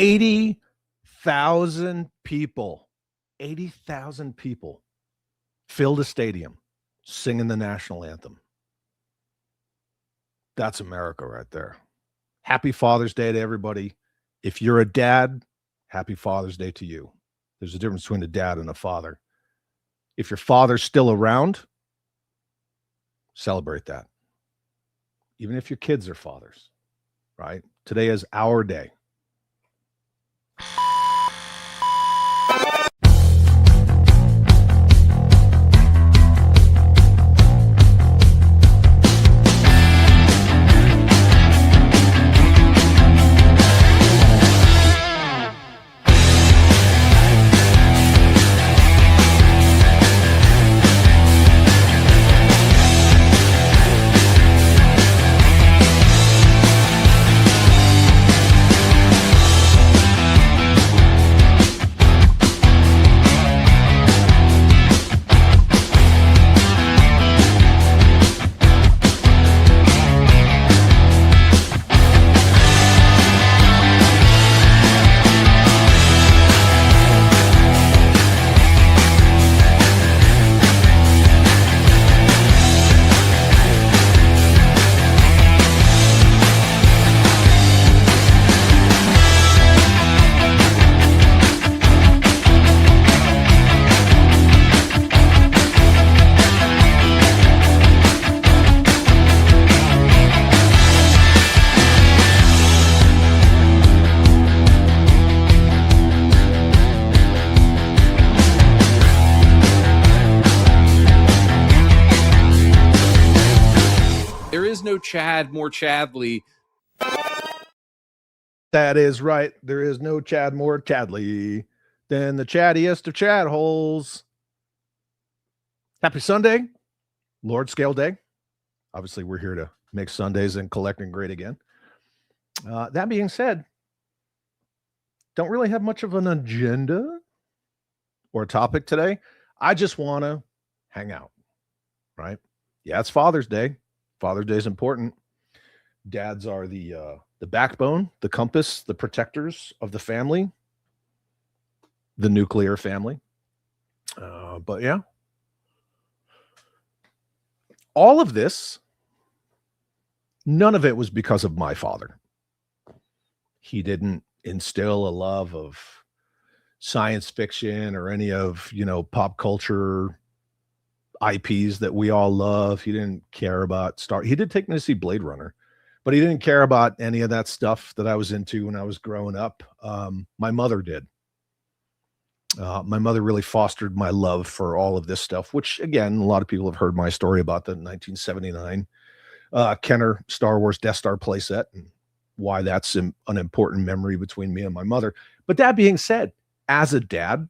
80,000 people, 80,000 people filled a stadium singing the national anthem. That's America right there. Happy Father's Day to everybody. If you're a dad, happy Father's Day to you. There's a difference between a dad and a father. If your father's still around, celebrate that. Even if your kids are fathers, right? Today is our day. Chad more Chadley. That is right. There is no Chad more Chadley than the chattiest of Chad holes. Happy Sunday, Lord Scale Day. Obviously, we're here to make Sundays and collecting great again. That being said, don't really have much of an agenda or a topic today. I just want to hang out, right? Yeah, it's Father's Day. Father's Day is important. Dads are the backbone, the compass, the protectors of the family, the nuclear family. But yeah, all of this, none of it was because of my father. He didn't instill a love of science fiction or any of, pop culture IPs that we all love. He didn't care about He did take me to see Blade Runner, but he didn't care about any of that stuff that I was into when I was growing up. My mother did. My mother really fostered my love for all of this stuff, which, again, a lot of people have heard my story about the 1979 Kenner Star Wars Death Star playset and why that's an important memory between me and my mother. But that being said, as a dad,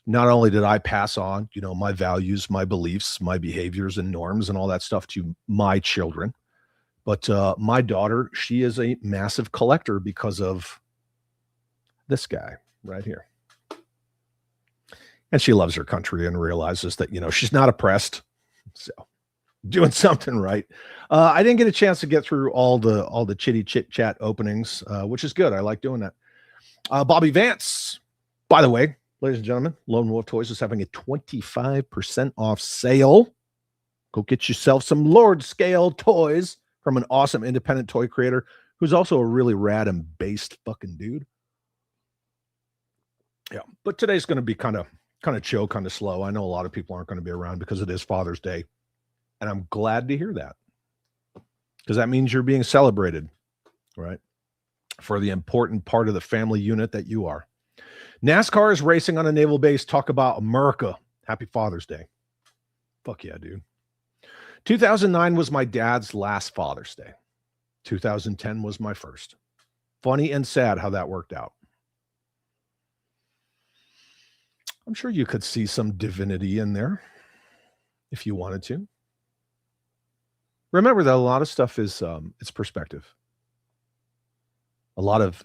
not only did I pass on, my values, my beliefs, my behaviors and norms and all that stuff to my children, but my daughter, she is a massive collector because of this guy right here. And she loves her country and realizes that, she's not oppressed. So doing something right. I didn't get a chance to get through all the chitty chit chat openings, which is good. I like doing that. Bobby Vance, by the way, ladies and gentlemen, Lone Wolf Toys is having a 25% off sale. Go get yourself some Lord Scale toys from an awesome independent toy creator who's also a really rad and based fucking dude. Yeah, but today's going to be kind of chill, kind of slow. I know a lot of people aren't going to be around because it is Father's Day, and I'm glad to hear that because that means you're being celebrated, right? For the important part of the family unit that you are. NASCAR is racing on a naval base. Talk about America. Happy Father's Day. Fuck yeah, dude. 2009 was my dad's last Father's Day. 2010 was my first. Funny and sad how that worked out. I'm sure you could see some divinity in there if you wanted to. Remember that a lot of stuff is it's perspective. A lot of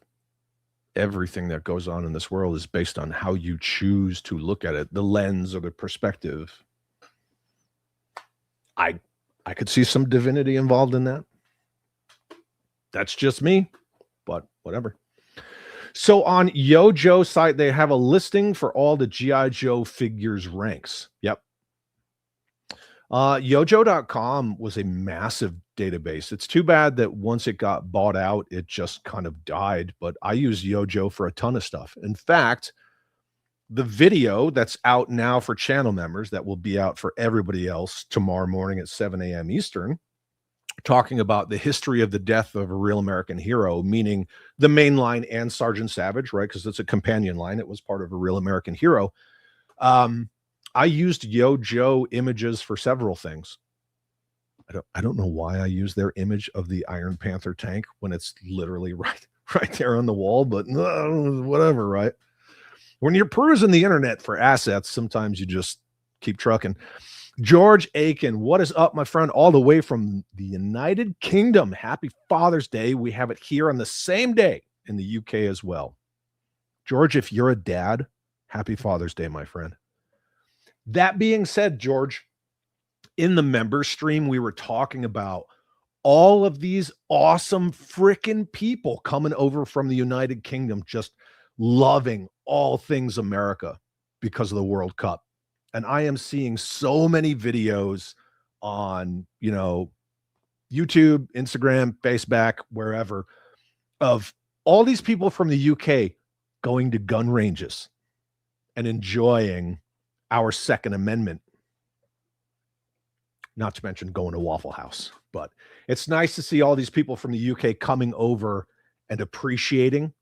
everything that goes on in this world is based on how you choose to look at it, the lens or the perspective. I could see some divinity involved in that. That's just me, but whatever. So on Yojo site, they have a listing for all the G.I. Joe figures ranks. Yep. Yojo.com was a massive database. It's too bad that once it got bought out, it just kind of died. But I use Yojo for a ton of stuff. In fact, the video that's out now for channel members, that will be out for everybody else tomorrow morning at 7 a.m. Eastern, talking about the history of the death of a real American hero, meaning the main line and Sergeant Savage, right? Because it's a companion line. It was part of a real American hero. I used Yojo images for several things. I don't know why I use their image of the Iron Panther tank when it's literally right there on the wall, but whatever, right? When you're perusing the internet for assets, sometimes you just keep trucking. George Aiken, what is up, my friend? All the way from the United Kingdom. Happy Father's Day. We have it here on the same day in the UK as well. George, if you're a dad, happy Father's Day, my friend. That being said, George, in the member stream, we were talking about all of these awesome freaking people coming over from the United Kingdom, just loving all things America because of the World Cup. And I am seeing so many videos on, YouTube, Instagram, Facebook, wherever, of all these people from the UK going to gun ranges and enjoying our Second Amendment. Not to mention going to Waffle House. But it's nice to see all these people from the UK coming over and appreciating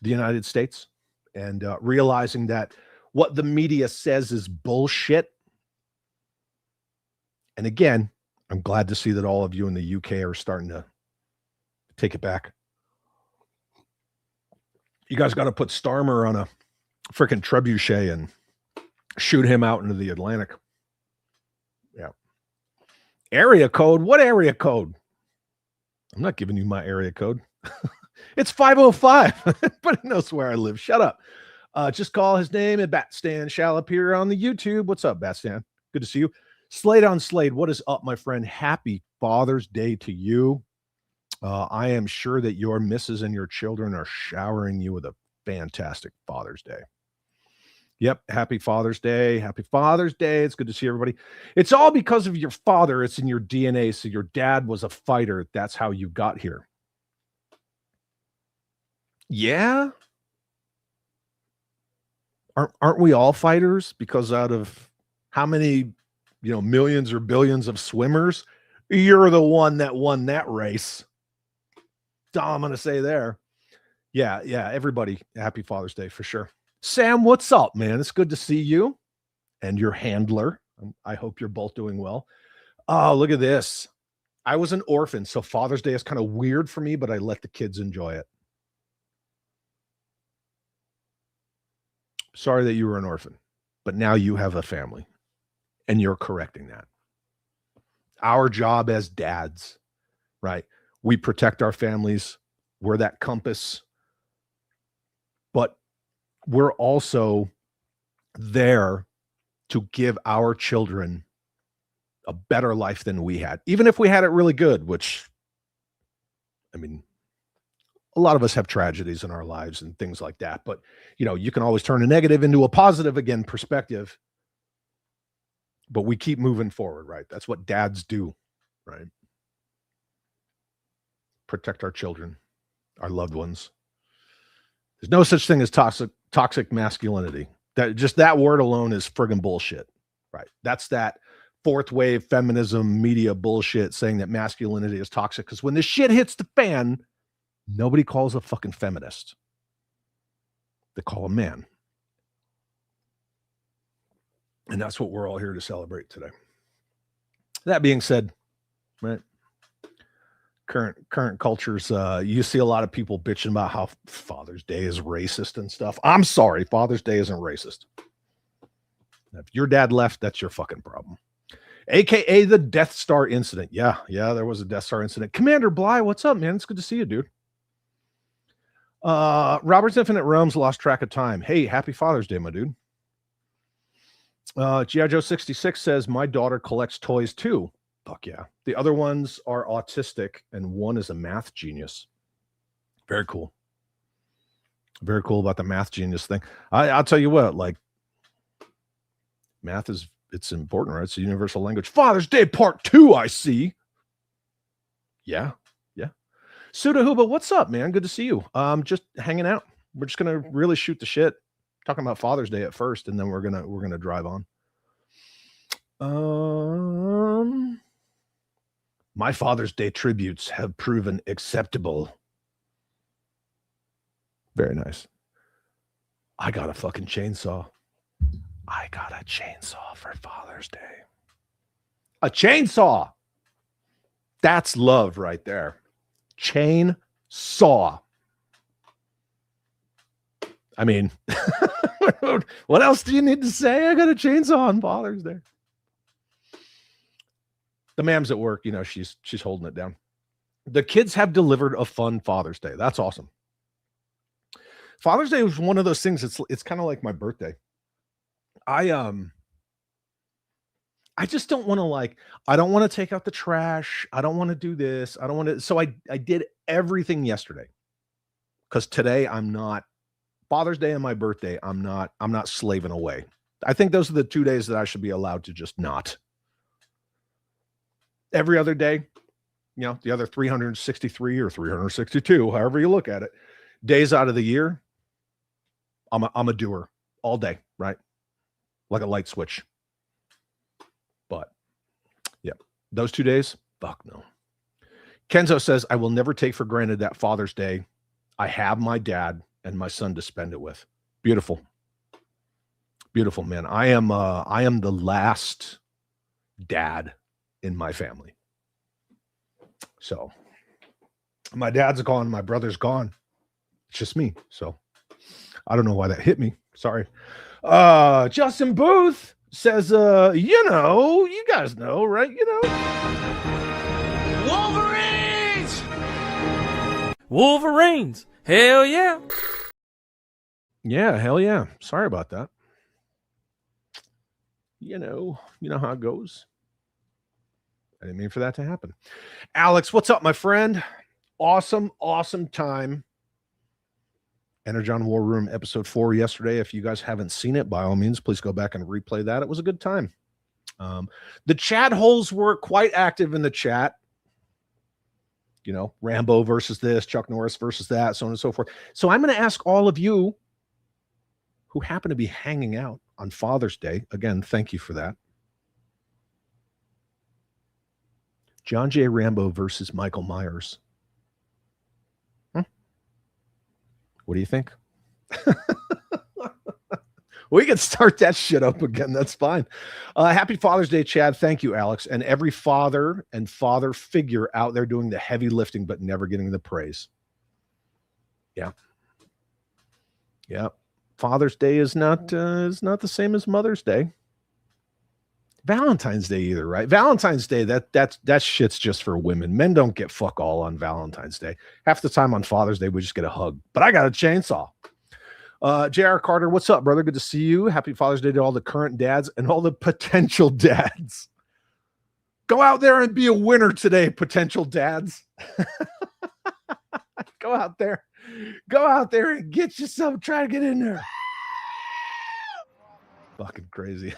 the United States and realizing that what the media says is bullshit. And again, I'm glad to see that all of you in the UK are starting to take it back. You guys got to put Starmer on a freaking trebuchet and shoot him out into the Atlantic. Yeah. Area code? What area code? I'm not giving you my area code. It's 505, but he knows where I live. Shut up. Just call his name and Batstan shall appear on the YouTube. What's up, Batstan? Good to see you. Slade on Slade, what is up, my friend? Happy Father's Day to you. I am sure that your missus and your children are showering you with a fantastic Father's Day. Yep. Happy Father's Day. Happy Father's Day. It's good to see everybody. It's all because of your father. It's in your DNA. So your dad was a fighter. That's how you got here. Yeah. Aren't we all fighters? Because out of how many, millions or billions of swimmers, you're the one that won that race. That's all I'm going to say there. Yeah. Everybody, happy Father's Day for sure. Sam, what's up, man? It's good to see you and your handler. I hope you're both doing well. Oh, look at this. I was an orphan, so Father's Day is kind of weird for me, but I let the kids enjoy it. Sorry that you were an orphan, but now you have a family, and you're correcting that. Our job as dads, right? We protect our families. We're that compass, but we're also there to give our children a better life than we had, even if we had it really good, which, a lot of us have tragedies in our lives and things like that. But, you can always turn a negative into a positive, again, perspective. But we keep moving forward, right? That's what dads do, right? Protect our children, our loved ones. There's no such thing as toxic masculinity. That word alone is friggin' bullshit, right? That's that fourth wave feminism media bullshit saying that masculinity is toxic. Because when this shit hits the fan, nobody calls a fucking feminist. They call a man. And that's what we're all here to celebrate today. That being said, right? Current cultures, you see a lot of people bitching about how Father's Day is racist and stuff. I'm sorry, Father's Day isn't racist. If your dad left, that's your fucking problem. AKA the Death Star incident. Yeah, there was a Death Star incident. Commander Bly, what's up, man? It's good to see you, dude. Robert's Infinite Realms lost track of time. Hey, happy Father's Day, my dude. G.I. Joe 66 says, my daughter collects toys too. Fuck yeah. The other ones are autistic and one is a math genius. Very cool. Very cool about the math genius thing. I'll tell you what, like, math it's important, right? It's a universal language. Father's Day Part 2, I see. Yeah. Sudahuba, what's up, man? Good to see you. Just hanging out. We're just gonna really shoot the shit, talking about Father's Day at first, and then we're gonna drive on. My Father's Day tributes have proven acceptable. Very nice. I got a fucking chainsaw. I got a chainsaw for Father's Day. A chainsaw. That's love right there. Chainsaw. I mean, what else do you need to say? I got a chainsaw on Father's Day. The mam's at work, she's holding it down. The kids have delivered a fun Father's Day. That's awesome. Father's Day was one of those things. It's kind of like my birthday. I just don't want to I don't want to take out the trash. I don't want to do this. I don't want to. So I did everything yesterday, because today I'm not. Father's Day and my birthday, I'm not slaving away. I think those are the 2 days that I should be allowed to just not. Every other day, the other 363 or 362, however you look at it, days out of the year, I'm a doer all day, right? Like a light switch. But yeah, those 2 days, fuck no. Kenzo says, I will never take for granted that Father's Day I have my dad and my son to spend it with. Beautiful. Beautiful, man. I am the last dad in my family. So my dad's gone, my brother's gone. It's just me. So I don't know why that hit me. Sorry. Justin Booth says, you guys know, right? Wolverines. Hell yeah. Yeah, hell yeah. Sorry about that. You know how it goes. I didn't mean for that to happen. Alex, what's up, my friend? Awesome time. Energon War Room episode 4 yesterday. If you guys haven't seen it, by all means, please go back and replay that. It was a good time. The chat holes were quite active in the chat. Rambo versus this, Chuck Norris versus that, so on and so forth. So I'm going to ask all of you who happen to be hanging out on Father's Day. Again, thank you for that. John J. Rambo versus Michael Myers. What do you think? We can start that shit up again. That's fine. Happy Father's Day, Chad. Thank you, Alex. And every father and father figure out there doing the heavy lifting, but never getting the praise. Yeah. Father's Day is not the same as Mother's Day. Valentine's Day either, right? Valentine's Day, that shit's just for women. Men don't get fuck all on Valentine's Day. Half the time on Father's Day, we just get a hug. But I got a chainsaw. J.R. Carter, what's up, brother? Good to see you. Happy Father's Day to all the current dads and all the potential dads. Go out there and be a winner today, potential dads. Go out there and get yourself, try to get in there. Fucking crazy.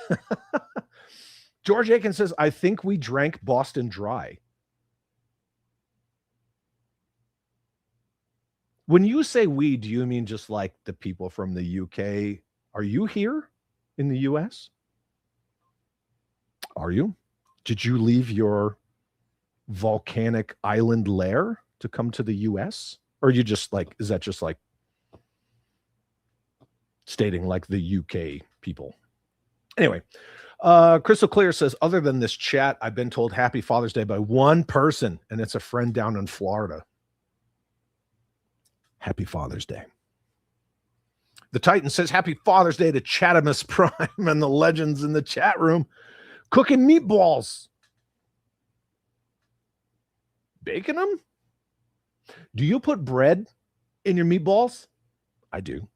George Aiken says, I think we drank Boston Dry. When you say we, do you mean just like the people from the UK? Are you here in the US? Are you? Did you leave your volcanic island lair to come to the US? Or are you just like, is that just like stating like the UK people? Anyway, Crystal Clear says, other than this chat, I've been told Happy Father's Day by one person, and it's a friend down in Florida. Happy Father's Day. The Titan says, Happy Father's Day to Chatimus Prime and the legends in the chat room. Cooking meatballs. Baking them? Do you put bread in your meatballs? I do.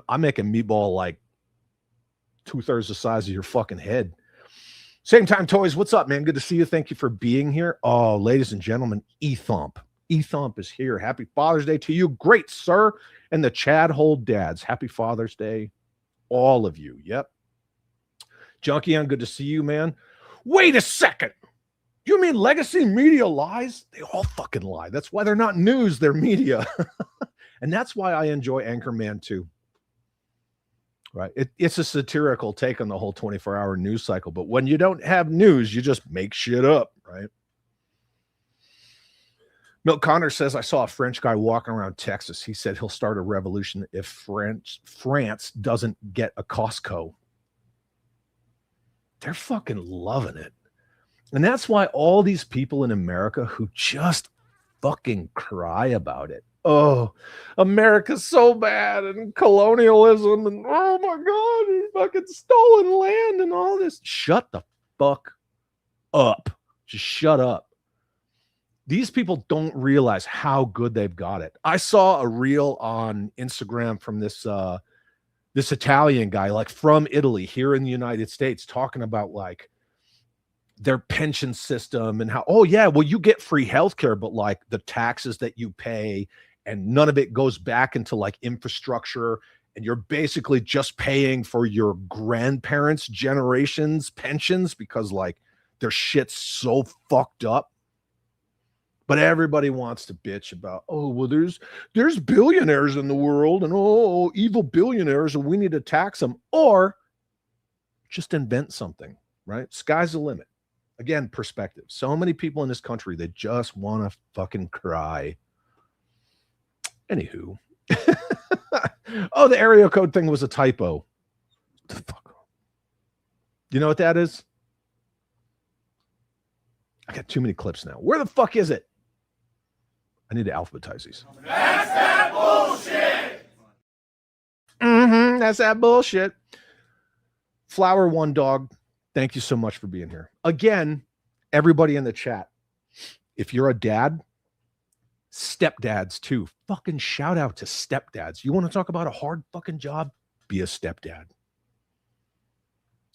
I make a meatball like 2/3 the size of your fucking head. Same Time Toys, what's up, man? Good to see you. Thank you for being here. Oh, ladies and gentlemen, E-Thump. Ethump is here. Happy Father's Day to you. Great, sir. And the Chad Hold dads. Happy Father's Day. All of you. Yep. Junkie, good to see you, man. Wait a second. You mean legacy media lies? They all fucking lie. That's why they're not news, they're media. And that's why I enjoy Anchorman too. Right? It's a satirical take on the whole 24-hour news cycle. But when you don't have news, you just make shit up, right? Milt Connor says, I saw a French guy walking around Texas. He said he'll start a revolution if France doesn't get a Costco. They're fucking loving it. And that's why all these people in America who just fucking cry about it. Oh, America's so bad and colonialism and oh my God, and fucking stolen land and all this. Shut the fuck up. Just shut up. These people don't realize how good they've got it. I saw a reel on Instagram from this Italian guy, like from Italy here in the United States, talking about like their pension system and how, oh yeah, well, you get free healthcare, but like the taxes that you pay and none of it goes back into like infrastructure. And you're basically just paying for your grandparents' generations pensions because like their shit's so fucked up. But everybody wants to bitch about, oh, well, there's billionaires in the world and oh, evil billionaires and we need to tax them, or just invent something, right? Sky's the limit. Again, perspective. So many people in this country, they just want to fucking cry. Anywho. Oh, the area code thing was a typo. What the fuck? You know what that is? I got too many clips now. Where the fuck is it? I need to alphabetize these. That's that bullshit. That's that bullshit. Flower One Dog, thank you so much for being here. Again, everybody in the chat, if you're a dad, stepdads too. Fucking shout out to stepdads. You want to talk about a hard fucking job? Be a stepdad.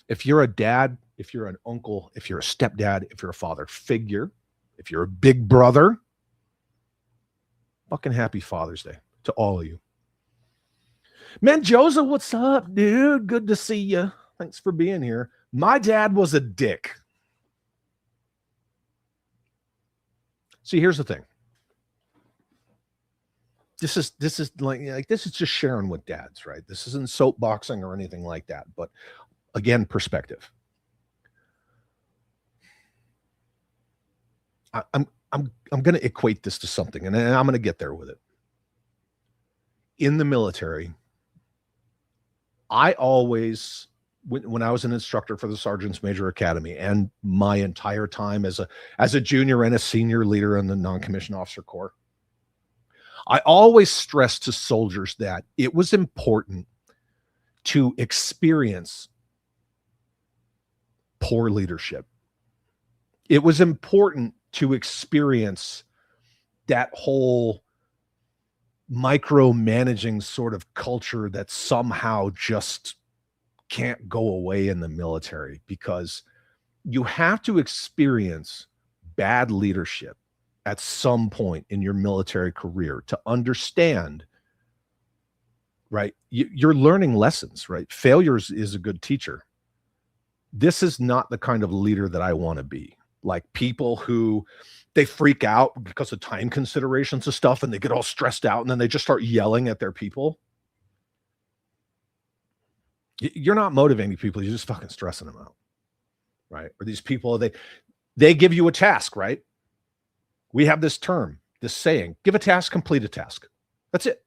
If you're a dad, if you're an uncle, if you're a stepdad, if you're a father figure, if you're a big brother, fucking happy Father's Day to all of you. Menjoza, what's up, dude? Good to see you. Thanks for being here. My dad was a dick. See, here's the thing. This is like this is just sharing with dads, right? This isn't soapboxing or anything like that. But again, perspective. I'm going to equate this to something, and I'm going to get there with it. In the military, I always, when I was an instructor for the Sergeant's Major Academy, and my entire time as a junior and a senior leader in the non-commissioned officer corps, I always stressed to soldiers that it was important to experience poor leadership. It was important to experience that whole micromanaging sort of culture that somehow just can't go away in the military, because you have to experience bad leadership at some point in your military career to understand, right? You're learning lessons, right? Failures is a good teacher. This is not the kind of leader that I want to be. Like people who they freak out because of time considerations and stuff, and they get all stressed out, and then they just start yelling at their people. You're not motivating people. You're just fucking stressing them out, right? Or these people, they give you a task, right? We have this term, this saying, give a task, complete a task. That's it.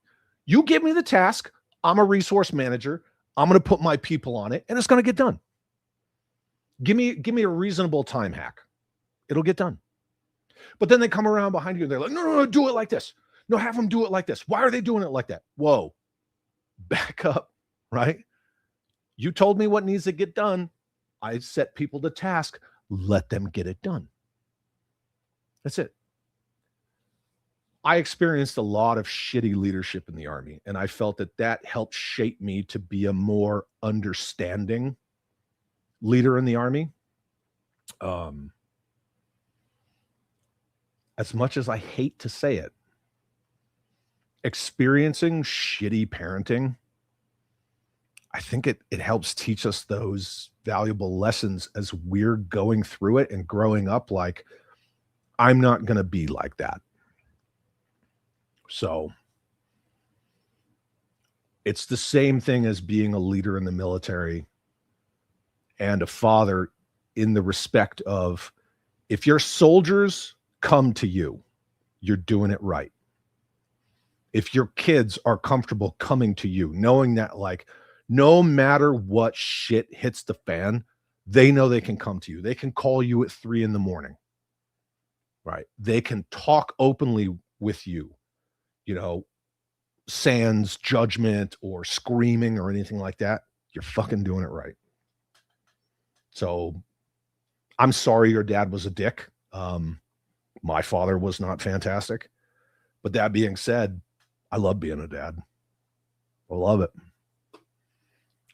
You give me the task. I'm a resource manager. I'm going to put my people on it, and it's going to get done. Give me a reasonable time hack. It'll get done. But then they come around behind you and they're like, no, do it like this. No, have them do it like this. Why are they doing it like that? Whoa, back up, right? You told me what needs to get done. I set people to task. Let them get it done. That's it. I experienced a lot of shitty leadership in the Army, and I felt that helped shape me to be a more understanding leader in the Army. as much as I hate to say it, experiencing shitty parenting, I think it helps teach us those valuable lessons as we're going through it and growing up. Like, I'm not going to be like that. So it's the same thing as being a leader in the military and a father, in the respect of, if your soldiers come to you, you're doing it right. If your kids are comfortable coming to you, knowing that, like, no matter what shit hits the fan, they know they can come to you. They can call you at 3 a.m, right? They can talk openly with you, sans judgment or screaming or anything like that. You're fucking doing it right. So I'm sorry your dad was a dick. My father was not fantastic. But that being said, I love being a dad. I love it.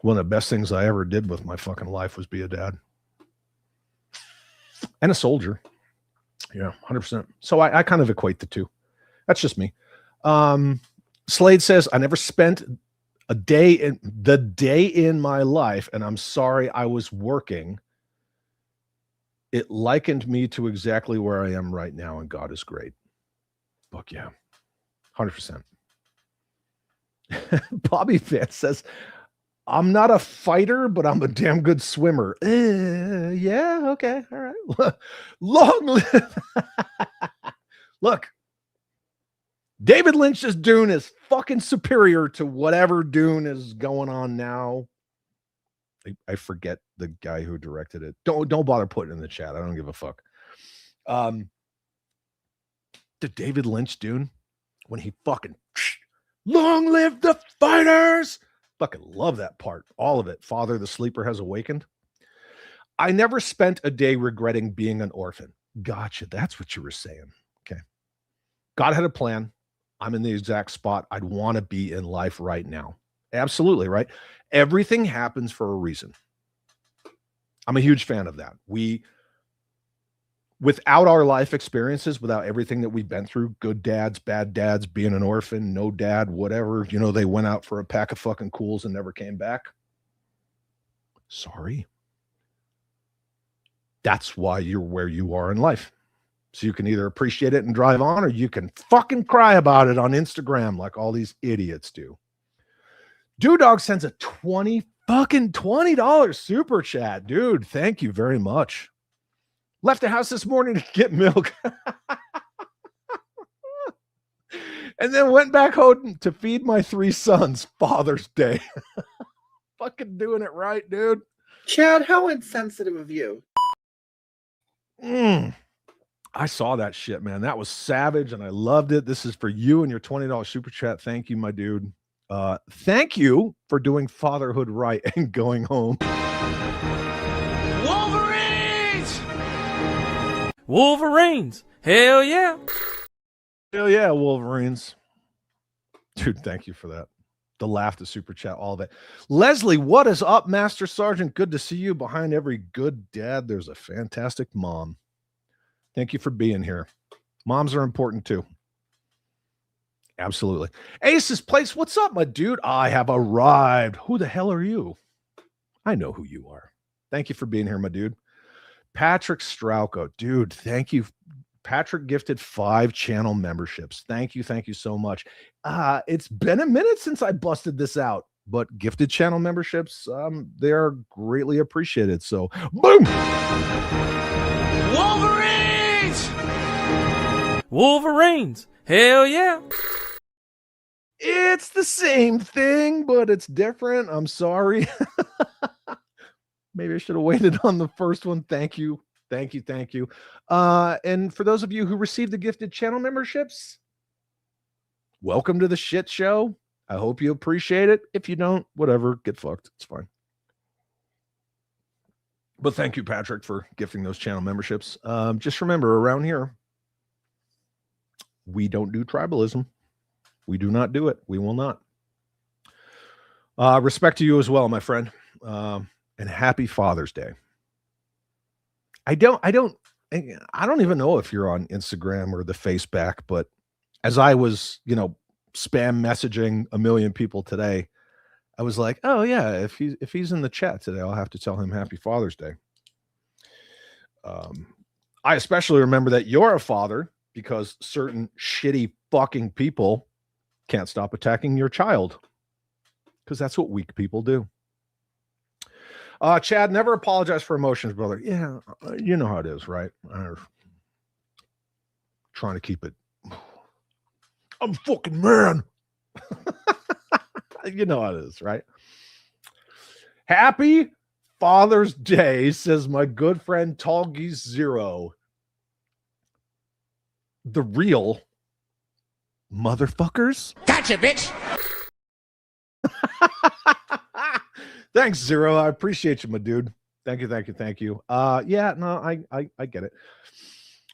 One of the best things I ever did with my fucking life was be a dad. And a soldier. Yeah, 100%. So I kind of equate the two. That's just me. Slade says, I never spent a day in my life, and I'm sorry I was working. It likened me to exactly where I am right now, and God is great. Fuck yeah. 100%. Bobby Fitz says, I'm not a fighter, but I'm a damn good swimmer. Yeah, okay, all right. Long live. Look, David Lynch's Dune is fucking superior to whatever Dune is going on now. I forget the guy who directed it. Don't bother putting it in the chat. I don't give a fuck. The David Lynch Dune, when he fucking long live the fighters. Fucking love that part. All of it. Father, the sleeper has awakened. I never spent a day regretting being an orphan. Gotcha. That's what you were saying. Okay. God had a plan. I'm in the exact spot I'd want to be in life right now. Absolutely, right? Everything happens for a reason. I'm a huge fan of that. Without our life experiences, without everything that we've been through, good dads, bad dads, being an orphan, no dad, whatever, they went out for a pack of fucking cools and never came back. Sorry. That's why you're where you are in life. So you can either appreciate it and drive on, or you can fucking cry about it on Instagram like all these idiots do. Dog sends a $20 super chat. Dude, thank you very much. Left the house this morning to get milk. And then went back home to feed my 3 sons. Father's Day. Fucking doing it right, dude. Chad, how insensitive of you. I saw that shit, man. That was savage, and I loved it. This is for you and your $20 super chat. Thank you, my dude. Thank you for doing fatherhood right and going home. Wolverines! Hell yeah! Hell yeah, Wolverines. Dude, thank you for that. The laugh, the super chat, all of it. Leslie, what is up, Master Sergeant? Good to see you. Behind every good dad, there's a fantastic mom. Thank you for being here. Moms are important too. Absolutely. Ace's Place, what's up, my dude? I have arrived. Who the hell are you? I know who you are. Thank you for being here, my dude. Patrick Strauko, dude, thank you. Patrick gifted 5 channel memberships. Thank you so much. It's been a minute since I busted this out, but gifted channel memberships, they are greatly appreciated. So, boom! Wolverines! Hell yeah! It's the same thing, but it's different. I'm sorry. Maybe I should have waited on the first one. Thank you. And for those of you who received the gifted channel memberships, welcome to the shit show. I hope you appreciate it. If you don't, whatever, get fucked. It's fine. But thank you, Patrick, for gifting those channel memberships. Just remember, around here, we don't do tribalism. We do not do it. We will not. Respect to you as well, my friend. And happy Father's Day. I don't I don't even know if you're on Instagram or the face back, but as I was, spam messaging a million people today, I was like, oh yeah, if he's in the chat today, I'll have to tell him Happy Father's Day. I especially remember that you're a father because certain shitty fucking people can't stop attacking your child, because that's what weak people do. Chad, never apologize for emotions, brother. Yeah, you know how it is, right? I'm trying to keep it. I'm a fucking man. You know how it is, right? Happy Father's Day, says my good friend Talgies Zero. The real motherfuckers. Gotcha, bitch. Thanks, Zero. I appreciate you, my dude. Thank you. Yeah, no, I get it.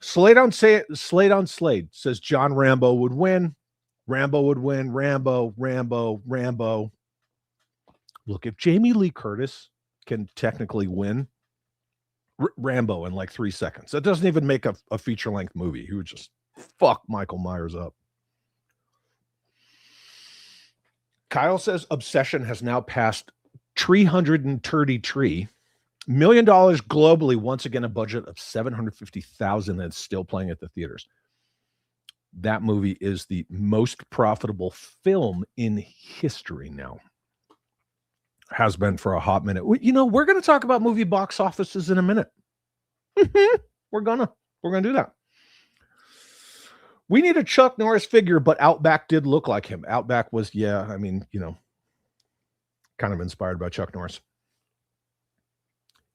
Slade on Slade says John Rambo would win. Rambo. Look, if Jamie Lee Curtis can technically win Rambo in like 3 seconds, that doesn't even make a feature-length movie. He would just fuck Michael Myers up. Kyle says Obsession has now passed $333 million globally. Once again, a budget of $750,000 that's still playing at the theaters. That movie is the most profitable film in history now. Has been for a hot minute. We're going to talk about movie box offices in a minute. We're gonna do that. We need a Chuck Norris figure, but Outback did look like him. Outback was, kind of inspired by Chuck Norris.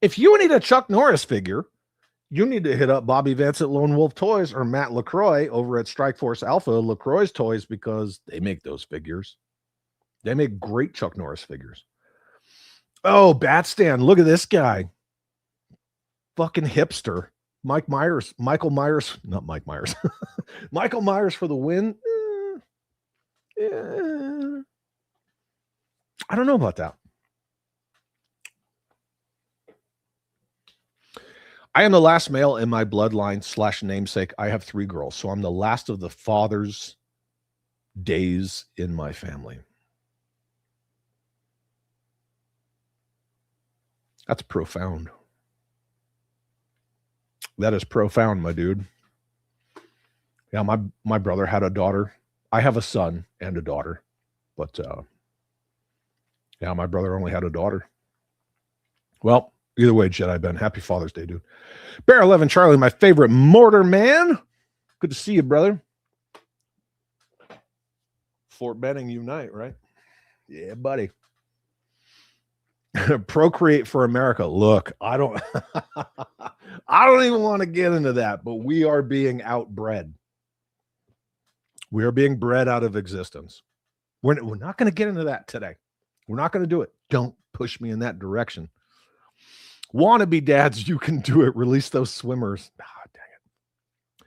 If you need a Chuck Norris figure, you need to hit up Bobby Vance at Lone Wolf Toys or Matt LaCroix over at Strike Force Alpha, LaCroix's Toys, because they make those figures. They make great Chuck Norris figures. Oh, Batstand, look at this guy. Fucking hipster. Michael Myers, not Mike Myers. Michael Myers for the win. I don't know about that. I am the last male in my bloodline / namesake. I have 3 girls, so I'm the last of the father's days in my family. That's profound. That is profound, my dude. Yeah, my brother had a daughter. I have a son and a daughter, but my brother only had a daughter. Well, either way, Jedi Ben, happy Father's Day, dude. Bear 11 Charlie, my favorite mortar man. Good to see you, brother. Fort Benning unite, right? Yeah, buddy. Procreate for America. Look, I don't even want to get into that, but we are being outbred. We are being bred out of existence. We're not going to get into that today. We're not going to do it. Don't push me in that direction. Wannabe dads, you can do it. Release those swimmers. Ah, dang it.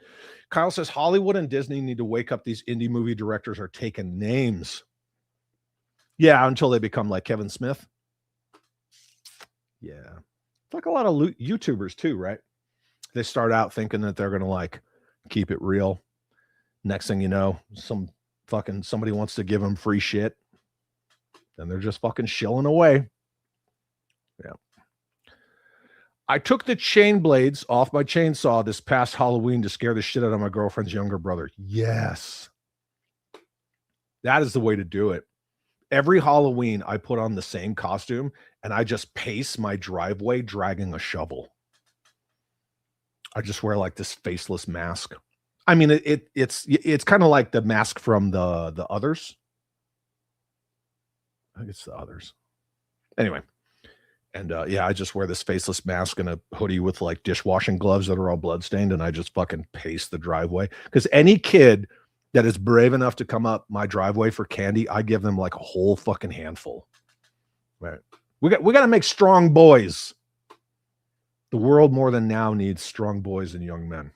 Kyle says Hollywood and Disney need to wake up. These indie movie directors are taking names. Yeah, until they become like Kevin Smith. Yeah. It's like a lot of YouTubers too, right? They start out thinking that they're going to like keep it real. Next thing you know, somebody wants to give them free shit. Then they're just fucking shilling away. Yeah. I took the chain blades off my chainsaw this past Halloween to scare the shit out of my girlfriend's younger brother. Yes. That is the way to do it. Every Halloween, I put on the same costume and I just pace my driveway dragging a shovel. I just wear like this faceless mask. I mean, it's kind of like the mask from the Others. I think it's the Others. Anyway. And I just wear this faceless mask and a hoodie with like dishwashing gloves that are all bloodstained. And I just fucking pace the driveway. Because any kid that is brave enough to come up my driveway for candy, I give them like a whole fucking handful. Right. We got to make strong boys. The world more than now needs strong boys and young men.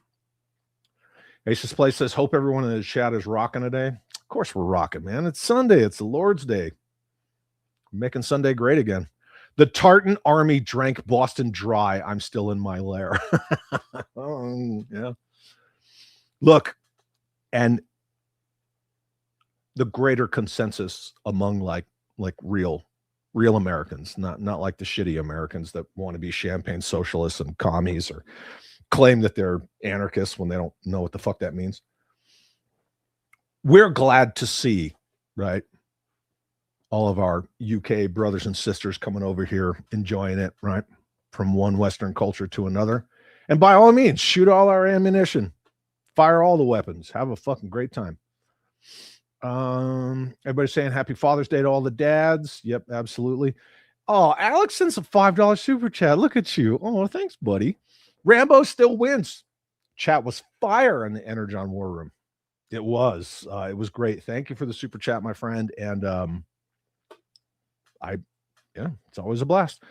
Ace's Place says, hope everyone in the chat is rocking today. Of course we're rocking, man. It's Sunday. It's the Lord's Day. We're making Sunday great again. The Tartan army drank Boston Dry. I'm still in my lair. Yeah. Look, and the greater consensus among like real Americans, not like the shitty Americans that want to be champagne socialists and commies or claim that they're anarchists when they don't know what the fuck that means. We're glad to see, right, all of our UK brothers and sisters coming over here, enjoying it, right, from one Western culture to another. And by all means, shoot all our ammunition, fire all the weapons, have a fucking great time. Everybody's saying happy Father's Day to all the dads. Yep, absolutely. Oh, Alex sends a $5 super chat. Look at you. Oh, thanks, buddy. Rambo still wins. Chat was fire in the Energon War Room. It was great. Thank you for the super chat, my friend. And it's always a blast.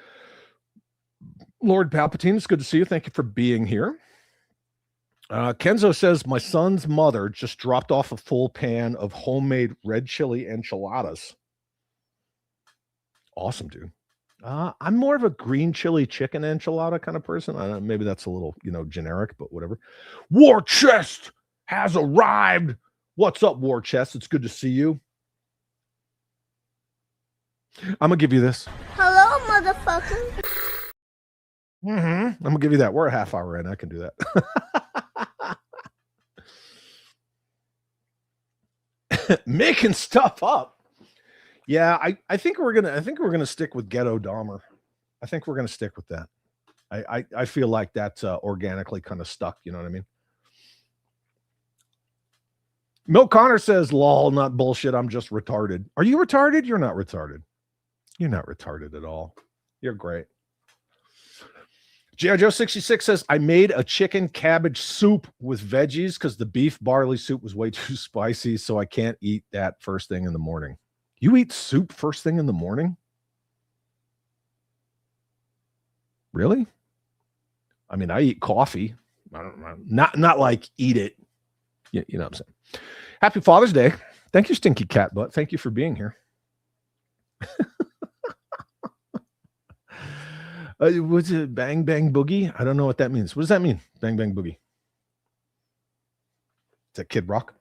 Lord Palpatine, it's good to see you. Thank you for being here. Kenzo says, my son's mother just dropped off a full pan of homemade red chili enchiladas. Awesome, dude. I'm more of a green chili chicken enchilada kind of person. I don't know, maybe that's a little, generic, but whatever. War Chest has arrived. What's up, War Chest? It's good to see you. I'm going to give you this. Hello, motherfucker. I'm going to give you that. We're a half hour in. I can do that. Making stuff up. Yeah, I think we're gonna stick with Ghetto Dahmer. I think we're gonna stick with that. I feel like that's organically kind of stuck. You know what I mean? Milt Connor says, "Lol, not bullshit. I'm just retarded." Are you retarded? You're not retarded. You're not retarded at all. You're great. G.I. Joe 66 says, I made a chicken cabbage soup with veggies because the beef barley soup was way too spicy, so I can't eat that first thing in the morning. You eat soup first thing in the morning? Really? I mean, I eat coffee. I don't know. Not like eat it. You know what I'm saying? Happy Father's Day. Thank you, Stinky Cat Butt. Thank you for being here. Was it Bang Bang Boogie? I don't know what that means. What does that mean? Bang Bang Boogie. Is that Kid Rock?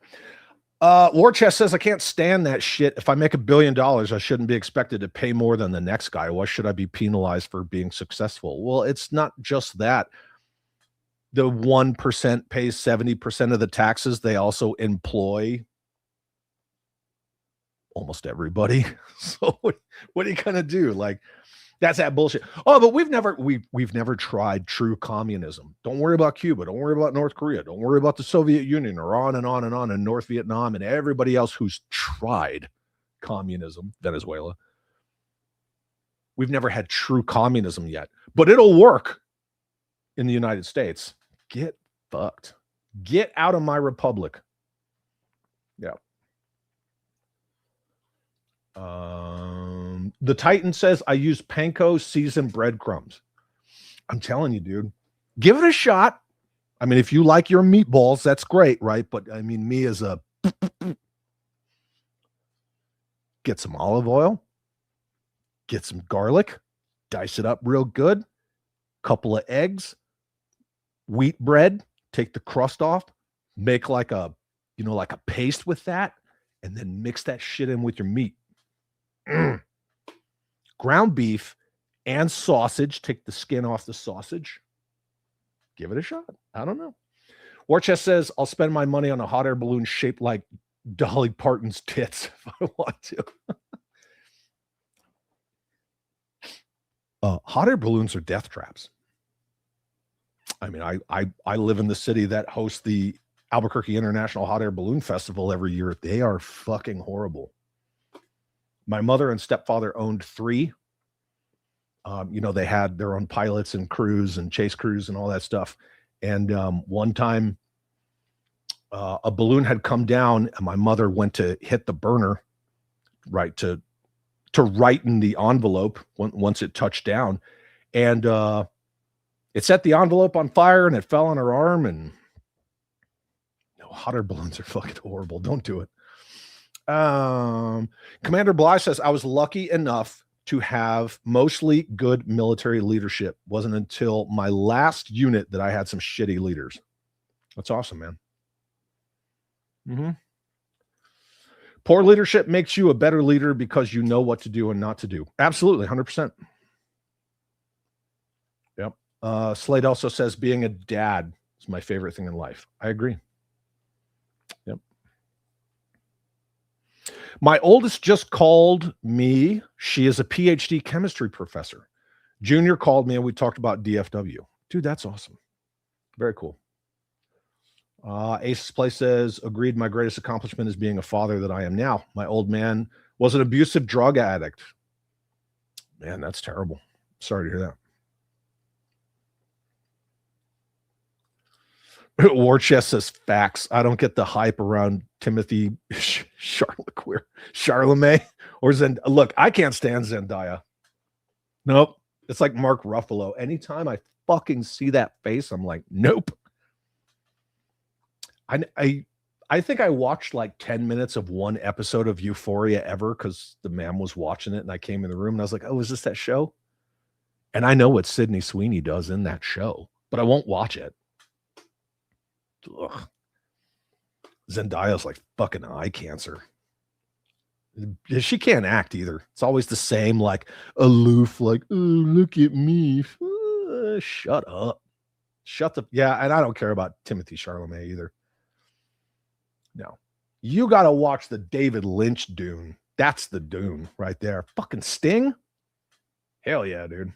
War Chest says, I can't stand that shit. If I make $1 billion, I shouldn't be expected to pay more than the next guy. Why should I be penalized for being successful? Well, it's not just that. The 1% pays 70% of the taxes. They also employ almost everybody. So what are you gonna do? Like, that's that bullshit. Oh, but we've never tried true communism. Don't worry about Cuba. Don't worry about North Korea. Don't worry about the Soviet Union, or on and on and on, and North Vietnam and everybody else who's tried communism, Venezuela. We've never had true communism yet, but it'll work in the United States. Get fucked. Get out of my republic. Yeah. The Titan says, I use panko seasoned breadcrumbs. I'm telling you, dude, give it a shot. I mean, if you like your meatballs, that's great, right? But I mean, me as a get some olive oil, get some garlic, dice it up real good, couple of eggs, wheat bread, take the crust off, make like a paste with that, and then mix that shit in with your meat. Ground beef and sausage. Take the skin off the sausage. Give it a shot. I don't know. War Chest says, I'll spend my money on a hot air balloon shaped like Dolly Parton's tits if I want to. Hot air balloons are death traps. I mean, I live in the city that hosts the Albuquerque International Hot Air Balloon Festival every year. They are fucking horrible. My mother and stepfather owned 3. They had their own pilots and crews and chase crews and all that stuff. And one time a balloon had come down and my mother went to hit the burner, right, to righten the envelope once it touched down. And it set the envelope on fire and it fell on her arm. And hot air balloons are fucking horrible. Don't do it. Commander Bly says, I was lucky enough to have mostly good military leadership. Wasn't until my last unit that I had some shitty leaders. That's awesome, man. Mm-hmm. Poor leadership makes you a better leader because you know what to do and not to do. Absolutely, 100%. Yep. Slade also says being a dad is my favorite thing in life. I agree. Yep. My oldest just called me. She is a PhD chemistry professor. Junior called me and we talked about DFW. Dude, that's awesome. Very cool. Ace's Play says, agreed, my greatest accomplishment is being a father that I am now. My old man was an abusive drug addict. Man, that's terrible. Sorry to hear that. War Chest says, facts. I don't get the hype around Timothy Charlemagne or Zendaya. Look, I can't stand Zendaya. Nope. It's like Mark Ruffalo. Anytime I fucking see that face, I'm like, nope. I think I watched like 10 minutes of one episode of Euphoria ever because the man was watching it and I came in the room and I was like, oh, is this that show? And I know what Sydney Sweeney does in that show, but I won't watch it. Ugh. Zendaya's like fucking eye cancer. She can't act either. It's always the same, like aloof, like, oh, look at me. Shut up. Shut the, yeah, and I don't care about Timothy Chalamet either. No. You got to watch the David Lynch Dune. That's the Dune right there. Fucking Sting? Hell yeah, dude.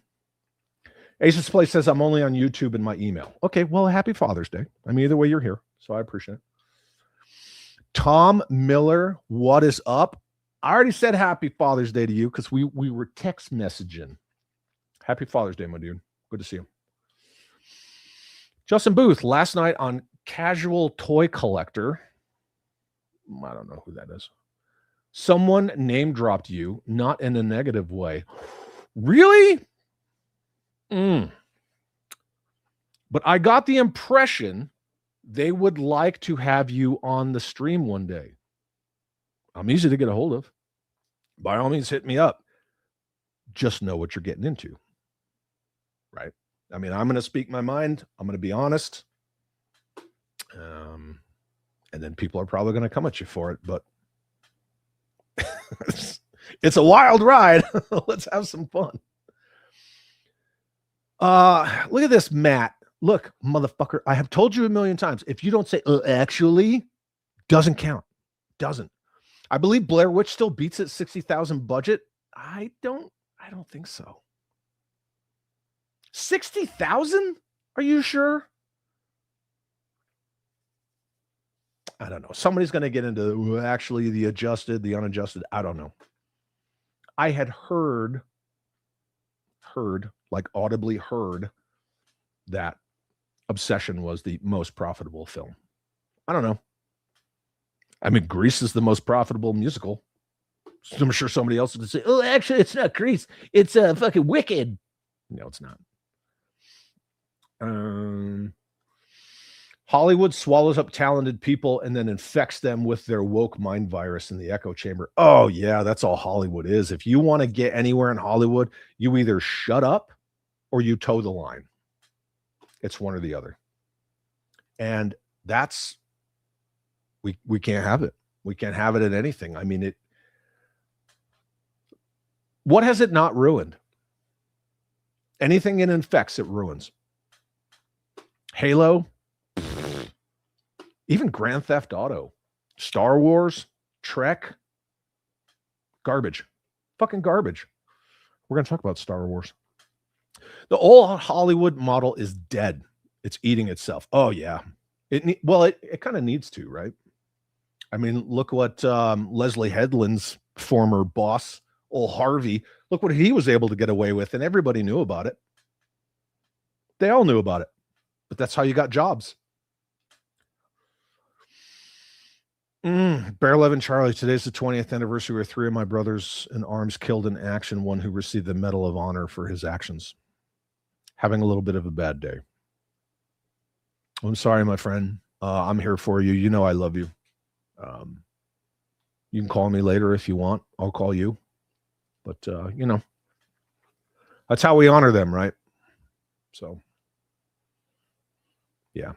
Ace's Place says, I'm only on YouTube and my email. Okay, well, happy Father's Day. I mean, either way, you're here, so I appreciate it. Tom Miller, what is up? I already said happy Father's Day to you because we were text messaging. Happy Father's Day, my dude. Good to see you. Justin Booth, last night on Casual Toy Collector, I don't know who that is. Someone name dropped you, not in a negative way. Really? But I got the impression they would like to have you on the stream one day. I'm easy to get a hold of. By all means, hit me up. Just know what you're getting into. Right? I mean, I'm going to speak my mind. I'm going to be honest. And then people are probably going to come at you for it, but it's a wild ride. Let's have some fun. Look at this, Matt. Look, motherfucker, I have told you a million times. If you don't say, actually, doesn't count. Doesn't. I believe Blair Witch still beats at 60,000 budget. I don't think so. 60,000? Are you sure? I don't know. Somebody's going to get into actually the adjusted, the unadjusted. I don't know. I had heard, like audibly heard that Obsession was the most profitable film. I don't know. I mean, Grease is the most profitable musical. So I'm sure somebody else would say, oh, actually, it's not Grease. It's fucking Wicked. No, it's not. Hollywood swallows up talented people and then infects them with their woke mind virus in the echo chamber. Oh, yeah, that's all Hollywood is. If you want to get anywhere in Hollywood, you either shut up or you toe the line. It's one or the other. And that's, we can't have it. We can't have it at anything. I mean, what has it not ruined? Anything it infects, it ruins. Halo, even Grand Theft Auto, Star Wars, Trek, garbage, fucking garbage. We're going to talk about Star Wars. The old Hollywood model is dead. It's eating itself. Oh yeah. It kind of needs to, right? I mean, look what Leslie Headland's former boss, old Harvey, look what he was able to get away with, and everybody knew about it. They all knew about it, but that's how you got jobs. Bear 11 Charlie, today's the 20th anniversary where 3 of my brothers in arms killed in action, one who received the Medal of Honor for his actions. Having a little bit of a bad day. I'm sorry, my friend. I'm here for you. You know I love you. You can call me later if you want. I'll call you. But, you know, That's how we honor them, right? So, yeah.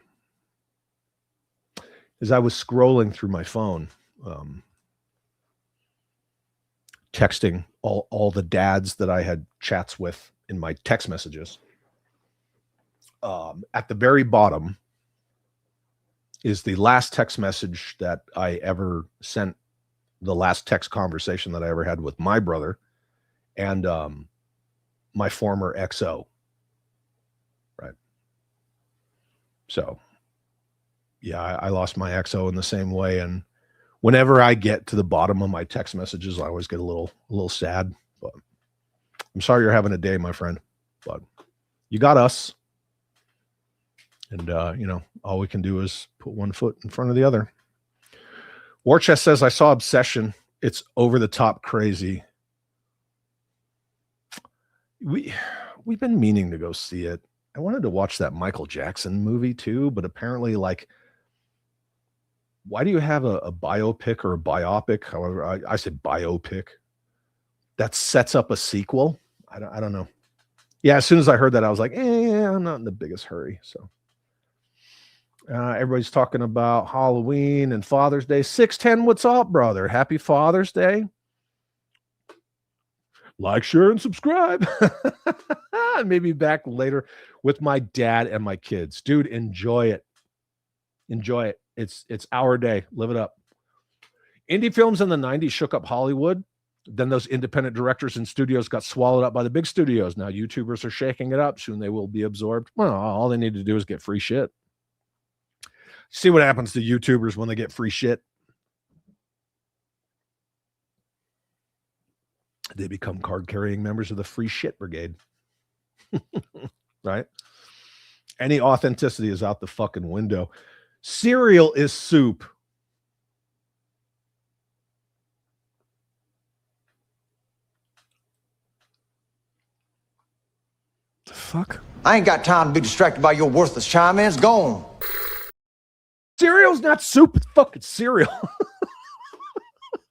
As I was scrolling through my phone, texting all the dads that I had chats with in my text messages, at the very bottom is the last text message that I ever sent, the last text conversation that I ever had with my brother and my former XO. Right. So, yeah, I lost my XO in the same way. And whenever I get to the bottom of my text messages, I always get a little sad. But I'm sorry you're having a day, my friend. But you got us. And, all we can do is put one foot in front of the other. War Chest says, I saw Obsession. It's over the top crazy. We've been meaning to go see it. I wanted to watch that Michael Jackson movie too, but apparently, like, why do you have a biopic or a biopic? However, I say biopic that sets up a sequel. I don't know. Yeah, as soon as I heard that, I was like, I'm not in the biggest hurry. So everybody's talking about Halloween and Father's Day. 610, what's up, brother? Happy Father's Day. Like, share, and subscribe. Maybe back later with my dad and my kids. Dude, enjoy it. Enjoy it. It's our day. Live it up. Indie films in the 90s shook up Hollywood. Then those independent directors and studios got swallowed up by the big studios. Now YouTubers are shaking it up. Soon they will be absorbed. Well, all they need to do is get free shit. See what happens to YouTubers when they get free shit. They become card-carrying members of the free shit brigade. Right? Any authenticity is out the fucking window. Cereal is soup. The fuck? I ain't got time to be distracted by your worthless chime in. It's gone. Cereal's not soup. It's fucking cereal.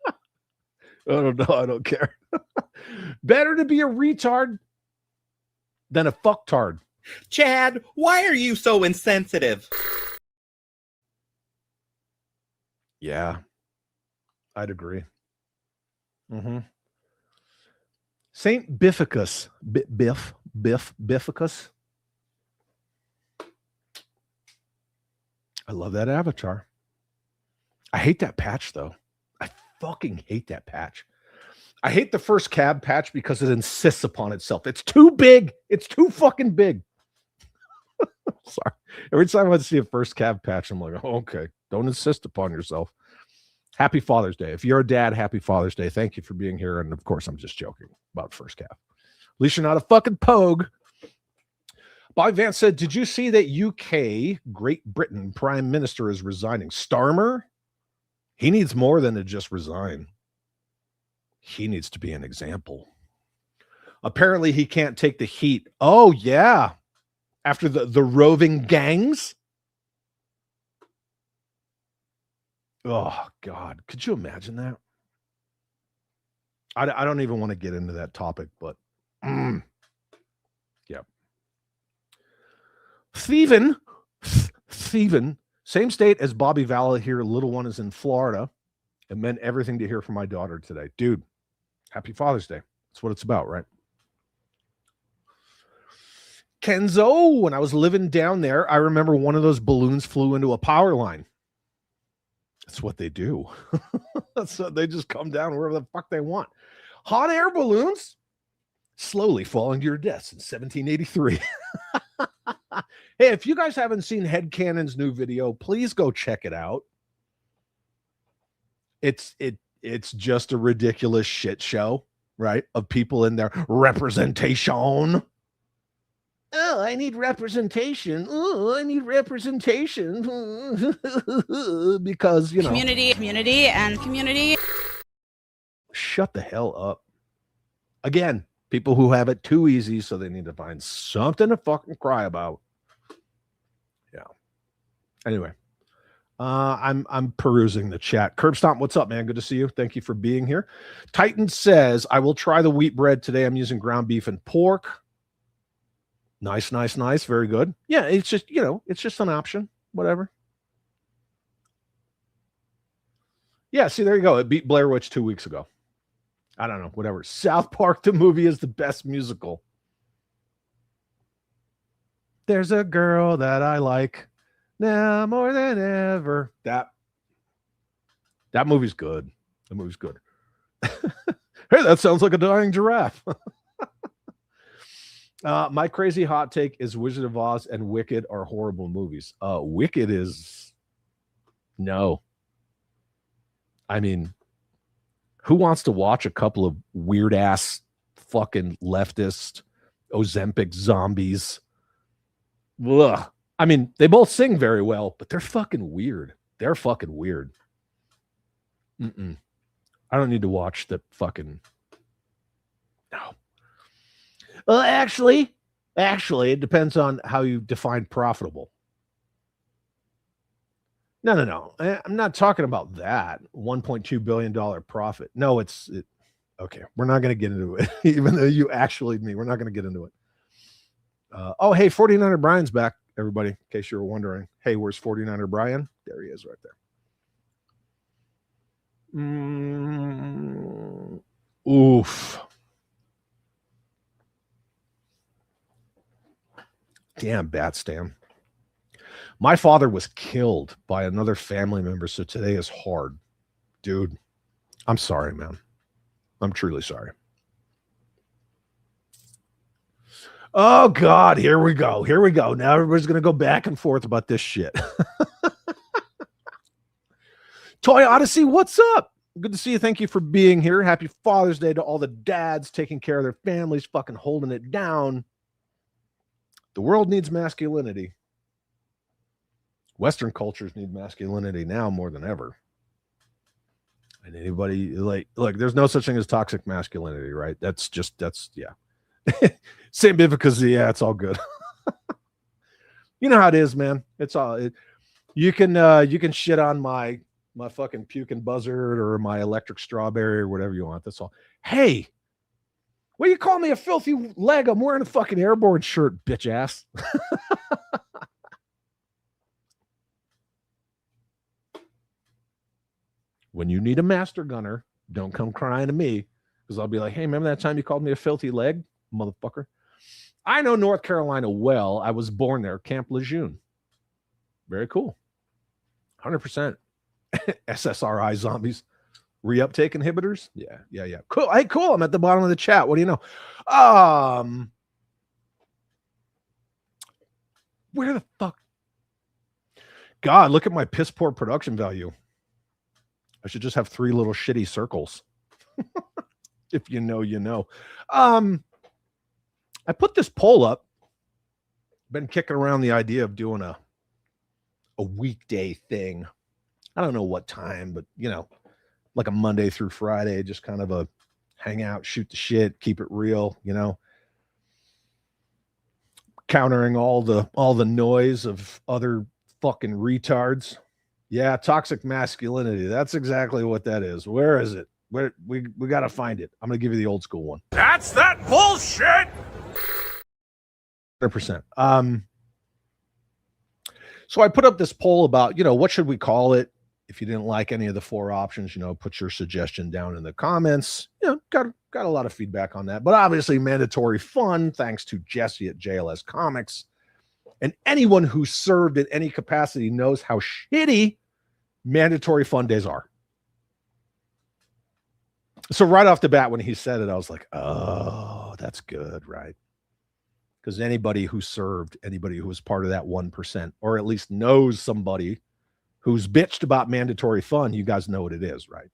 I don't know. I don't care. Better to be a retard than a fucktard. Chad, why are you so insensitive? Yeah, I'd agree. Saint Bifficus. Bifficus. I love that avatar. I hate that patch, though. I fucking hate that patch. I hate the first cab patch because it insists upon itself. It's too big. It's too fucking big. Sorry. Every time I see a first cab patch, I'm like, oh, okay, don't insist upon yourself. Happy Father's Day. If you're a dad, happy Father's Day. Thank you for being here. And of course, I'm just joking about first cab. At least you're not a fucking pogue. Bobby Vance said, did you see that UK Great Britain Prime Minister is resigning? Starmer? He needs more than to just resign. He needs to be an example. Apparently, he can't take the heat. Oh, yeah. After the roving gangs. Oh, God. Could you imagine that? I don't even want to get into that topic, but yeah. Thievin, same state as Bobby Valla here. Little one is in Florida. It meant everything to hear from my daughter today. Dude, happy Father's Day. That's what it's about, right? Kenzo, when I was living down there, I remember one of those balloons flew into a power line. That's what they do. That's what, they just come down wherever the fuck they want. Hot air balloons slowly falling to your deaths in 1783. Hey, if you guys haven't seen Headcanon's new video, please go check it out. It's just a ridiculous shit show, right? Of people in their representation. Oh, I need representation. Oh, I need representation. Because, you know. Community, and community. Shut the hell up. Again, people who have it too easy, so they need to find something to fucking cry about. Yeah. Anyway, I'm perusing the chat. Curb Stomp, what's up, man? Good to see you. Thank you for being here. Titan says, I will try the wheat bread today. I'm using ground beef and pork. Nice. Very good. Yeah, it's just, it's just an option. Whatever. Yeah, see, there you go. It beat Blair Witch 2 weeks ago. I don't know, whatever. South Park, the movie, is the best musical. There's a girl that I like now more than ever. That movie's good. The movie's good. Hey, that sounds like a dying giraffe. My crazy hot take is Wizard of Oz and Wicked are horrible movies. Wicked is no. I mean, who wants to watch a couple of weird ass fucking leftist Ozempic zombies? Ugh. I mean, they both sing very well, but they're fucking weird. They're fucking weird. I don't need to watch the fucking. No. Well, actually, it depends on how you define profitable. No. I'm not talking about that $1.2 billion profit. No, okay. We're not going to get into it, even though you actually me. We're not going to get into it. Oh, hey, 49er Brian's back, everybody. In case you were wondering, hey, where's 49er Brian? There he is, right there. Oof. Damn, Bat Stam. My father was killed by another family member, so today is hard. Dude, I'm sorry, man. I'm truly sorry. Oh, God, here we go. Now everybody's going to go back and forth about this shit. Toy Odyssey, what's up? Good to see you. Thank you for being here. Happy Father's Day to all the dads taking care of their families, fucking holding it down. The world needs masculinity. Western cultures need masculinity now more than ever. And anybody like there's no such thing as toxic masculinity, right? That's yeah. Same because it's all good. You know how it is, man. It's all you can shit on my fucking puking buzzard or my electric strawberry or whatever you want. That's all. Hey, what do you call me a filthy leg? I'm wearing a fucking airborne shirt, bitch ass. When you need a master gunner, don't come crying to me because I'll be like, hey, remember that time you called me a filthy leg, motherfucker? I know North Carolina well. I was born there, Camp Lejeune. Very cool. 100%. SSRI zombies. Reuptake inhibitors? Yeah. Cool. Hey, cool. I'm at the bottom of the chat. What do you know? Where the fuck? God, look at my piss poor production value. I should just have 3 little shitty circles. If you know, you know. I put this poll up. Been kicking around the idea of doing a weekday thing. I don't know what time, but like a Monday through Friday, just kind of a hang out, shoot the shit, keep it real, countering all the noise of other fucking retards. Yeah, toxic masculinity. That's exactly what that is. Where is it? Where we got to find it. I'm going to give you the old school one. That's that bullshit. 100%. So I put up this poll about, what should we call it? If you didn't like any of the 4 options, put your suggestion down in the comments. Got a lot of feedback on that. But obviously mandatory fun, thanks to Jesse at JLS Comics. And anyone who served in any capacity knows how shitty mandatory fun days are. So right off the bat, when he said it, I was like, oh, that's good, right? Because anybody who served, anybody who was part of that 1%, or at least knows somebody who's bitched about mandatory fun, you guys know what it is, right?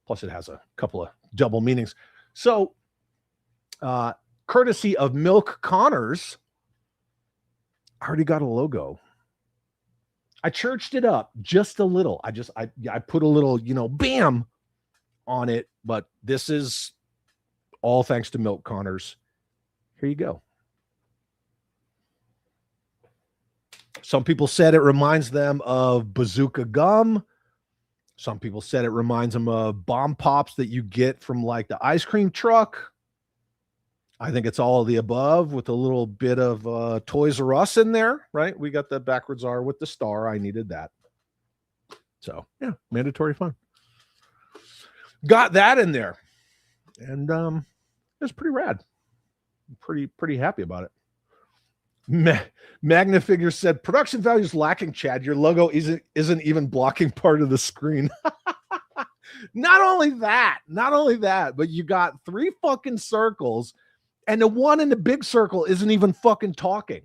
Plus, it has a couple of double meanings. So, courtesy of Milk Connors, I already got a logo. I churched it up just a little. I put a little, bam on it, but this is all thanks to Milk Connors. Here you go. Some people said it reminds them of bazooka gum. Some people said it reminds them of bomb pops that you get from like the ice cream truck. I think it's all of the above with a little bit of Toys R Us in there, right? We got the backwards R with the star. I needed that. So, yeah, mandatory fun. Got that in there. And it was pretty rad. Pretty happy about it. Magnafigure said, production value is lacking, Chad. Your logo isn't even blocking part of the screen. Not only that, but you got 3 fucking circles, and the one in the big circle isn't even fucking talking.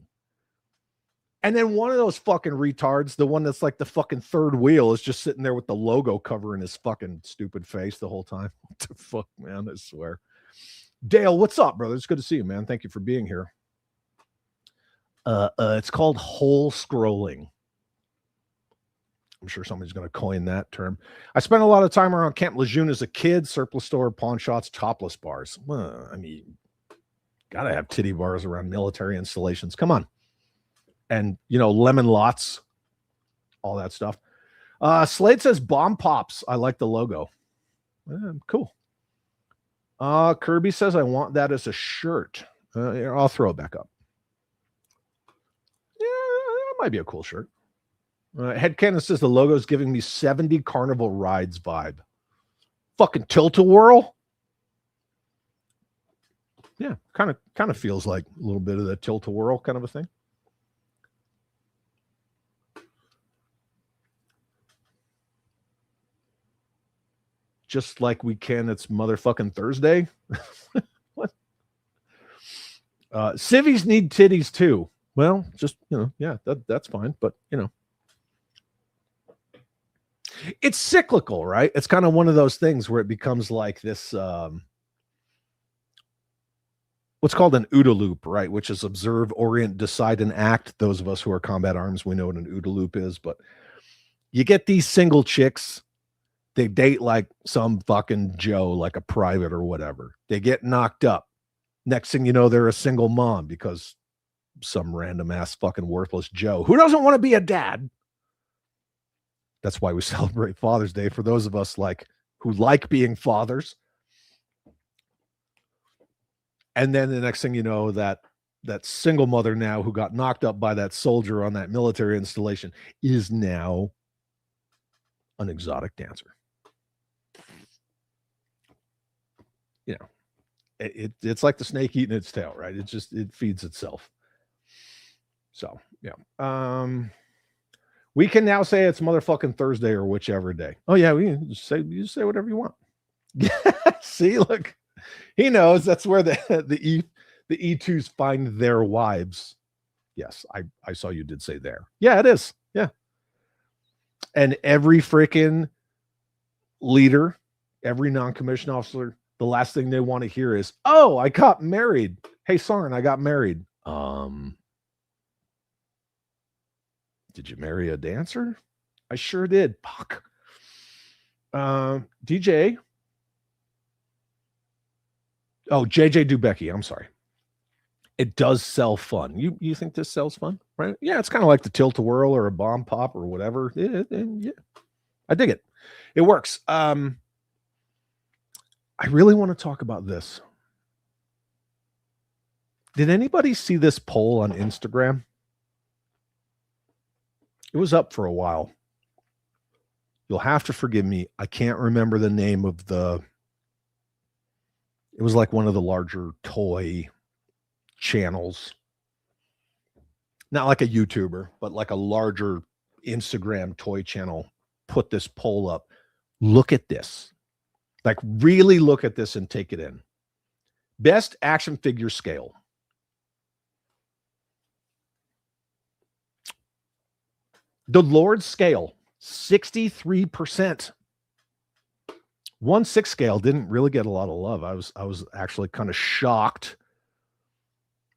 And then one of those fucking retards, the one that's like the fucking third wheel, is just sitting there with the logo covering his fucking stupid face the whole time. What the fuck, man? I swear. Dale, what's up, brother? It's good to see you, man. Thank you for being here. It's called whole scrolling. I'm sure somebody's going to coin that term. I spent a lot of time around Camp Lejeune as a kid, surplus store, pawn shops, topless bars. Well, I mean, gotta have titty bars around military installations. Come on. And, you know, lemon lots, all that stuff. Slade says bomb pops. I like the logo. Cool. Kirby says I want that as a shirt. I'll throw it back up. Yeah, that might be a cool shirt. Headcanon says the logo is giving me 70 Carnival Rides vibe. Fucking tilt-a-whirl. Yeah, kind of feels like a little bit of the tilt-a-whirl kind of a thing. Just like we can, it's motherfucking Thursday. What? Civvies need titties too. Well, just, you know, yeah, that's fine. But, you know, it's cyclical, right? It's kind of one of those things where it becomes like this, what's called an OODA loop, right? Which is observe, orient, decide, and act. Those of us who are combat arms, we know what an OODA loop is. But you get these single chicks. They date like some fucking Joe, like a private or whatever. They get knocked up. Next thing you know, they're a single mom because some random ass fucking worthless Joe who doesn't want to be a dad. That's why we celebrate Father's Day for those of us like who like being fathers. And then the next thing you know, that single mother now who got knocked up by that soldier on that military installation is now an exotic dancer. You know, it's like the snake eating its tail, right? It feeds itself. So, yeah. We can now say it's motherfucking Thursday or whichever day. Oh, yeah, you say whatever you want. See, look, he knows that's where the E2s find their wives. Yes, I saw you did say there. Yeah, it is. Yeah. And every freaking leader, every non-commissioned officer, the last thing they want to hear is, oh, I got married. Hey, Soren, I got married. Did you marry a dancer? I sure did. Fuck. DJ. Oh, JJ Dubecki. I'm sorry. It does sell fun. You think this sells fun, right? Yeah, it's kind of like the tilt-a-whirl or a bomb pop or whatever. Yeah, I dig it. It works. I really want to talk about this. Did anybody see this poll on Instagram? It was up for a while. You'll have to forgive me. I can't remember the name of it was like one of the larger toy channels. Not like a YouTuber, but like a larger Instagram toy channel put this poll up. Look at this. Like really look at this and take it in. Best action figure scale. The Lord scale, 63%. 1/6 scale didn't really get a lot of love. I was actually kind of shocked.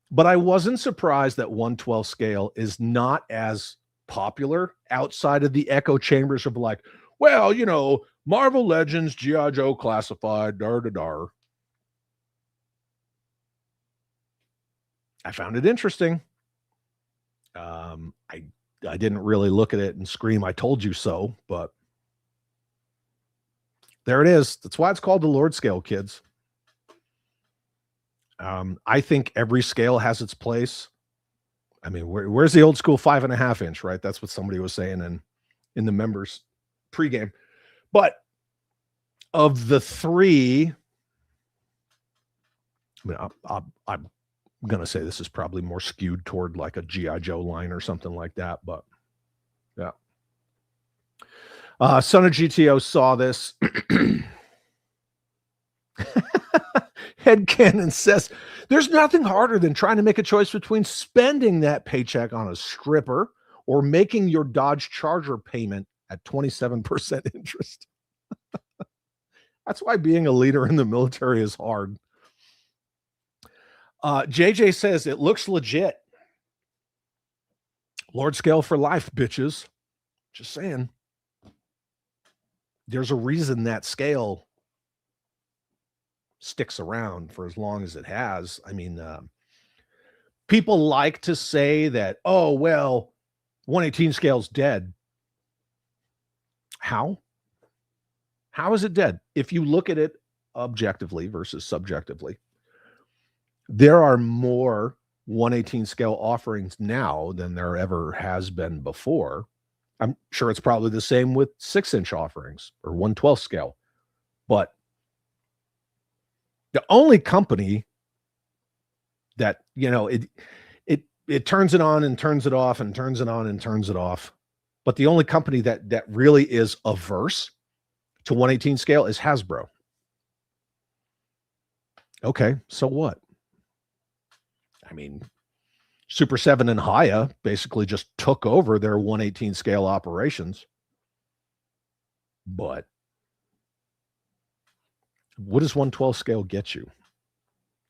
But I wasn't surprised that 1/12 scale is not as popular outside of the echo chambers of like, well, you know, Marvel Legends, G.I. Joe Classified, dar. I found it interesting. I didn't really look at it and scream, I told you so, but there it is. That's why it's called the Lord scale, kids. I think every scale has its place. I mean, where's the old school 5.5 inch, right? That's what somebody was saying in the members pregame. But of the three, I mean, I'm going to say this is probably more skewed toward like a G.I. Joe line or something like that. But yeah. Son of GTO saw this. Headcanon says, there's nothing harder than trying to make a choice between spending that paycheck on a stripper or making your Dodge Charger payment at 27% interest. That's why being a leader in the military is hard. JJ says, it looks legit. Lord scale for life, bitches. Just saying. There's a reason that scale sticks around for as long as it has. I mean, people like to say that, oh, well, 118 scale's dead. How? How is it dead? If you look at it objectively versus subjectively, there are more 118 scale offerings now than there ever has been before. I'm sure it's probably the same with 6-inch offerings or 112 scale, but the only company that, you know, it turns it on and turns it off and turns it on and turns it off. But the only company that really is averse to 118 scale is Hasbro. Okay, so what? I mean, Super 7 and Haya basically just took over their 118 scale operations. But what does 112 scale get you?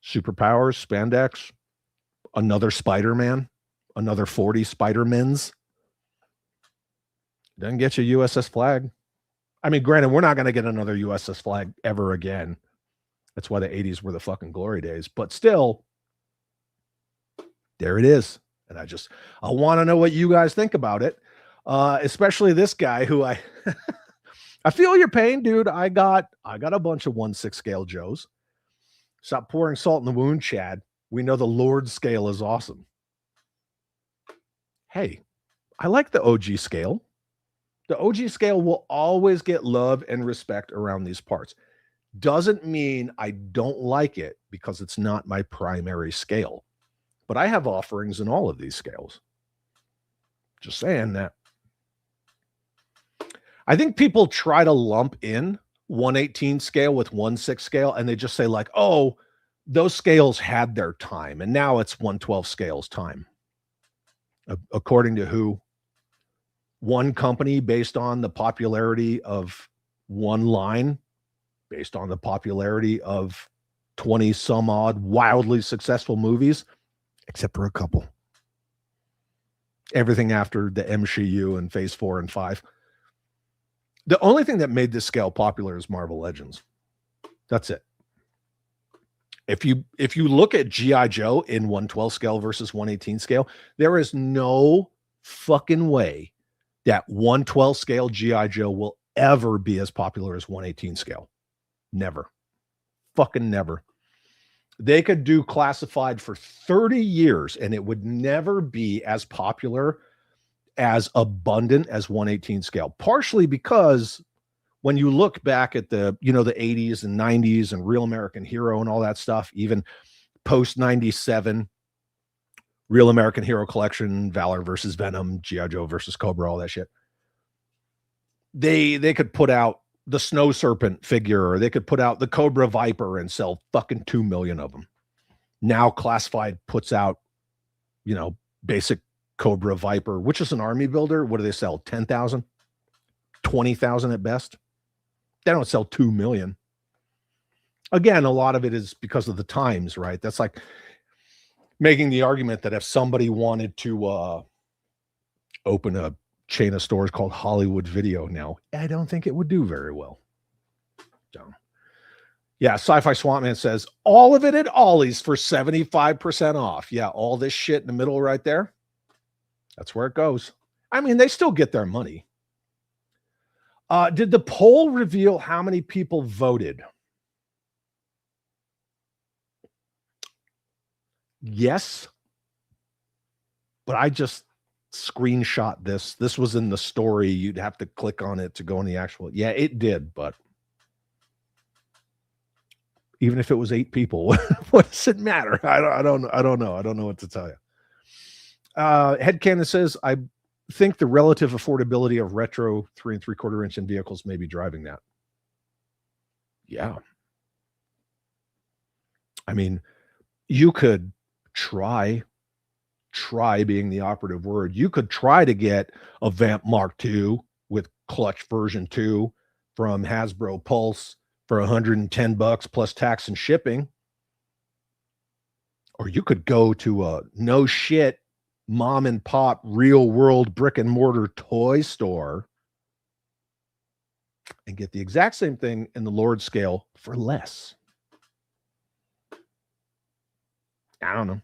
Superpowers, spandex, another Spider-Man, another 40 Spider-Mans. Doesn't get you USS Flag. I mean, granted, we're not going to get another USS Flag ever again. That's why the 80s were the fucking glory days. But still, there it is. And I want to know what you guys think about it. Especially this guy who I feel your pain, dude. I got a bunch of 1/6 scale Joes. Stop pouring salt in the wound, Chad. We know the Lord scale is awesome. Hey, I like the OG scale. The OG scale will always get love and respect around these parts. Doesn't mean I don't like it because it's not my primary scale. But I have offerings in all of these scales. Just saying that. I think people try to lump in 118 scale with 1/6 scale, and they just say like, oh, those scales had their time, and now it's 112 scale's time. According to who? One company based on the popularity of one line, based on the popularity of 20 some odd wildly successful movies, except for a couple. Everything after the MCU and Phase 4 and 5. The only thing that made this scale popular is Marvel Legends. That's it. If you look at G.I. Joe in 112 scale versus 118 scale, there is no fucking way that 112 scale G.I. Joe will ever be as popular as 118 scale. Never. Fucking never. They could do classified for 30 years and it would never be as popular, as abundant as 118 scale. Partially because when you look back at the 80s and 90s and Real American Hero and all that stuff, even post 97, Real American Hero Collection, Valor versus Venom, G.I. Joe versus Cobra, all that shit. They could put out the Snow Serpent figure, or they could put out the Cobra Viper and sell fucking 2 million of them. Now Classified puts out, basic Cobra Viper, which is an army builder. What do they sell? 10,000, 20,000 at best. They don't sell 2 million. Again, a lot of it is because of the times, right? That's like making the argument that if somebody wanted to open a chain of stores called Hollywood Video now, I don't think it would do very well. So, yeah, Sci-Fi Swampman says, all of it at Ollie's for 75% off. Yeah, all this shit in the middle right there. That's where it goes. I mean, they still get their money. Did the poll reveal how many people voted? Yes. But I just screenshot this. This was in the story. You'd have to click on it to go in the actual. Yeah, it did. But even if it was 8 people, what does it matter? I don't know. I don't know what to tell you. Headcanon says, I think the relative affordability of retro 3 3/4 inch in vehicles may be driving that. Yeah. I mean, you could try being the operative word. You could try to get a Vamp Mark II with clutch version 2 from Hasbro Pulse for $110 plus tax and shipping. Or you could go to a no shit mom and pop real world brick and mortar toy store and get the exact same thing in the Lord scale for less. I don't know.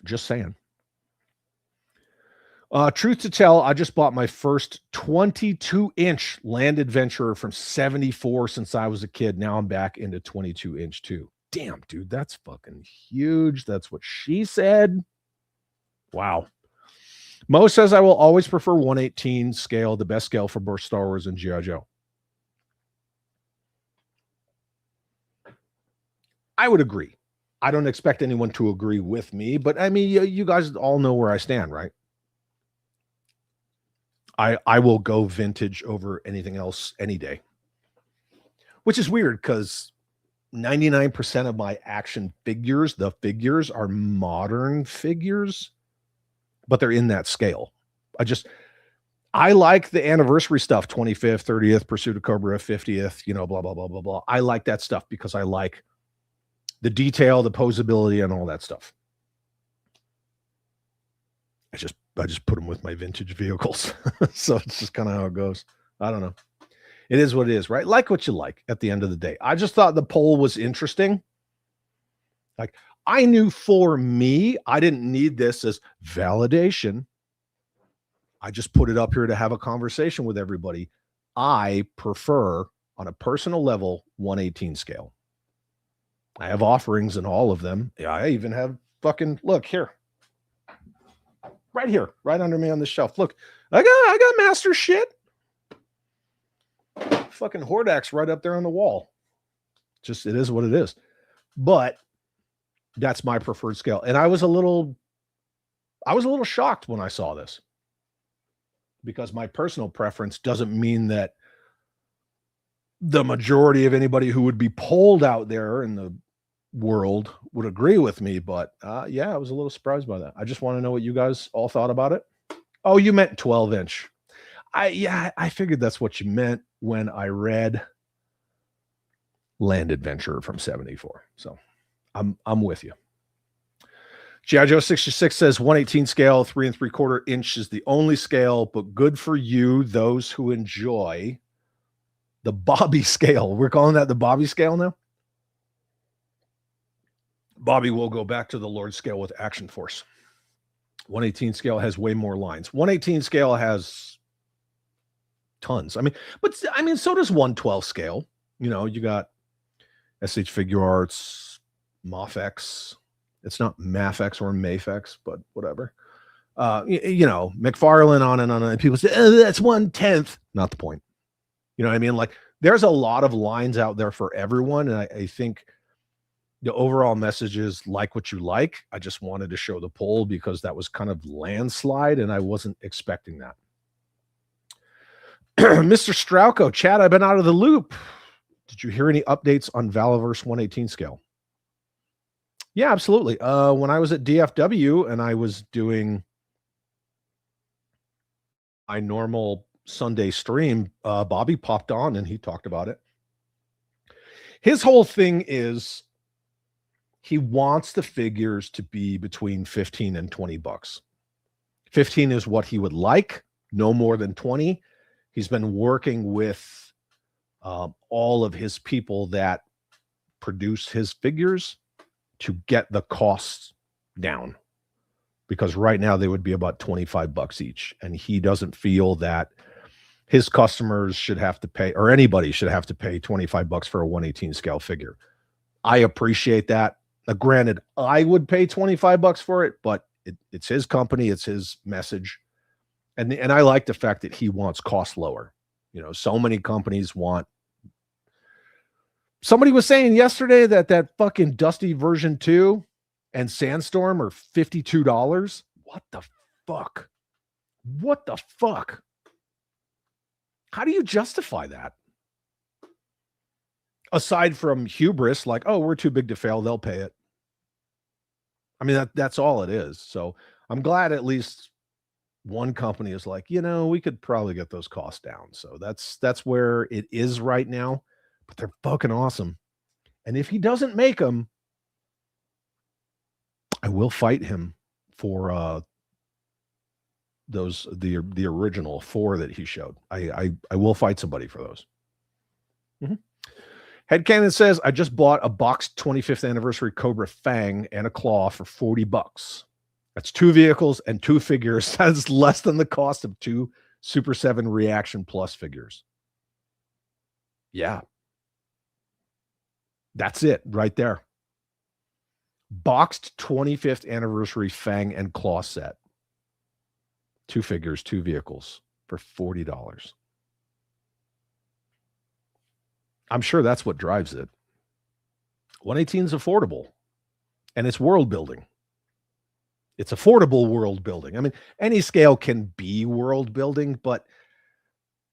Just saying. Truth to tell, I just bought my first 22-inch Land Adventurer from 74 since I was a kid. Now I'm back into 22-inch too. Damn, dude, that's fucking huge. That's what she said. Wow. Mo says I will always prefer 1/18 scale, the best scale for both Star Wars and G.I. Joe. I would agree. I don't expect anyone to agree with me, but I mean, you guys all know where I stand, right? I will go vintage over anything else any day, which is weird because 99% of my action figures, the figures are modern figures, but they're in that scale. I like the anniversary stuff, 25th, 30th, Pursuit of Cobra, 50th, blah, blah, blah, blah, blah. I like that stuff because I like the detail, the posability, and all that stuff. I just put them with my vintage vehicles. So it's just kind of how it goes. I don't know. It is what it is, right? Like what you like at the end of the day. I just thought the poll was interesting. Like, I knew for me, I didn't need this as validation. I just put it up here to have a conversation with everybody. I prefer, on a personal level, 1/18 scale. I have offerings in all of them. Yeah, I even have fucking, look here. Right here, right under me on the shelf. Look, I got master shit. Fucking Hordax right up there on the wall. Just, it is what it is. But that's my preferred scale. And I was a little shocked when I saw this, because my personal preference doesn't mean that the majority of anybody who would be polled out there in the world would agree with me. But yeah, I was a little surprised by that. I just want to know what you guys all thought about it. Oh, you meant 12-inch. I figured that's what you meant when I read Land Adventurer from 74. So I'm with you. G.I. Joe 66 says 1/18 scale, 3 3/4 inch is the only scale, but good for you, those who enjoy the Bobby scale. We're calling that the Bobby scale now. Bobby will go back to the Lord scale with Action Force. 1/18 scale has way more lines. 1/18 scale has tons. So does 1/12 scale. You got SH Figure Arts, Mafex. It's not Mafex or Mafex, but whatever. McFarlane, on and on. And people say, oh, that's 1/10. Not the point. You know what I mean? Like, there's a lot of lines out there for everyone. And I think the overall message is like what you like. I just wanted to show the poll because that was kind of landslide and I wasn't expecting that. Mr. Strauko, Chad, I've been out of the loop. Did you hear any updates on Valaverse 1/18 scale? Yeah, absolutely. When I was at DFW and I was doing my normal Sunday stream, Bobby popped on and he talked about it. His whole thing is he wants the figures to be between 15 and 20 bucks. 15 is what he would like, no more than 20. He's been working with all of his people that produce his figures to get the costs down, because right now they would be about 25 bucks each. And he doesn't feel that his customers should have to pay, or anybody should have to pay 25 bucks for a 1/18 scale figure. I appreciate that. Granted, I would pay $25 for it, but it's his company, it's his message. And I like the fact that he wants cost lower. You know, so many companies want. Somebody was saying yesterday that fucking Dusty version 2 and Sandstorm are $52. What the fuck? What the fuck? How do you justify that? Aside from hubris, like, oh, we're too big to fail, they'll pay it. I mean, that's all it is. So I'm glad at least one company is like, you know, we could probably get those costs down. So that's where it is right now. But they're fucking awesome. And if he doesn't make them, I will fight him for the original 4 that he showed. I will fight somebody for those. Mm-hmm. Headcanon says, I just bought a boxed 25th anniversary Cobra Fang and a claw for $40. That's 2 vehicles and 2 figures. That's less than the cost of 2 Super 7 Reaction Plus figures. Yeah. That's it right there. Boxed 25th anniversary Fang and claw set. 2 figures, 2 vehicles for $40. I'm sure that's what drives it. 118 is affordable, and it's world building. It's affordable world building. I mean, any scale can be world building, but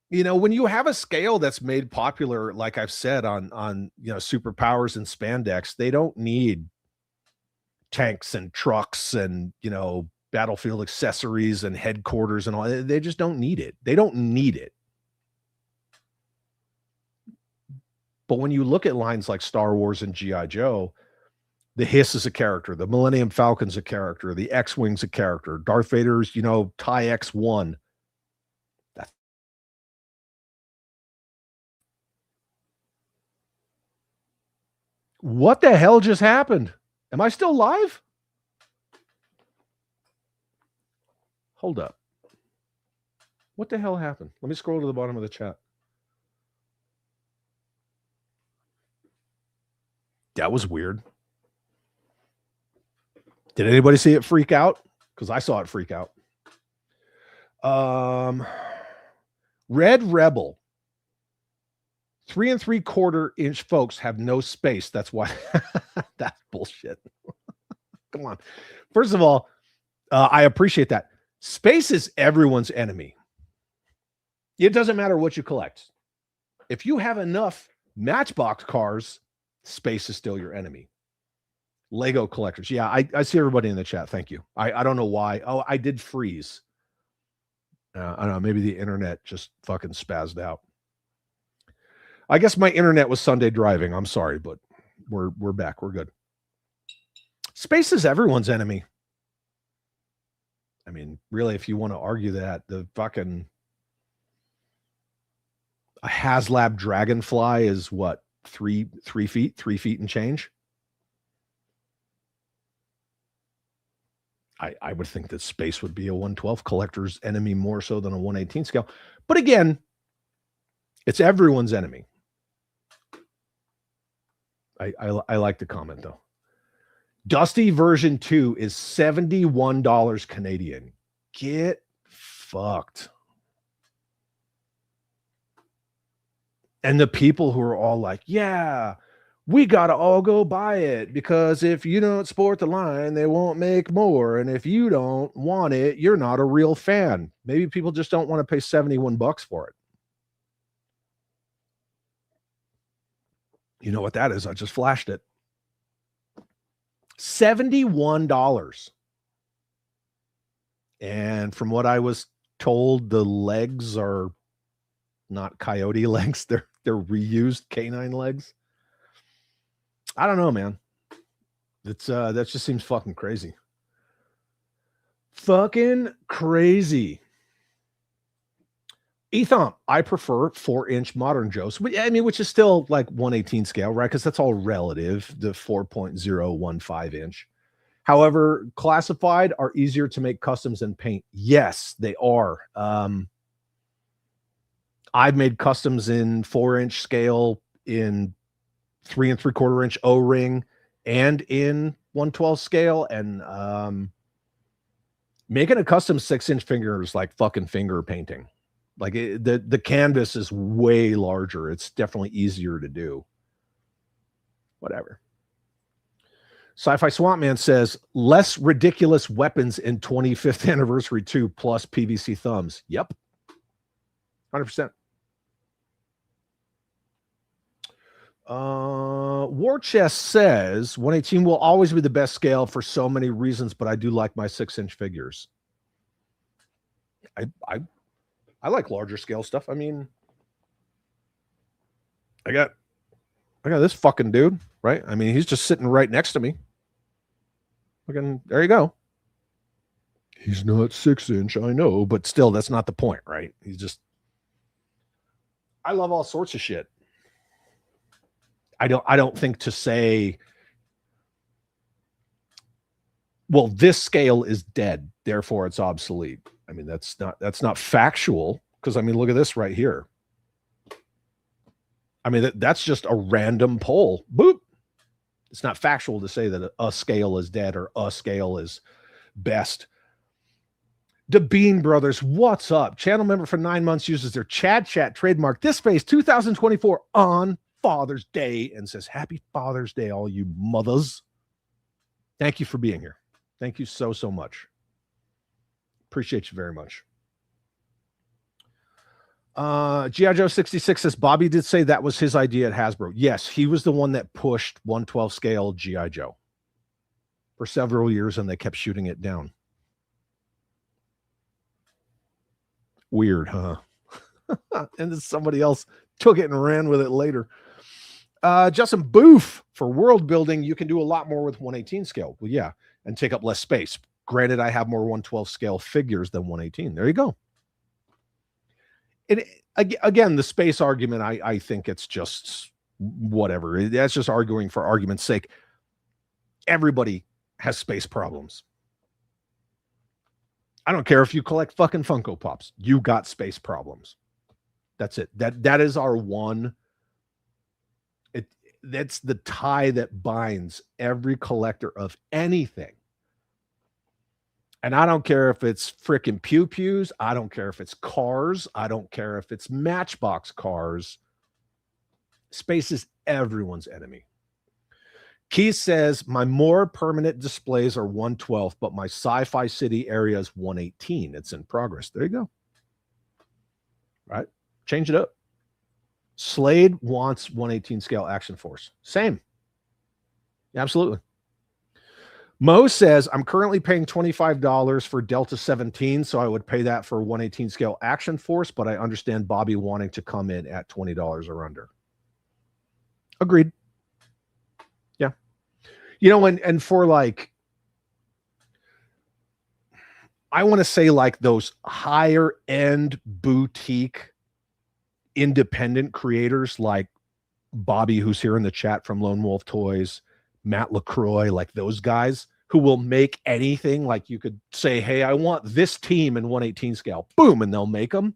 you know, when you have a scale that's made popular, like I've said on you know, superpowers and spandex, they don't need tanks and trucks and, you know, battlefield accessories and headquarters and all. They just don't need it. They don't need it. But when you look at lines like Star Wars and G.I. Joe, the Hiss is a character, the Millennium Falcon's a character, the X-Wing's a character, Darth Vader's, you know, TIE X-1. That's what the hell just happened? Am I still live? Hold up. What the hell happened? Let me scroll to the bottom of the chat. That was weird. Did anybody see it freak out? Because I saw it freak out. Red Rebel. 3 3/4 inch folks have no space. That's why. That's bullshit. Come on. First of all, I appreciate that. Space is everyone's enemy. It doesn't matter what you collect. If you have enough Matchbox cars, space is still your enemy. Lego collectors. Yeah, I see everybody in the chat. Thank you. I don't know why. Oh, I did freeze. I don't know. Maybe the internet just fucking spazzed out. I guess my internet was Sunday driving. I'm sorry, but we're back. We're good. Space is everyone's enemy. I mean, really, if you want to argue that, the fucking a HasLab Dragonfly is what, 3 feet and change. I would think that space would be a 112 collector's enemy more so than a 118 scale. But again, it's everyone's enemy. I like the comment though. Dusty version 2 is $71 Canadian. Get fucked. And the people who are all like, yeah, we got to all go buy it because if you don't sport the line, they won't make more. And if you don't want it, you're not a real fan. Maybe people just don't want to pay $71 for it. You know what that is? I just flashed it. $71. And from what I was told, the legs are not coyote legs. They're reused canine legs. I don't know, man. It's that just seems fucking crazy. Fucking crazy. Ethom, I prefer 4-inch modern Joes. I mean, which is still like 118 scale, right? Because that's all relative, the 4.015 inch. However, classified are easier to make customs and paint. Yes, they are. I've made customs in 4-inch scale in 3 3/4 inch O-ring and in 1/12 scale, and making a custom 6-inch finger is like fucking finger painting. Like the canvas is way larger. It's definitely easier to do. Whatever. Sci-Fi Swamp Man says less ridiculous weapons in 25th anniversary 2 plus PVC thumbs. Yep. 100%. War Chest says 118 will always be the best scale for so many reasons, but I do like my 6-inch figures. I like larger scale stuff. I mean, I got this fucking dude, right? I mean, he's just sitting right next to me. Fucking, there you go. He's not 6-inch, I know, but still, that's not the point, right? He's just, I love all sorts of shit. I don't think to say, well, this scale is dead, therefore it's obsolete. I mean, that's not factual, because I mean, look at this right here. I mean, that's just a random poll. Boop. It's not factual to say that a scale is dead or a scale is best. The Bean Brothers, what's up? Channel member for 9 months uses their Chad Chat trademark this face 2024 on Father's Day and says, Happy Father's Day, all you mothers. Thank you for being here. Thank you so much. Appreciate you very much. G.I. Joe 66 says Bobby did say that was his idea at Hasbro. Yes, he was the one that pushed 1/12 scale G.I. Joe for several years, and they kept shooting it down. Weird, huh? And then somebody else took it and ran with it later. Justin Booth, for world building, you can do a lot more with 1/18 scale. Well, yeah, and take up less space. Granted, I have more 1/12 scale figures than 1/18. There you go. And again, the space argument, I think it's just whatever. That's just arguing for argument's sake. Everybody has space problems. I don't care if you collect fucking Funko Pops. You got space problems. That's it. That is our one. That's the tie that binds every collector of anything. And I don't care if it's freaking pew pews. I don't care if it's cars. I don't care if it's Matchbox cars. Space is everyone's enemy. Keith says, my more permanent displays are 1/12, but my Sci-Fi City area is 1/18. It's in progress. There you go. Right? Change it up. Slade wants 1/18 scale Action Force. Same. Absolutely. Mo says, I'm currently paying $25 for Delta 17, so I would pay that for 1/18 scale Action Force, but I understand Bobby wanting to come in at $20 or under. Agreed. Yeah. You know, and for like, I want to say like those higher end boutique independent creators like Bobby, who's here in the chat from Lone Wolf Toys, Matt LaCroix, like those guys who will make anything. Like you could say, hey, I want this team in 1/18 scale. Boom, and they'll make them.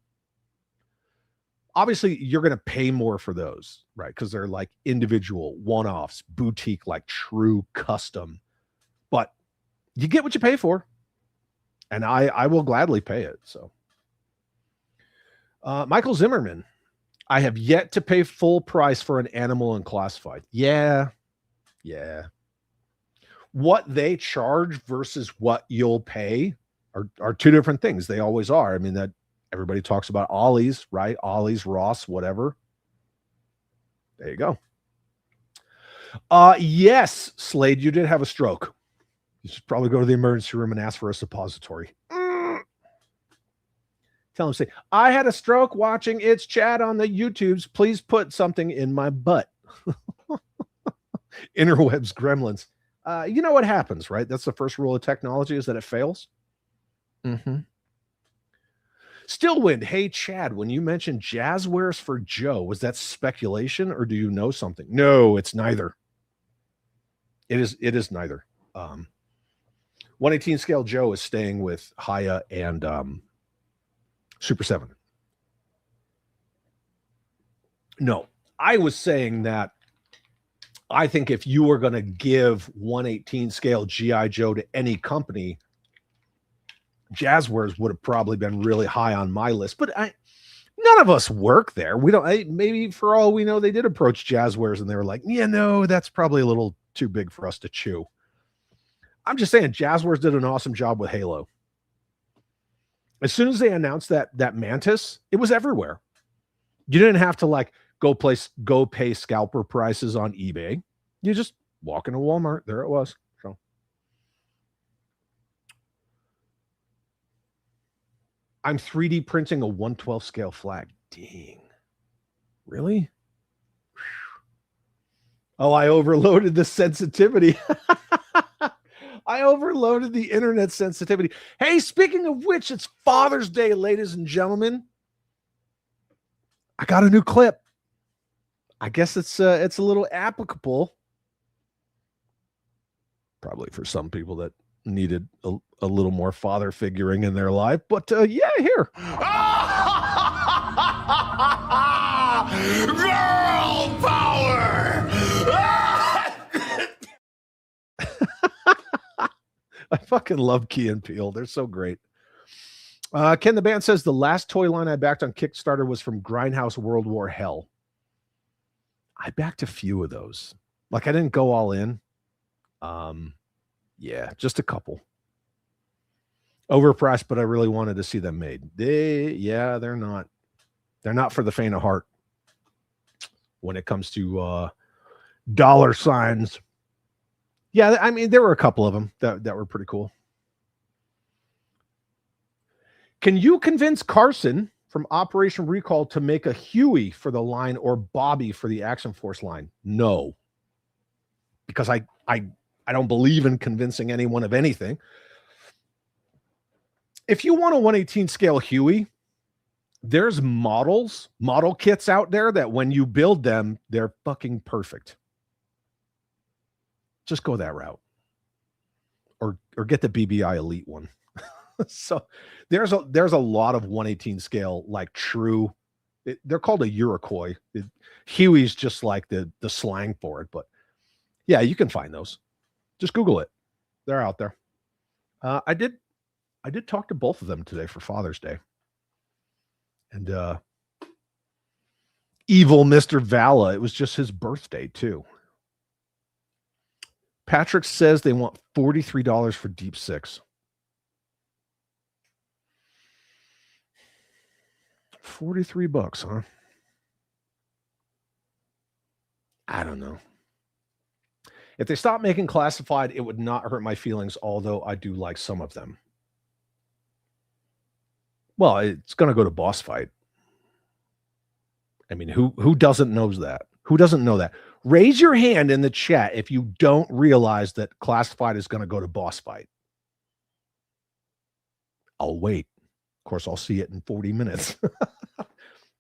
Obviously, you're going to pay more for those, right? Because they're like individual, one-offs, boutique, like true custom. But you get what you pay for. And I will gladly pay it. So, Michael Zimmerman, I have yet to pay full price for an animal and classified. Yeah. What they charge versus what you'll pay are two different things. They always are. I mean, that everybody talks about Ollie's, right? Ollie's, Ross, whatever. There you go. Yes, Slade, you did have a stroke. You should probably go to the emergency room and ask for a suppository. Tell him, say, I had a stroke watching It's Chat on the YouTubes. Please put something in my butt. Interwebs gremlins. You know what happens, right? That's the first rule of technology, is that it fails. Stillwind, hey, Chad, when you mentioned Jazzwares for Joe, was that speculation or do you know something? No, it's neither. It is neither. 1/18 scale Joe is staying with Haya and Super 7. No, I was saying that I think if you were going to give 1/18 scale GI Joe to any company, Jazzwares would have probably been really high on my list. But none of us work there. We don't. Maybe for all we know, they did approach Jazzwares and they were like, "Yeah, no, that's probably a little too big for us to chew." I'm just saying, Jazzwares did an awesome job with Halo. As soon as they announced that Mantis, it was everywhere. You didn't have to like go pay scalper prices on eBay. You just walk into Walmart. There it was. So I'm 3D printing a 1/12 scale flag. Dang. Really? Oh, I overloaded the sensitivity. I overloaded the internet sensitivity. Hey, speaking of which, it's Father's Day, ladies and gentlemen. I got a new clip. I guess it's a little applicable, probably for some people that needed a little more father figuring in their life. But yeah, here. Girl power! I fucking love Key and Peele. They're so great. Ken the Band says the last toy line I backed on Kickstarter was from Grindhouse World War Hell. I backed a few of those. Like I didn't go all in. Yeah, just a couple. Overpriced, but I really wanted to see them made. They're not for the faint of heart when it comes to dollar signs. Yeah, I mean, there were a couple of them that were pretty cool. Can you convince Carson from Operation Recall to make a Huey for the line or Bobby for the Action Force line? No. Because I don't believe in convincing anyone of anything. If you want a 1/18 scale Huey, there's model kits out there that when you build them, they're fucking perfect. Just go that route. Or get the BBI Elite one. So there's a lot of 1/18 scale, like true. They're called a Uruguay. Huey's just like the slang for it. But yeah, you can find those. Just Google it. They're out there. I did talk to both of them today for Father's Day. And evil Mr. Vala, it was just his birthday too. Patrick says they want $43 for Deep Six. $43, huh? I don't know. If they stopped making classified, it would not hurt my feelings, although I do like some of them. Well, it's going to go to Boss Fight. I mean, who doesn't know that? Who doesn't know that? Raise your hand in the chat if you don't realize that classified is going to go to Boss Fight. I'll wait. Of course, I'll see it in 40 minutes.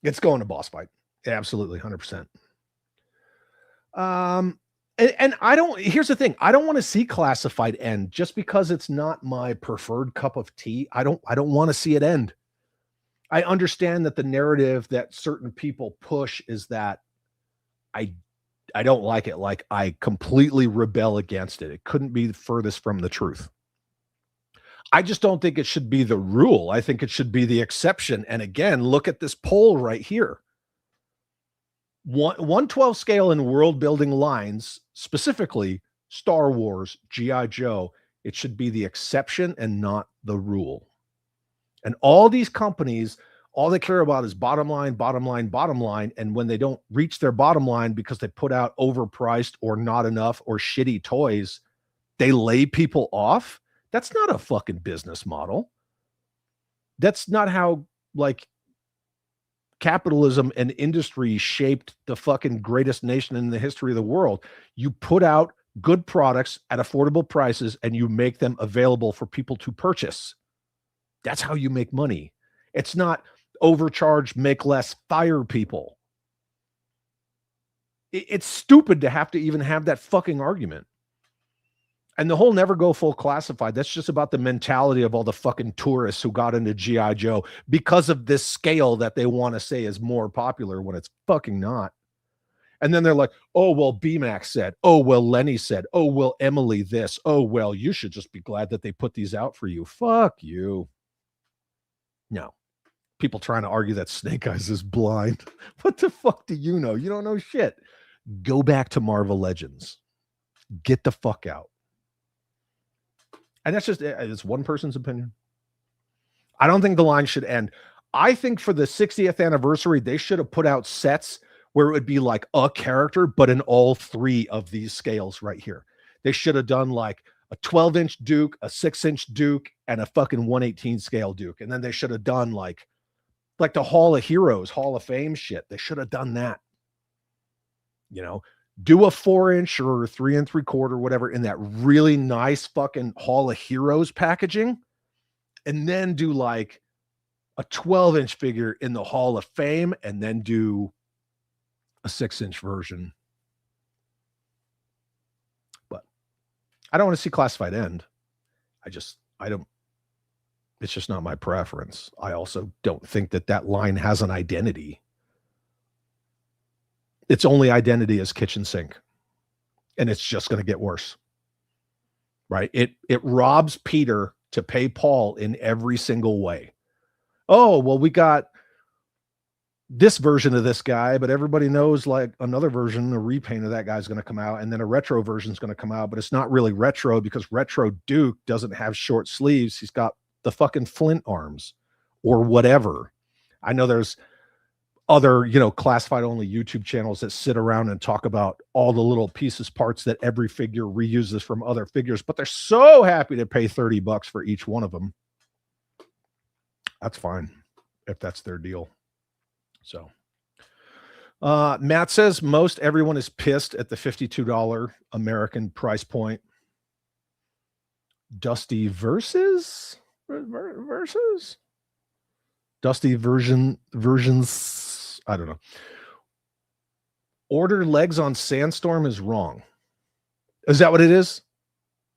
It's going to Boss Fight. Absolutely, 100%. And I don't, here's the thing. I don't want to see classified end just because it's not my preferred cup of tea. I don't want to see it end. I understand that the narrative that certain people push is that I don't like it. Like I completely rebel against it. It couldn't be furthest from the truth. I just don't think it should be the rule. I think it should be the exception. And again, look at this poll right here. 1/12 scale in world building lines, specifically Star Wars, G.I. Joe, it should be the exception and not the rule. And all these companies, all they care about is bottom line, bottom line, bottom line. And when they don't reach their bottom line because they put out overpriced or not enough or shitty toys, they lay people off. That's not a fucking business model. That's not how like capitalism and industry shaped the fucking greatest nation in the history of the world. You put out good products at affordable prices and you make them available for people to purchase. That's how you make money. It's not overcharge, make less, fire people. It's stupid to have to even have that fucking argument. And the whole never go full classified, that's just about the mentality of all the fucking tourists who got into G.I. Joe because of this scale that they want to say is more popular when it's fucking not. And then they're like, oh, well, BMAX said, oh, well, Lenny said, oh, well, Emily this, oh, well, you should just be glad that they put these out for you. Fuck you. No. People trying to argue that Snake Eyes is blind. What the fuck do you know? You don't know shit. Go back to Marvel Legends. Get the fuck out. And that's just, it's one person's opinion. I don't think the line should end. I think for the 60th anniversary, they should have put out sets where it would be like a character, but in all three of these scales right here. They should have done like a 12-inch Duke, a 6-inch Duke, and a fucking 1/18 scale Duke. And then they should have done like the Hall of Heroes, Hall of Fame shit. They should have done that. You know, do a 4-inch or 3 3/4, whatever, in that really nice fucking Hall of Heroes packaging. And then do like a 12-inch figure in the Hall of Fame, and then do a 6-inch version. But I don't want to see Classified end. I don't, it's just not my preference. I also don't think that line has an identity. Its only identity is kitchen sink. And it's just going to get worse. Right? It robs Peter to pay Paul in every single way. Oh, well, we got this version of this guy, but everybody knows like another version, a repaint of that guy's going to come out, and then a retro version is going to come out, but it's not really retro because retro Duke doesn't have short sleeves. He's got the fucking Flint arms or whatever. I know there's other, classified only YouTube channels that sit around and talk about all the little pieces, parts that every figure reuses from other figures, but they're so happy to pay $30 for each one of them. That's fine if that's their deal. So Matt says most everyone is pissed at the $52 American price point. Dusty versus Dusty versions. I don't know. Order legs on Sandstorm is wrong. Is that what it is?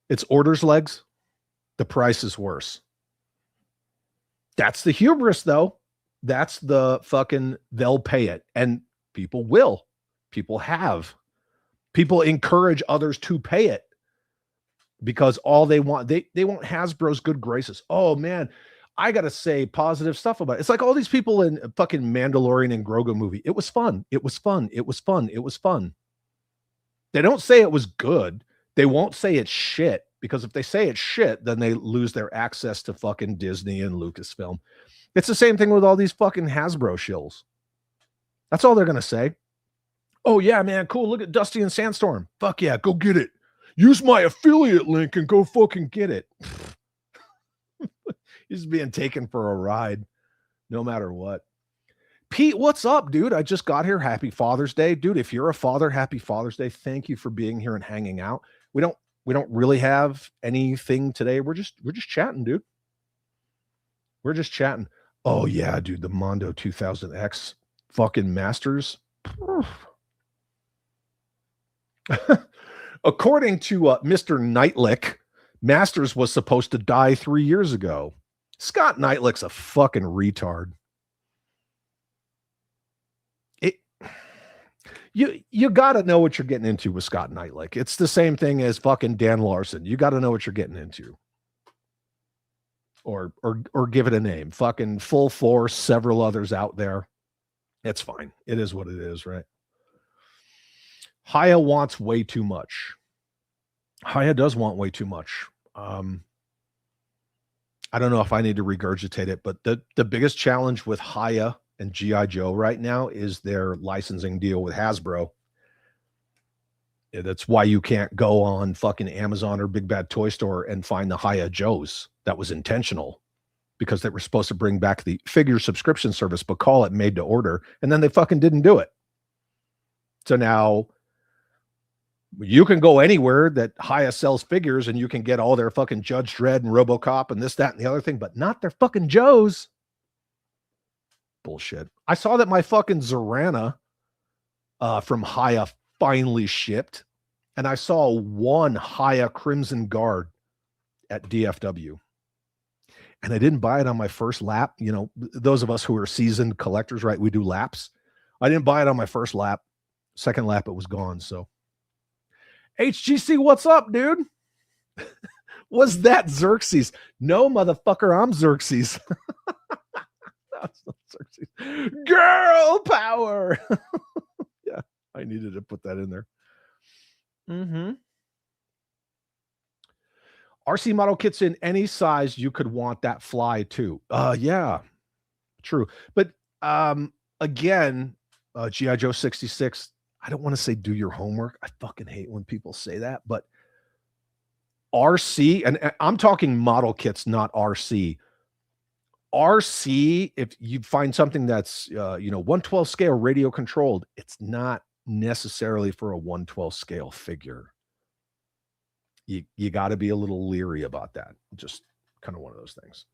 It's orders legs. The price is worse. That's the hubris, though. That's the fucking, they'll pay it. And people will. People have. People encourage others to pay it because all they want, they want Hasbro's good graces. Oh, man, I got to say positive stuff about it. It's like all these people in fucking Mandalorian and Grogu movie. It was fun. It was fun. It was fun. It was fun. They don't say it was good. They won't say it's shit because if they say it's shit, then they lose their access to fucking Disney and Lucasfilm. It's the same thing with all these fucking Hasbro shills. That's all they're going to say. Oh, yeah, man, cool. Look at Dusty and Sandstorm. Fuck yeah, go get it. Use my affiliate link and go fucking get it. He's being taken for a ride no matter what. Pete, what's up, dude? I just got here. Happy Father's Day. Dude, if you're a father, happy Father's Day. Thank you for being here and hanging out. We don't really have anything today. We're just chatting, dude. We're just chatting. Oh, yeah, dude, the Mondo 2000X fucking Masters. According to Mr. Knightlick, Masters was supposed to die 3 years ago. Scott Knightlick's a fucking retard. You got to know what you're getting into with Scott Knightlick. It's the same thing as fucking Dan Larson. You got to know what you're getting into. Or give it a name. Fucking Full Force, several others out there. It's fine. It is what it is, right? Haya wants way too much. Haya does want way too much. I don't know if I need to regurgitate it, but the biggest challenge with Haya and G.I. Joe right now is their licensing deal with Hasbro. Yeah, that's why you can't go on fucking Amazon or Big Bad Toy Store and find the Haya Joes. That was intentional because they were supposed to bring back the figure subscription service, but call it made to order. And then they fucking didn't do it. So now you can go anywhere that Haya sells figures and you can get all their fucking Judge Dredd and RoboCop and this, that, and the other thing, but not their fucking Joes. Bullshit. I saw that my fucking Zorana from Haya finally shipped, and I saw one Haya Crimson Guard at DFW. And I didn't buy it on my first lap. You know, those of us who are seasoned collectors, right? We do laps. I didn't buy it on my first lap. Second lap, it was gone. So, HGC, what's up, dude? Was that Xerxes? No, motherfucker, I'm Xerxes. That's not Xerxes. Girl power. Yeah, I needed to put that in there. RC model kits in any size you could want that fly too. Yeah, true. But again, G.I. Joe 66, I don't want to say do your homework. I fucking hate when people say that, but RC, and I'm talking model kits, not RC. RC, if you find something that's 1/12 scale radio controlled, it's not necessarily for a 1/12 scale figure. You got to be a little leery about that. Just kind of one of those things.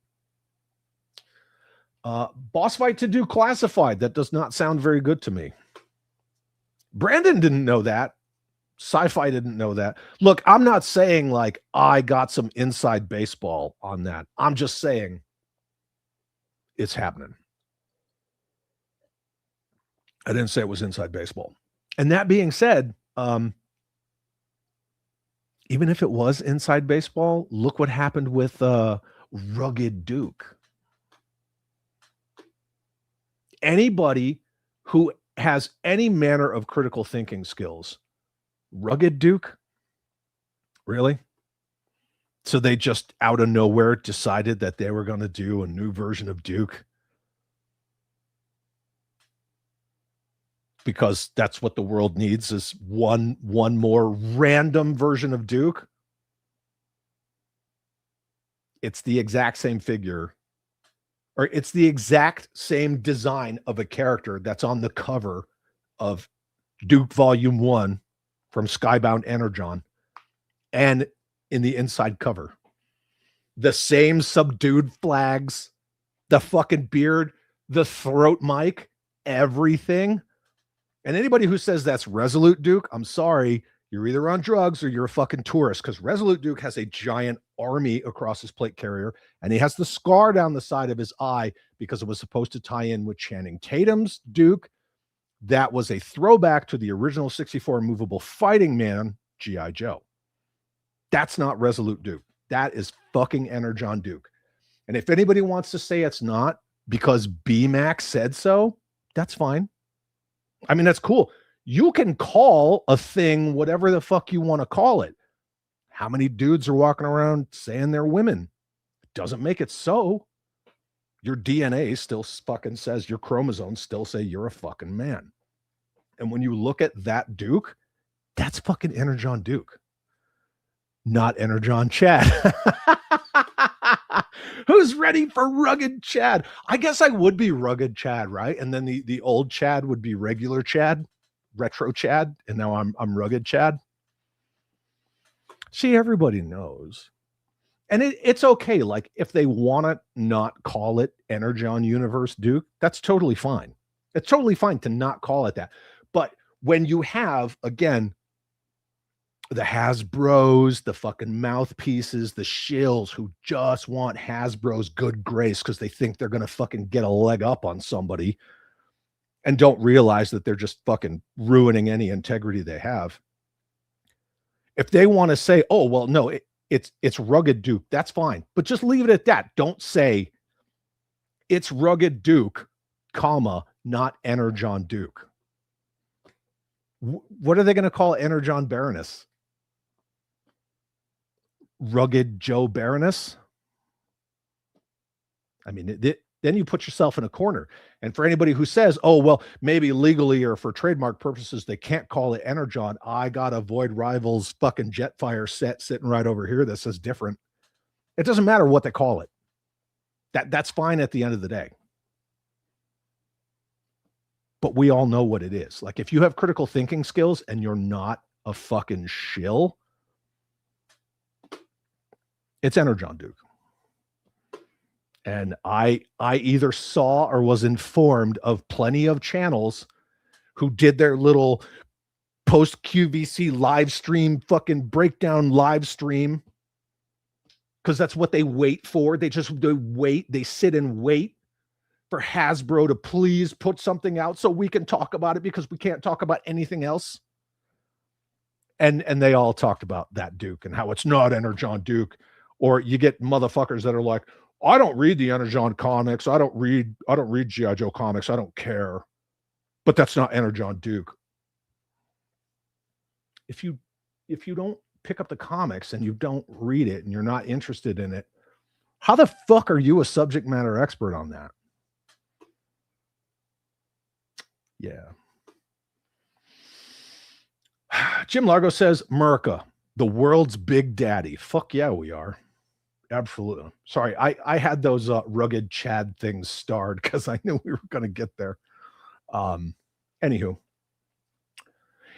Boss fight to do classified. That does not sound very good to me. Brandon didn't know that. Sci-fi didn't know that. Look, I'm not saying like I got some inside baseball on that. I'm just saying it's happening. I didn't say it was inside baseball. And that being said, even if it was inside baseball, look what happened with Rugged Duke. Anybody who has any manner of critical thinking skills, Rugged Duke, really? So they just out of nowhere decided that they were going to do a new version of Duke because that's what the world needs, is one more random version of Duke. It's the exact same figure, or it's the exact same design of a character that's on the cover of Duke Volume 1 from Skybound Energon and in the inside cover. The same subdued flags, the fucking beard, the throat mic, everything. And anybody who says that's Resolute Duke, I'm sorry, you're either on drugs or you're a fucking tourist, because Resolute Duke has a giant army across his plate carrier, and he has the scar down the side of his eye because it was supposed to tie in with Channing Tatum's Duke. That was a throwback to the original 64 movable fighting man, G.I. Joe. That's not Resolute Duke. That is fucking Energon Duke. And if anybody wants to say it's not because B-Max said so, that's fine. I mean, that's cool. You can call a thing whatever the fuck you want to call it. How many dudes are walking around saying they're women? It doesn't make it so. Your DNA still fucking says, your chromosomes still say you're a fucking man. And when you look at that Duke, that's fucking Energon Duke. Not Energon Chad. Who's ready for Rugged Chad? I guess I would be Rugged Chad, right? And then the old Chad would be regular Chad, retro Chad, and now I'm Rugged Chad. See, everybody knows. And it's okay. Like, if they want to not call it Energon Universe Duke, that's totally fine. It's totally fine to not call it that. But when you have, again, the Hasbros, the fucking mouthpieces, the shills who just want Hasbro's good grace because they think they're going to fucking get a leg up on somebody and don't realize that they're just fucking ruining any integrity they have. If they want to say, oh, well, no, it's Rugged Duke, that's fine. But just leave it at that. Don't say it's Rugged Duke, comma, not Energon Duke. What are they going to call Energon Baroness? Rugged Joe Baroness? I mean, then you put yourself in a corner. And for anybody who says, oh, well, maybe legally or for trademark purposes, they can't call it Energon. I got a Void Rivals fucking Jetfire set sitting right over here that says different. It doesn't matter what they call it. That's fine at the end of the day. But we all know what it is. Like, if you have critical thinking skills and you're not a fucking shill, it's Energon Duke. And I either saw or was informed of plenty of channels who did their little post QVC live stream fucking breakdown live stream, because that's what they wait for. They wait. They sit and wait for Hasbro to please put something out so we can talk about it because we can't talk about anything else. And they all talked about that Duke and how it's not Energon Duke. Or you get motherfuckers that are like, I don't read the Energon comics. I don't read G.I. Joe comics. I don't care. But that's not Energon Duke. If you don't pick up the comics and you don't read it and you're not interested in it, how the fuck are you a subject matter expert on that? Yeah. Jim Largo says, Merca, the world's big daddy. Fuck yeah, we are. Absolutely. Sorry, I had those rugged Chad things starred because I knew we were going to get there. Anywho,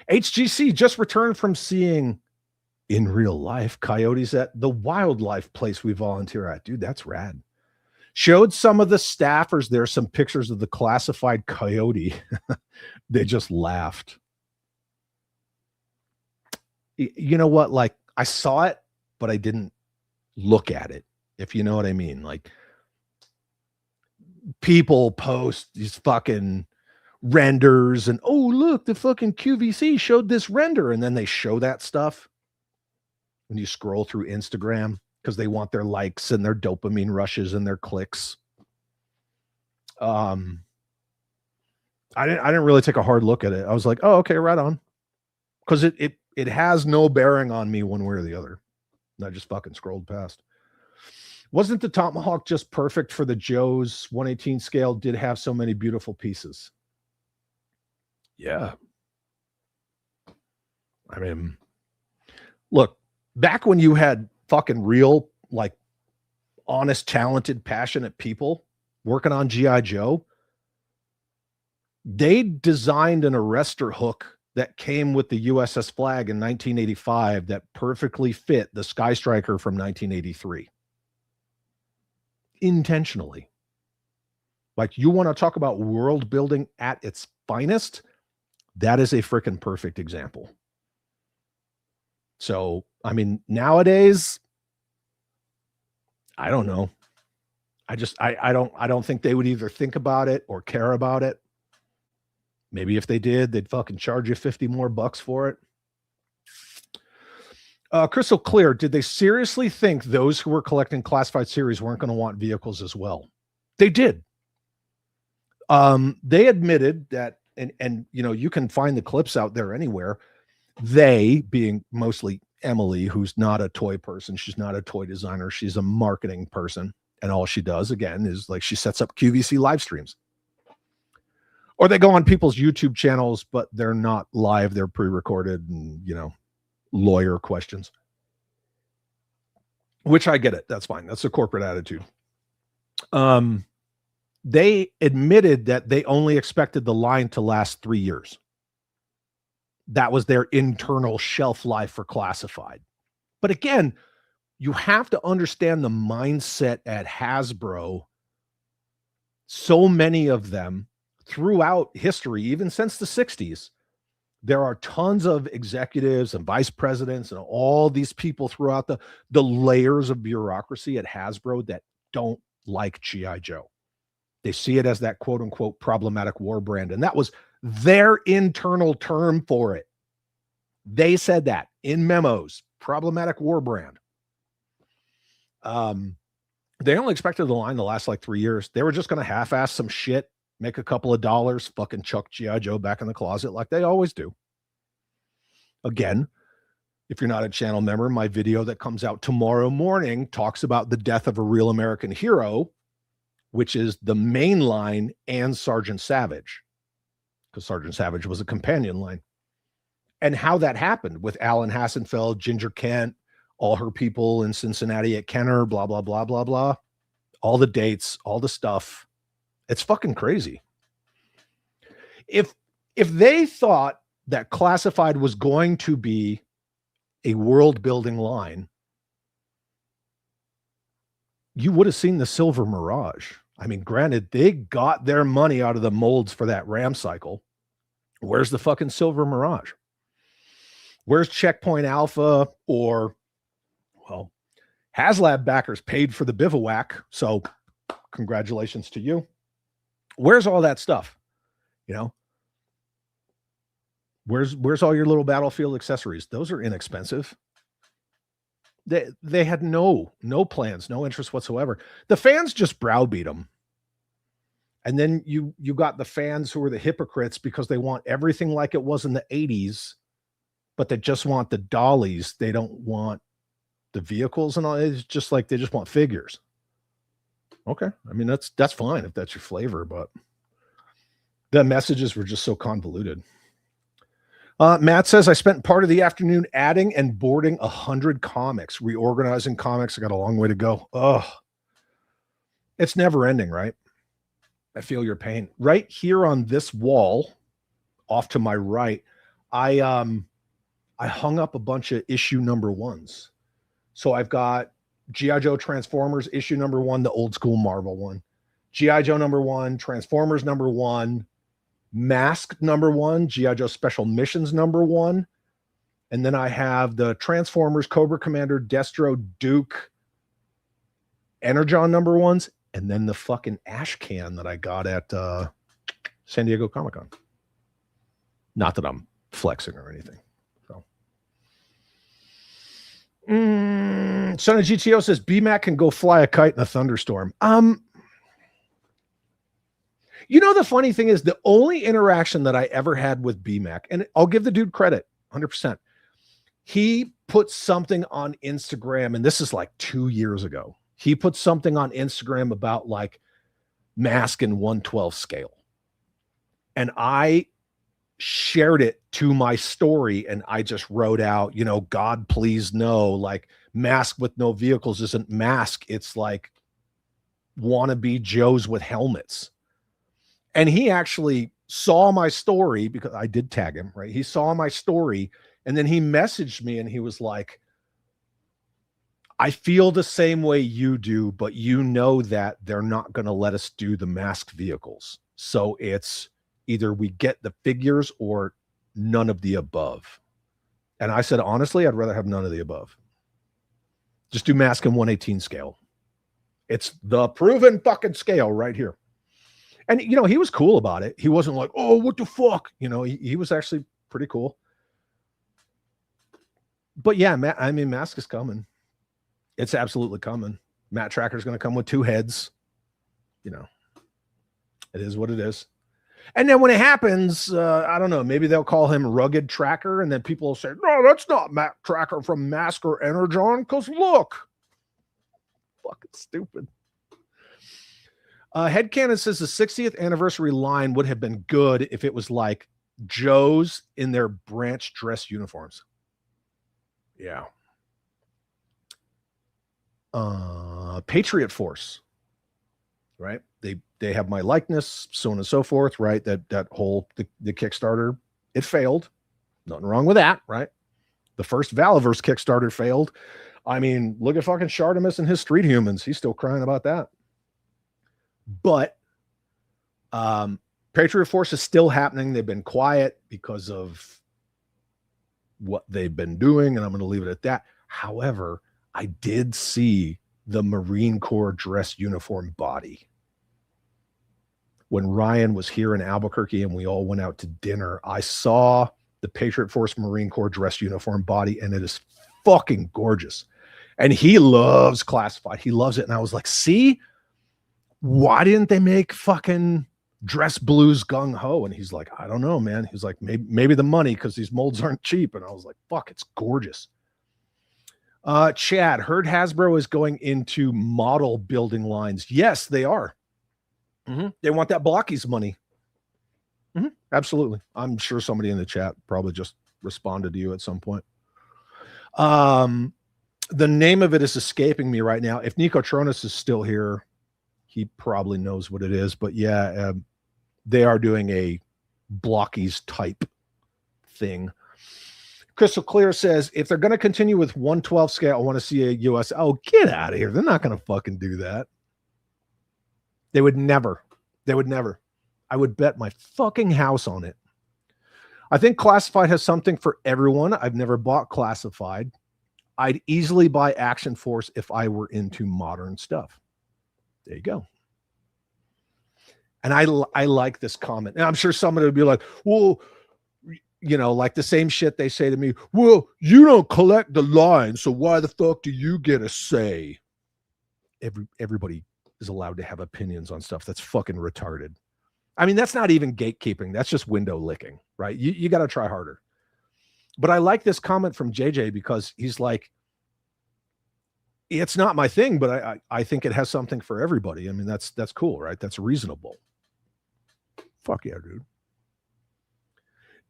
HGC just returned from seeing in real life coyotes at the wildlife place we volunteer at. Dude, that's rad. Showed some of the staffers there some pictures of the classified coyote. They just laughed. You know what? Like, I saw it, but I didn't look at it, if you know what I mean. Like, people post these fucking renders and, oh, look, the fucking QVC showed this render. And then they show that stuff when you scroll through Instagram because they want their likes and their dopamine rushes and their clicks. I didn't really take a hard look at it. I was like, oh, okay, right on. Because it has no bearing on me one way or the other. And I just fucking scrolled past. Wasn't the Tomahawk just perfect for the Joe's 1/18 scale? Did have so many beautiful pieces. Yeah. I mean, look, back when you had fucking real, like, honest, talented, passionate people working on G.I. Joe, they designed an arrestor hook that came with the USS Flag in 1985 that perfectly fit the Sky Striker from 1983. Intentionally. Like, you want to talk about world building at its finest? That is a freaking perfect example. So, I mean, nowadays, I don't know. I don't think they would either think about it or care about it. Maybe if they did, they'd fucking charge you 50 more bucks for it. Crystal Clear, did they seriously think those who were collecting classified series weren't going to want vehicles as well? They did. They admitted that, and you know, you can find the clips out there anywhere. They, being mostly Emily, who's not a toy person, she's not a toy designer, she's a marketing person, and all she does, again, is like she sets up QVC live streams. Or they go on people's YouTube channels, but they're not live, they're pre-recorded and, you know, lawyer questions. Which I get it. That's fine. That's a corporate attitude. They admitted that they only expected the line to last 3 years. That was their internal shelf life for classified. But again, you have to understand the mindset at Hasbro. So many of them throughout history, even since the 60s, there are tons of executives and vice presidents and all these people throughout the layers of bureaucracy at Hasbro that don't like G.I. Joe. They see it as that quote unquote problematic war brand. And that was their internal term for it. They said that in memos, problematic war brand. They only expected the line to last like 3 years. They were just going to half-ass some shit, make a couple of dollars, fucking chuck G.I. Joe back in the closet like they always do. Again, if you're not a channel member, my video that comes out tomorrow morning talks about the death of a real American hero, which is the main line and Sergeant Savage, because Sergeant Savage was a companion line. And how that happened with Alan Hassenfeld, Ginger Kent, all her people in Cincinnati at Kenner, blah, blah, blah, blah, blah. All the dates, all the stuff. It's fucking crazy. If they thought that classified was going to be a world building line, you would have seen the Silver Mirage. I mean, granted, they got their money out of the molds for that Ram cycle. Where's the fucking Silver Mirage? Where's Checkpoint Alpha? Or, well, HasLab backers paid for the bivouac, so congratulations to you. Where's all that stuff? You know, where's all your little battlefield accessories? Those are inexpensive. They had no plans, no interest whatsoever. The fans just browbeat them. And then you got the fans who are the hypocrites because they want everything like it was in the 80s, but they just want the dollies. They don't want the vehicles and all. It's just like they just want figures. Okay. I mean, that's fine if that's your flavor, but the messages were just so convoluted. Matt says, I spent part of the afternoon adding and boarding 100 comics, reorganizing comics. I got a long way to go. Oh, it's never ending, right? I feel your pain. Right here on this wall, off to my right, I hung up a bunch of issue number ones. So I've got G.I. Joe Transformers issue number 1, the old school Marvel one. G.I. Joe number 1, Transformers number 1, Mask number 1, G.I. Joe Special Missions number 1. And then I have the Transformers, Cobra Commander, Destro, Duke, Energon number 1s, and then the fucking ash can that I got at San Diego Comic-Con. Not that I'm flexing or anything. So, Son of GTO says BMAC can go fly a kite in a thunderstorm. You know, the funny thing is the only interaction that I ever had with BMAC, and I'll give the dude credit 100%. He put something on Instagram, and this is like 2 years ago. He put something on Instagram about like mask and 1/12 scale. And I shared it to my story, and I just wrote out, you know, God, please no, like mask with no vehicles isn't mask. It's like wannabe Joes with helmets. And he actually saw my story because I did tag him, right? He saw my story, and then he messaged me and he was like, I feel the same way you do, but you know that they're not going to let us do the masked vehicles. So it's either we get the figures or none of the above. And I said, honestly, I'd rather have none of the above. Just do mask and 1/18 scale. It's the proven fucking scale right here. And, you know, he was cool about it. He wasn't like, oh, what the fuck? You know, he was actually pretty cool. But yeah, I mean, mask is coming. It's absolutely coming. Matt Tracker's going to come with 2 heads. You know, it is what it is. And then when it happens, I don't know, maybe they'll call him Rugged Tracker, and then people will say, no, that's not Matt Tracker from Mask or Energon, because look. Fucking stupid. Headcanon says the 60th anniversary line would have been good if it was like Joe's in their branch dress uniforms. Yeah. Patriot Force, right? They have my likeness, so on and so forth, right? That whole the Kickstarter, it failed. Nothing wrong with that, right? The first Valaverse Kickstarter failed. I mean, look at fucking Shartimus and his Street Humans. He's still crying about that. But Patriot Force is still happening. They've been quiet because of what they've been doing, and I'm going to leave it at that. However, I did see the Marine Corps dress uniform body. When Ryan was here in Albuquerque and we all went out to dinner, I saw the Patriot Force Marine Corps dress uniform body, and it is fucking gorgeous. And he loves classified. He loves it. And I was like, see, why didn't they make fucking dress blues gung ho? And he's like, I don't know, man. He's like, maybe the money, because these molds aren't cheap. And I was like, fuck, it's gorgeous. Chad, heard Hasbro is going into model building lines. Yes, they are. They want that Blockies money. Absolutely. I'm sure somebody in the chat probably just responded to you at some point. The name of it is escaping me right now. If Nico Tronis is still here, he probably knows what it is. But yeah, they are doing a Blockies type thing. Crystal Clear says, if they're going to continue with 1/12 scale, I want to see a US. Oh, get out of here. They're not going to fucking do that. They would never. They would never. I would bet my fucking house on it. I think Classified has something for everyone. I've never bought Classified. I'd easily buy Action Force if I were into modern stuff. There you go. And I like this comment. And I'm sure somebody would be like, well, you know, like the same shit they say to me. Well, you don't collect the line, so why the fuck do you get a say? Everybody is allowed to have opinions on stuff. That's fucking retarded. I mean, that's not even gatekeeping. That's just window licking, right? You got to try harder. But I like this comment from JJ because he's like, it's not my thing, but I think it has something for everybody. I mean, that's cool, right? That's reasonable. Fuck yeah, dude.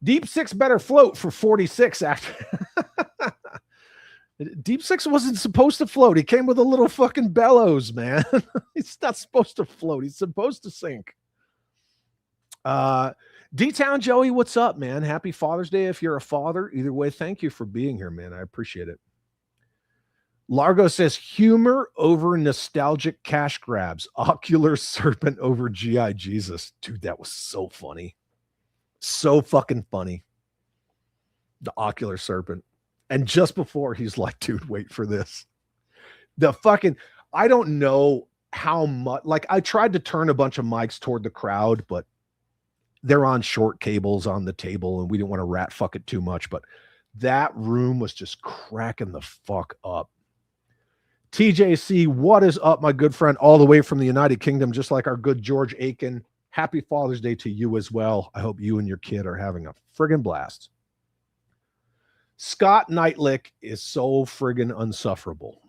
Deep Six better float for 46 after. Deep Six wasn't supposed to float. He came with a little fucking bellows, man. He's not supposed to float. He's supposed to sink. D-Town Joey, what's up, man? Happy Father's Day if you're a father. Either way, thank you for being here, man. I appreciate it. Largo says, humor over nostalgic cash grabs. Ocular Serpent over G.I. Jesus. Dude, that was so funny. So fucking funny. The Ocular Serpent. And just before, he's like, dude, wait for this. The fucking, I don't know how much, like I tried to turn a bunch of mics toward the crowd, but they're on short cables on the table and we didn't want to rat fuck it too much, but that room was just cracking the fuck up. TJC, what is up, my good friend, all the way from the United Kingdom, just like our good George Aiken. Happy Father's Day to you as well. I hope you and your kid are having a friggin' blast. Scott Knightlick is so friggin' unsufferable.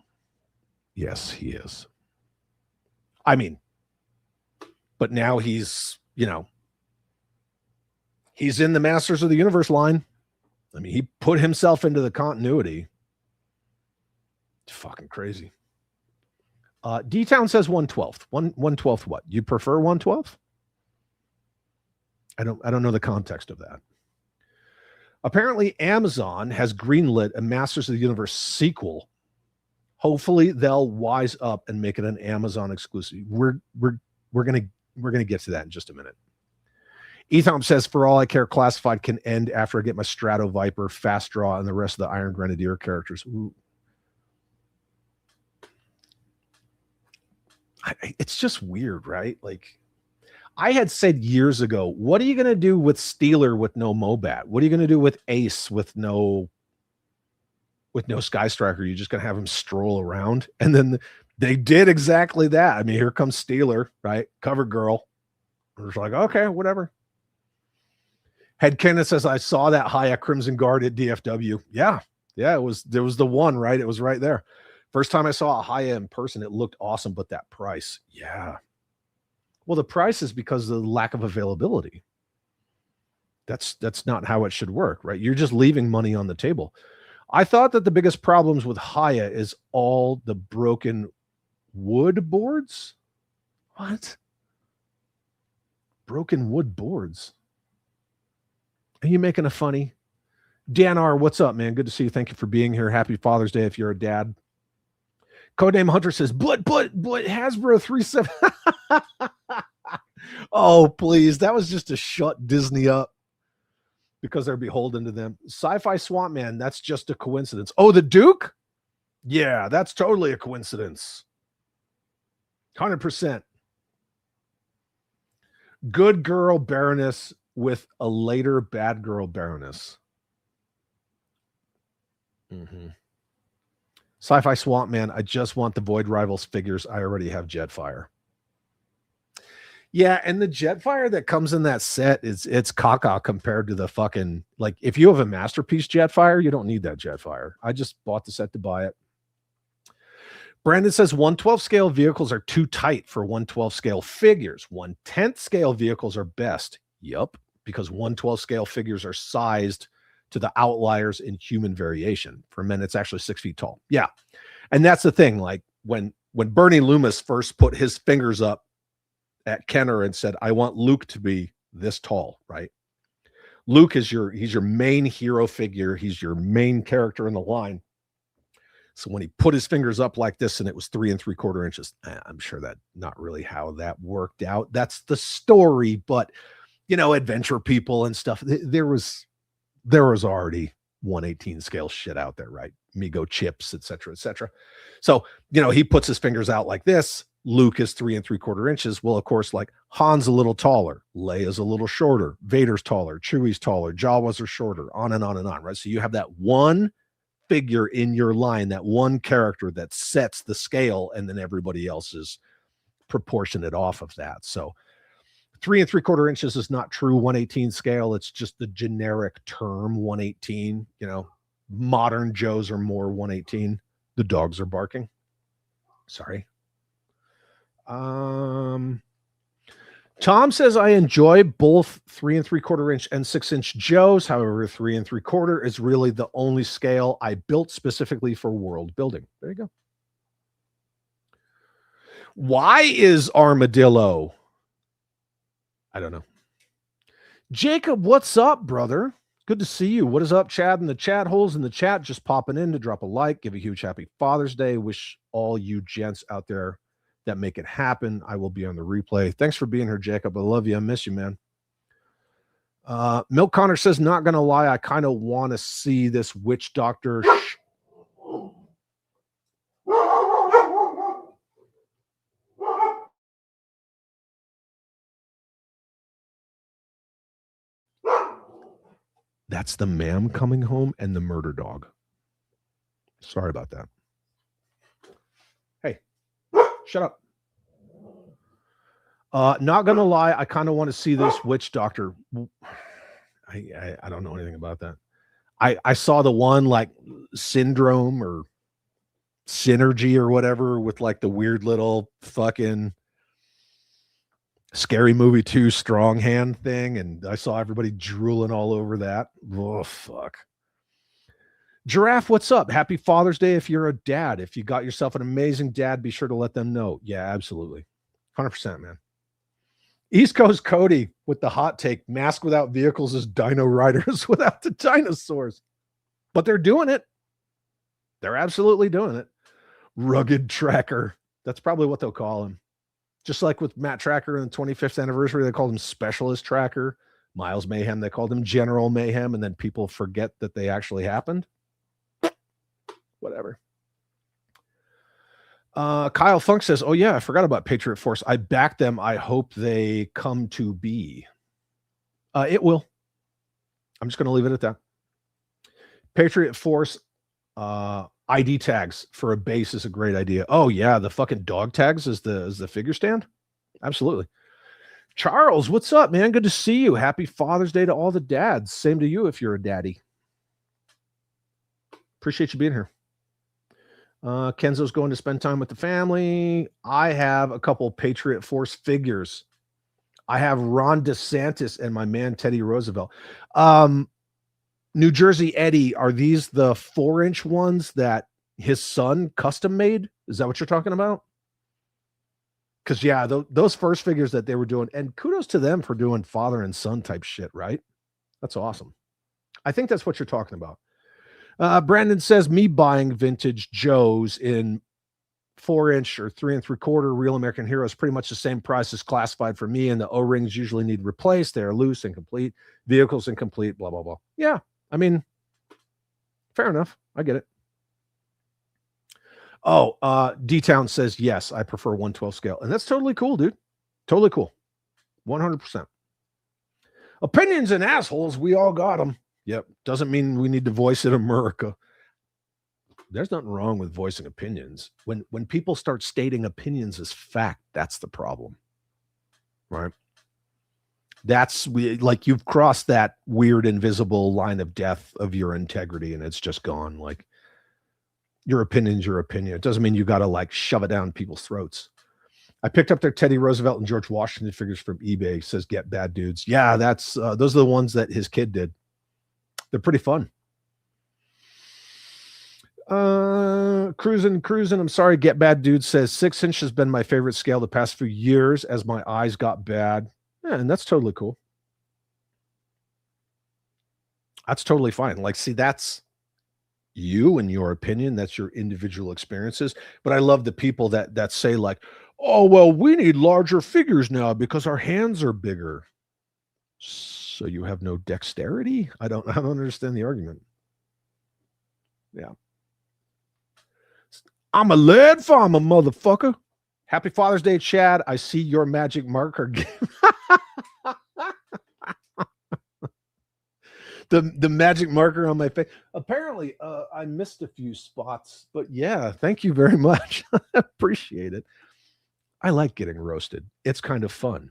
Yes, he is. I mean, but now he's, you know, he's in the Masters of the Universe line. I mean, he put himself into the continuity. It's fucking crazy. D-Town says 1/12. 1/12 what? You prefer 1/12? I don't know the context of that. Apparently Amazon has greenlit a Masters of the Universe sequel. Hopefully they'll wise up and make it an Amazon exclusive. We're gonna get to that in just a minute. Etham says, for all I care, Classified can end after I get my Strato Viper, Fast Draw, and the rest of the Iron Grenadier characters. Ooh. It's just weird, right? Like, I had said years ago, what are you going to do with Steeler with no Mobat? What are you going to do with Ace with no Sky Striker? You're just going to have him stroll around? And then they did exactly that. I mean, here comes Steeler, right? Cover girl. It's like, okay, whatever. Head Kenneth says, I saw that Haya Crimson Guard at DFW. Yeah, there was the one, right? It was right there. First time I saw a Haya in person, it looked awesome, but that price, yeah. Well, the price is because of the lack of availability. That's not how it should work, right? You're just leaving money on the table. I thought that the biggest problems with Haya is all the broken wood boards. What? Broken wood boards. Are you making a funny? Dan R., what's up, man? Good to see you. Thank you for being here. Happy Father's Day if you're a dad. Codename Hunter says, but Hasbro 37. Oh, please. That was just to shut Disney up because they're beholden to them. Sci-Fi Swamp Man, that's just a coincidence. Oh, the Duke? Yeah, that's totally a coincidence. 100%. Good girl Baroness with a later bad girl Baroness. Mm-hmm. Sci-Fi Swamp Man, I just want the Void Rivals figures. I already have Jetfire. Yeah, and the Jetfire that comes in that set it's caca compared to the fucking, like, if you have a Masterpiece Jetfire, you don't need that Jetfire. I just bought the set to buy it. Brandon says 1/12 scale vehicles are too tight for 1/12 scale figures. 1/10 scale vehicles are best. Yup, because 1/12 scale figures are sized to the outliers in human variation. For men, it's actually 6 feet tall. Yeah. And that's the thing. Like when Bernie Loomis first put his fingers up at Kenner and said, I want Luke to be this tall, right? Luke is he's your main hero figure. He's your main character in the line. So when he put his fingers up like this and it was 3 3/4 inches, I'm sure that not really how that worked out. That's the story, but you know, adventure people and stuff. There was already 1/18 scale shit out there, right? Mego chips, etc., etc. So, you know, he puts his fingers out like this. Luke is 3 3/4 inches. Well, of course, like Han's a little taller, Leia's a little shorter, Vader's taller, Chewie's taller, Jawas are shorter, on and on and on, right? So you have that one figure in your line, that one character that sets the scale, and then everybody else is proportionate off of that. So 3 3/4 inches is not true 118 scale. It's just the generic term 118. You know, modern Joes are more 118. The dogs are barking. Sorry. Tom says, I enjoy both 3 3/4 inch and 6-inch Joes. However, 3 3/4 is really the only scale I built specifically for world building. There you go. Why is Armadillo? I don't know. Jacob, what's up, brother? Good to see you. What is up, Chad? In the chat holes in the chat, just popping in to drop a like, give a huge happy Father's Day. Wish all you gents out there that make it happen. I will be on the replay. Thanks for being here, Jacob. I love you. I miss you, man. Milk Connor says, not gonna lie, I kind of want to see this witch doctor. That's the ma'am coming home and the murder dog. Sorry about that. Hey, shut up. Not gonna lie, I kind of want to see this witch doctor. I don't know anything about that. I saw the one like Syndrome or Synergy or whatever with like the weird little fucking Scary Movie 2 strong hand thing, and I saw everybody drooling all over that. Oh, fuck. Giraffe, what's up? Happy Father's Day if you're a dad. If you got yourself an amazing dad, be sure to let them know. Yeah, absolutely. 100%, man. East Coast Cody with the hot take. Mask without vehicles is Dino Riders without the dinosaurs. But they're doing it. They're absolutely doing it. Rugged Tracker. That's probably what they'll call him. Just like with Matt Tracker in the 25th anniversary, they called him Specialist Tracker. Miles Mayhem, they called him General Mayhem, and then people forget that they actually happened. Whatever. Kyle Funk says, oh yeah, I forgot about Patriot Force. I back them. I hope they come to be. It will. I'm just going to leave it at that. Patriot Force ID tags for a base is a great idea. Oh yeah, the fucking dog tags is the figure stand. Absolutely. Charles, what's up, man? Good to see you. Happy Father's Day to all the dads. Same to you if you're a daddy. Appreciate you being here. Kenzo's going to spend time with the family. I have a couple Patriot Force figures. I have Ron DeSantis and my man Teddy Roosevelt. New Jersey Eddie, are these the 4-inch ones that his son custom made? Is that what you're talking about? Because, yeah, those first figures that they were doing, and kudos to them for doing father and son type shit, right? That's awesome. I think that's what you're talking about. Brandon says, me buying vintage Joes in 4-inch or 3 3/4 Real American Heroes, pretty much the same price as classified for me, and the O-rings usually need replaced. They are loose, incomplete. Vehicles incomplete, blah, blah, blah. Yeah, I mean, fair enough. I get it. Oh, D-Town says, yes, I prefer 1/12 scale. And that's totally cool, dude. Totally cool. 100%. Opinions and assholes, we all got them. Yep. Doesn't mean we need to voice in America. There's nothing wrong with voicing opinions. When people start stating opinions as fact, that's the problem. Right? Like you've crossed that weird invisible line of death of your integrity, and it's just gone. Like, your opinion's your opinion. It doesn't mean you got to like shove it down people's throats. I picked up their Teddy Roosevelt and George Washington figures from eBay. Says, get bad dudes. Yeah, that's those are the ones that his kid did. They're pretty fun. Cruising. I'm sorry. Get bad dude says 6-inch has been my favorite scale the past few years as my eyes got bad. Yeah, and that's totally cool. That's totally fine. Like, see, that's you and your opinion. That's your individual experiences. But I love the people that say like, oh, well, we need larger figures now because our hands are bigger. So you have no dexterity? I don't understand the argument. Yeah. I'm a lead farmer, motherfucker. Happy Father's Day, Chad. I see your magic marker. the magic marker on my face. Apparently, I missed a few spots, but yeah, thank you very much. I appreciate it. I like getting roasted. It's kind of fun.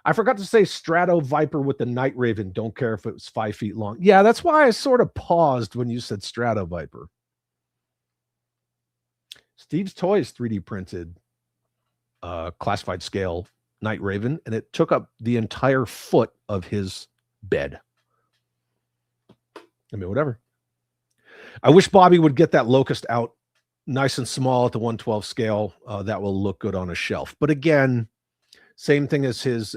I forgot to say Strato Viper with the Night Raven. Don't care if it was 5 feet long. Yeah, that's why I sort of paused when you said Strato Viper. Steve's Toys 3D printed classified scale Night Raven, and it took up the entire foot of his bed. I mean, whatever. I wish Bobby would get that Locust out nice and small at the 112 scale. That will look good on a shelf. But again, same thing as his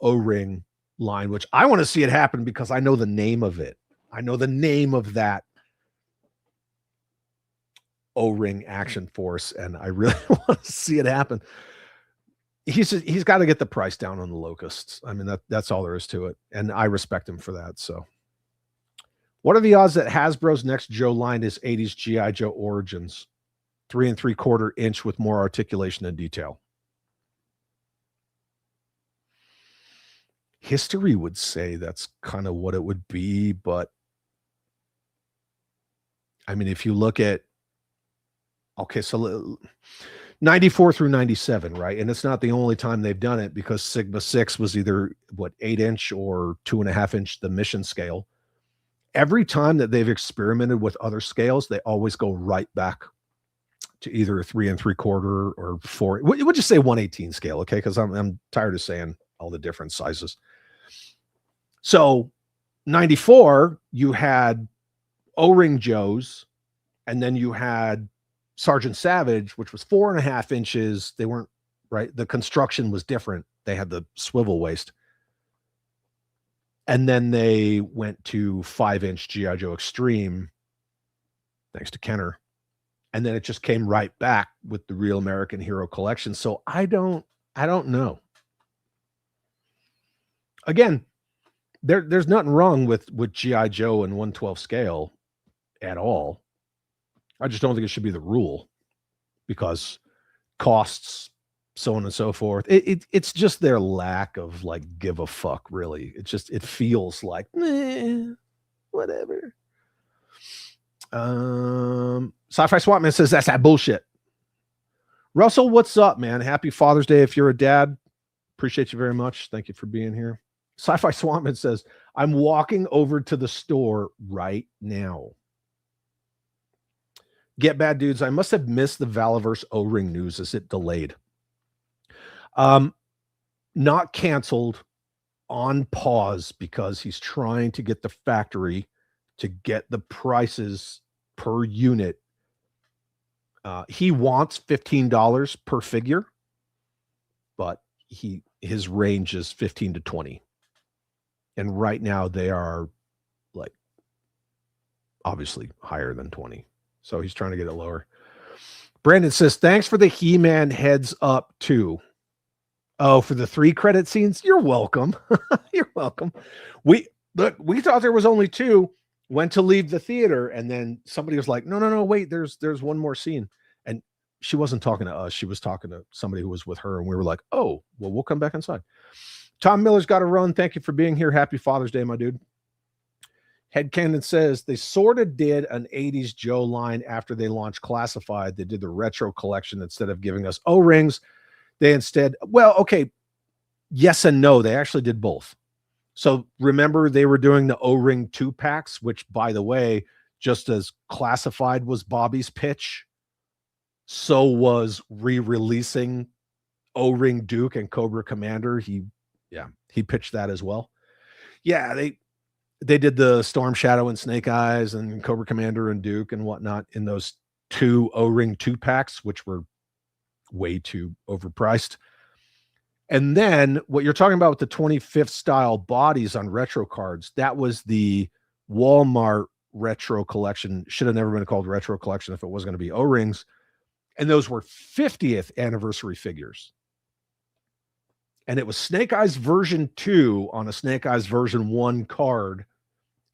O-ring line, which I want to see it happen because I know the name of it. I know the name of that O-ring Action Force, and I really want to see it happen. He's got to get the price down on the Locusts. I mean, that's all there is to it, and I respect him for that. So, what are the odds that Hasbro's next Joe line is 80s G.I. Joe Origins, 3 3/4 inch with more articulation and detail? History would say that's kind of what it would be, but I mean, if you look at, okay, so 94 through 97, right? And it's not the only time they've done it, because Sigma 6 was either 8 inch or 2.5 inch, the mission scale. Every time that they've experimented with other scales, they always go right back to either a 3 3/4 or 4. We'll just say 1/18 scale, okay? Because I'm tired of saying all the different sizes. So 94, you had O-ring Joes, and then you had Sergeant Savage, which was 4.5 inches. They weren't right. The construction was different. They had the swivel waist. And then they went to 5-inch G.I. Joe Extreme, thanks to Kenner. And then it just came right back with the Real American Hero Collection. So I don't know. Again, there's nothing wrong with G.I. Joe and 112 scale at all. I just don't think it should be the rule, because costs, so on and so forth. It's just their lack of give a fuck, really. It feels like whatever. Sci-Fi Swapman says that's that bullshit. Russell, what's up, man? Happy Father's Day if you're a dad. Appreciate you very much. Thank you for being here. Sci-Fi Swapman says, I'm walking over to the store right now. Get bad dudes. I must have missed the Valaverse O-ring news. Is it delayed? Not canceled, on pause, because he's trying to get the factory to get the prices per unit. He wants $15 per figure, but his range is 15 to 20. And right now they are obviously higher than 20. So he's trying to get it lower. Brandon says, thanks for the He-Man heads up too. Oh, for the 3 credit scenes? You're welcome. You're welcome. We thought there was only 2, went to leave the theater, and then somebody was like, no, wait, there's one more scene. And she wasn't talking to us. She was talking to somebody who was with her, and we were like, oh, well, we'll come back inside. Tom Miller's got to run. Thank you for being here. Happy Father's Day, my dude. Headcanon says they sort of did an 80s Joe line after they launched Classified. They did the retro collection instead of giving us O-rings. They instead, well, okay, yes and no. They actually did both. So remember, they were doing the O-ring 2-packs, which, by the way, just as Classified was Bobby's pitch, so was re-releasing O-ring Duke and Cobra Commander. He pitched that as well. Yeah, they did the Storm Shadow and Snake Eyes and Cobra Commander and Duke and whatnot in those 2 O-ring 2-packs, which were way too overpriced. And then what you're talking about with the 25th style bodies on retro cards, that was the Walmart retro collection. Should have never been called retro collection if it was going to be O-rings. And those were 50th anniversary figures. And it was Snake Eyes version 2 on a Snake Eyes version 1 card.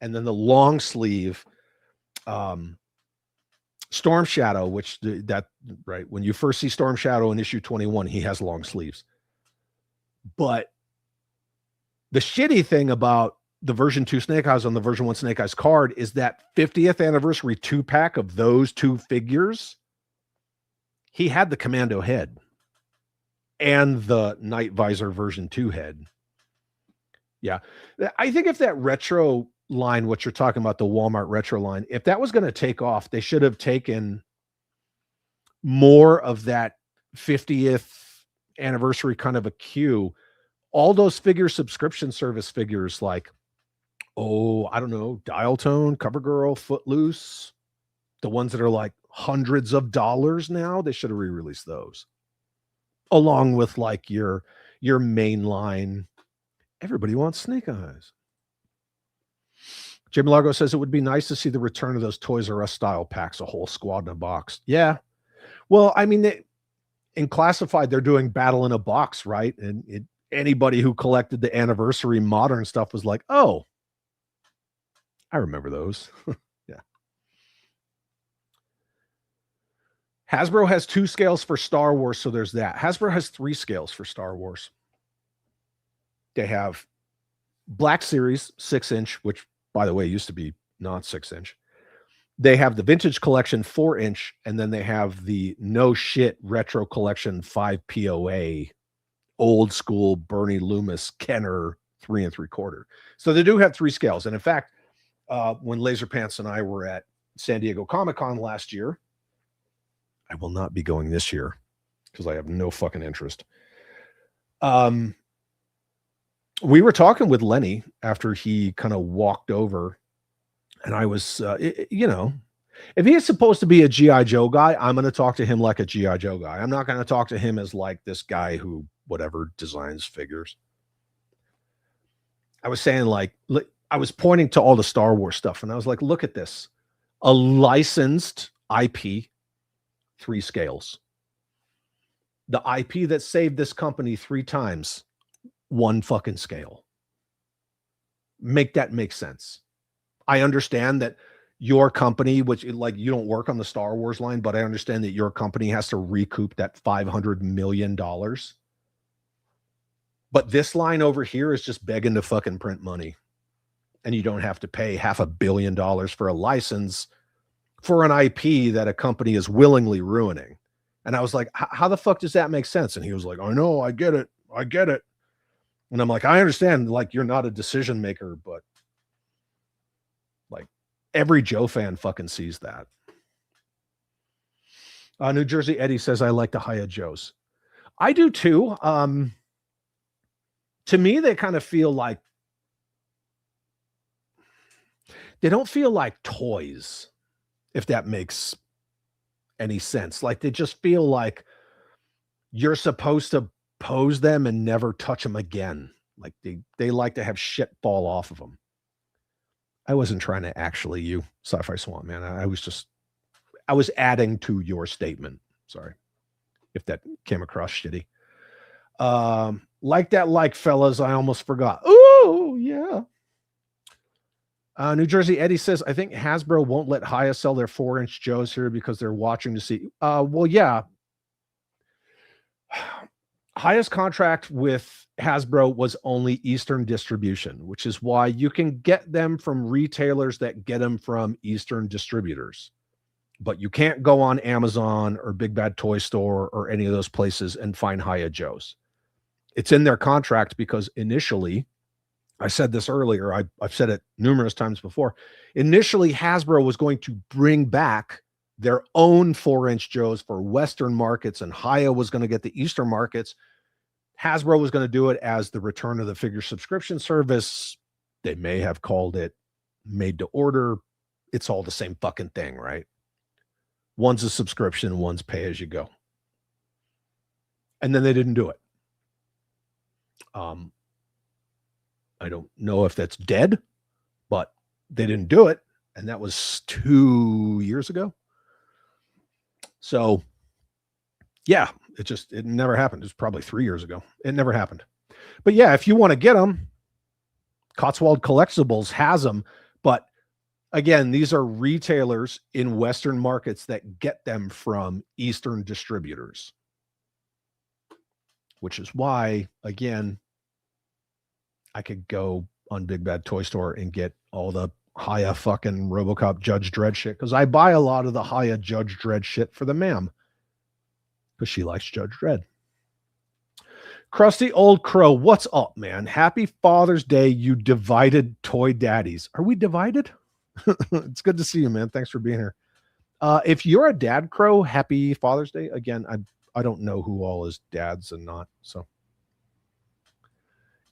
And then the long sleeve Storm Shadow, which that right when you first see Storm Shadow in issue 21, he has long sleeves. But the shitty thing about the version 2 Snake Eyes on the version 1 Snake Eyes card is that 50th anniversary 2-pack of those two figures, he had the Commando head and the Night Visor version 2 head. Yeah. I think if that retro line, what you're talking about, the Walmart retro line, if that was going to take off, they should have taken more of that 50th anniversary kind of a cue. All those figure subscription service figures like, oh, I don't know, Dial Tone, CoverGirl, Footloose, the ones that are like hundreds of dollars now, they should have re-released those. Along with like your mainline, everybody wants Snake Eyes. Jim Largo says it would be nice to see the return of those Toys R Us style packs, a whole squad in a box. Yeah. Well, I mean, in Classified, they're doing Battle in a Box, right? And anybody who collected the anniversary modern stuff was like, oh, I remember those. Yeah. Hasbro has 2 scales for Star Wars, so there's that. Hasbro has 3 scales for Star Wars. They have Black Series 6-inch, which, by the way, used to be not 6-inch. They have the Vintage Collection 4-inch, and then they have the No Shit Retro Collection 5 POA, old school Bernie Loomis Kenner 3 3/4. So they do have 3 scales. And in fact, when Laser Pants and I were at San Diego Comic-Con last year, I will not be going this year because I have no fucking interest. We were talking with Lenny after he kind of walked over, and I was, you know, if he is supposed to be a G.I. Joe guy, I'm going to talk to him like a G.I. Joe guy. I'm not going to talk to him as like this guy who whatever designs figures. I was saying, like, I was pointing to all the Star Wars stuff, and I was like, look at this. A licensed IP, 3 scales. The IP that saved this company 3 times, 1 fucking scale. Make that make sense. I understand that your company, which like you don't work on the Star Wars line, but I understand that your company has to recoup that $500 million. But this line over here is just begging to fucking print money. And you don't have to pay $500 million for a license for an IP that a company is willingly ruining. And I was like, how the fuck does that make sense? And he was like, I know, I get it. I get it. And I'm like, I understand, like, you're not a decision maker, but like every Joe fan fucking sees that. New Jersey Eddie says, I like the Hiya Joes. I do too. To me, they kind of feel like, they don't feel like toys, if that makes any sense. Like, they just feel like you're supposed to pose them and never touch them again. Like they like to have shit fall off of them. I wasn't trying to actually you, Sci-Fi Swamp Man. I was adding to your statement. Sorry if that came across shitty. Like that, like, fellas, I almost forgot. Oh yeah. New Jersey Eddie says, I think Hasbro won't let Hiya sell their 4-inch Joes here because they're watching to see. Well, yeah. Hiya's contract with Hasbro was only Eastern distribution, which is why you can get them from retailers that get them from Eastern distributors. But you can't go on Amazon or Big Bad Toy Store or any of those places and find Hiya Joes. It's in their contract because initially, I said this earlier, I've said it numerous times before, initially Hasbro was going to bring back their own 4-inch Joes for Western markets, and Hiya was going to get the Eastern markets. Hasbro was going to do it as the return of the figure subscription service. They may have called it made to order. It's all the same fucking thing, right? One's a subscription, one's pay as you go. And then they didn't do it. I don't know if that's dead, but they didn't do it. And that was 2 years ago. So yeah, it never happened. It was probably 3 years ago. It never happened. But yeah, if you want to get them, Cotswold Collectibles has them, but Again, these are retailers in Western markets that get them from Eastern distributors, which is why, again, I could go on Big Bad Toy Store and get all the Haya fucking RoboCop Judge Dredd shit, because I buy a lot of the Haya Judge Dredd shit for the ma'am, because she likes Judge Dredd. Krusty Old Crow, what's up, man? Happy Father's Day, you divided toy daddies. Are we divided? It's good to see you, man. Thanks for being here. If you're a dad, Crow, happy Father's Day. Again, I don't know who all is dads and not. So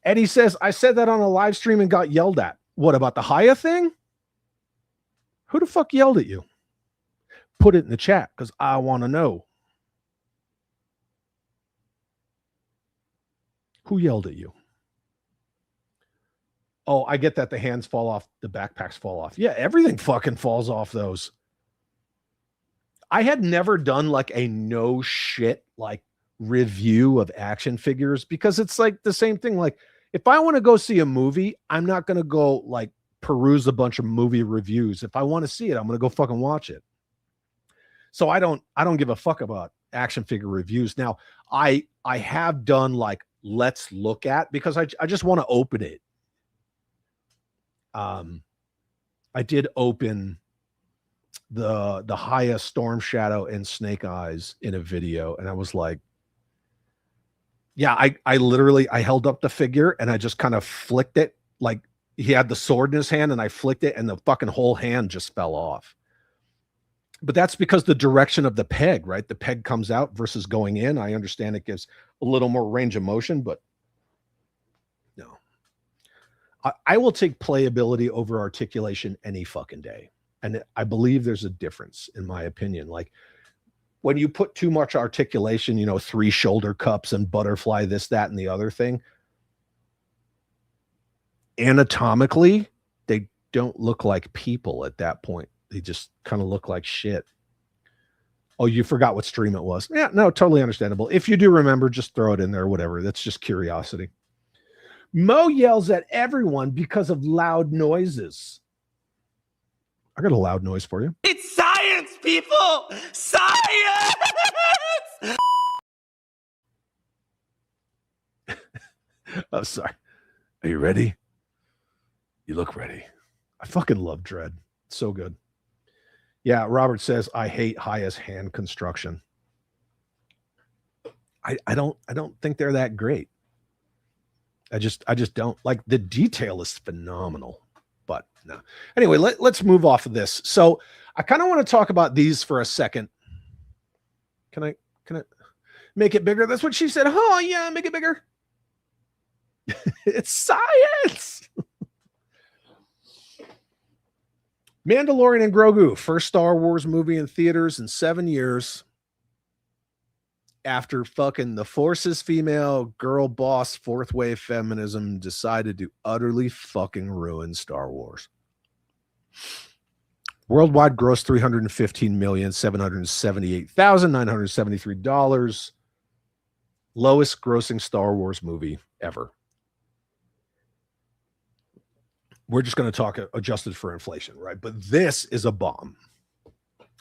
Eddie says, I said that on a live stream and got yelled at. What about the Haya thing? Who the fuck yelled at you? Put it in the chat because I want to know. Who yelled at you? Oh, I get that the hands fall off, the backpacks fall off. Yeah, everything fucking falls off those. I had never done like a no shit like review of action figures because it's like the same thing. Like if I want to go see a movie, I'm not going to go like peruse a bunch of movie reviews. If I want to see it, I'm going to go fucking watch it. So I don't give a fuck about action figure reviews. Now I have done like, let's look at, because I just want to open it. I did open the Haya Storm Shadow and Snake Eyes in a video, and I was like, yeah, I literally held up the figure and I just kind of flicked it, like he had the sword in his hand and I flicked it and the fucking whole hand just fell off. But that's because the direction of the peg, right? The peg comes out versus going in. I understand it gives a little more range of motion, but no. I will take playability over articulation any fucking day. And I believe there's a difference, in my opinion. Like when you put too much articulation, you know, 3 shoulder cups and butterfly, this, that, and the other thing, anatomically, they don't look like people at that point. They just kind of look like shit. Oh, you forgot what stream it was. Yeah, no, totally understandable. If you do remember, just throw it in there, whatever. That's just curiosity. Mo yells at everyone because of loud noises. I got a loud noise for you. It's science, people! Science! Oh, sorry. Are you ready? You look ready. I fucking love Dredd. It's so good. Yeah, Robert says, I hate Haya's hand construction. I don't think they're that great. I just don't. Like the detail is phenomenal, but no. Anyway, let's move off of this. So I kind of want to talk about these for a second. Can I make it bigger? That's what she said. Oh yeah, make it bigger. It's science. Mandalorian and Grogu, first Star Wars movie in theaters in 7 years. After fucking the Force is female, girl boss, fourth wave feminism decided to utterly fucking ruin Star Wars. Worldwide gross $315,778,973. Lowest grossing Star Wars movie ever. We're just going to talk adjusted for inflation, right? But this is a bomb.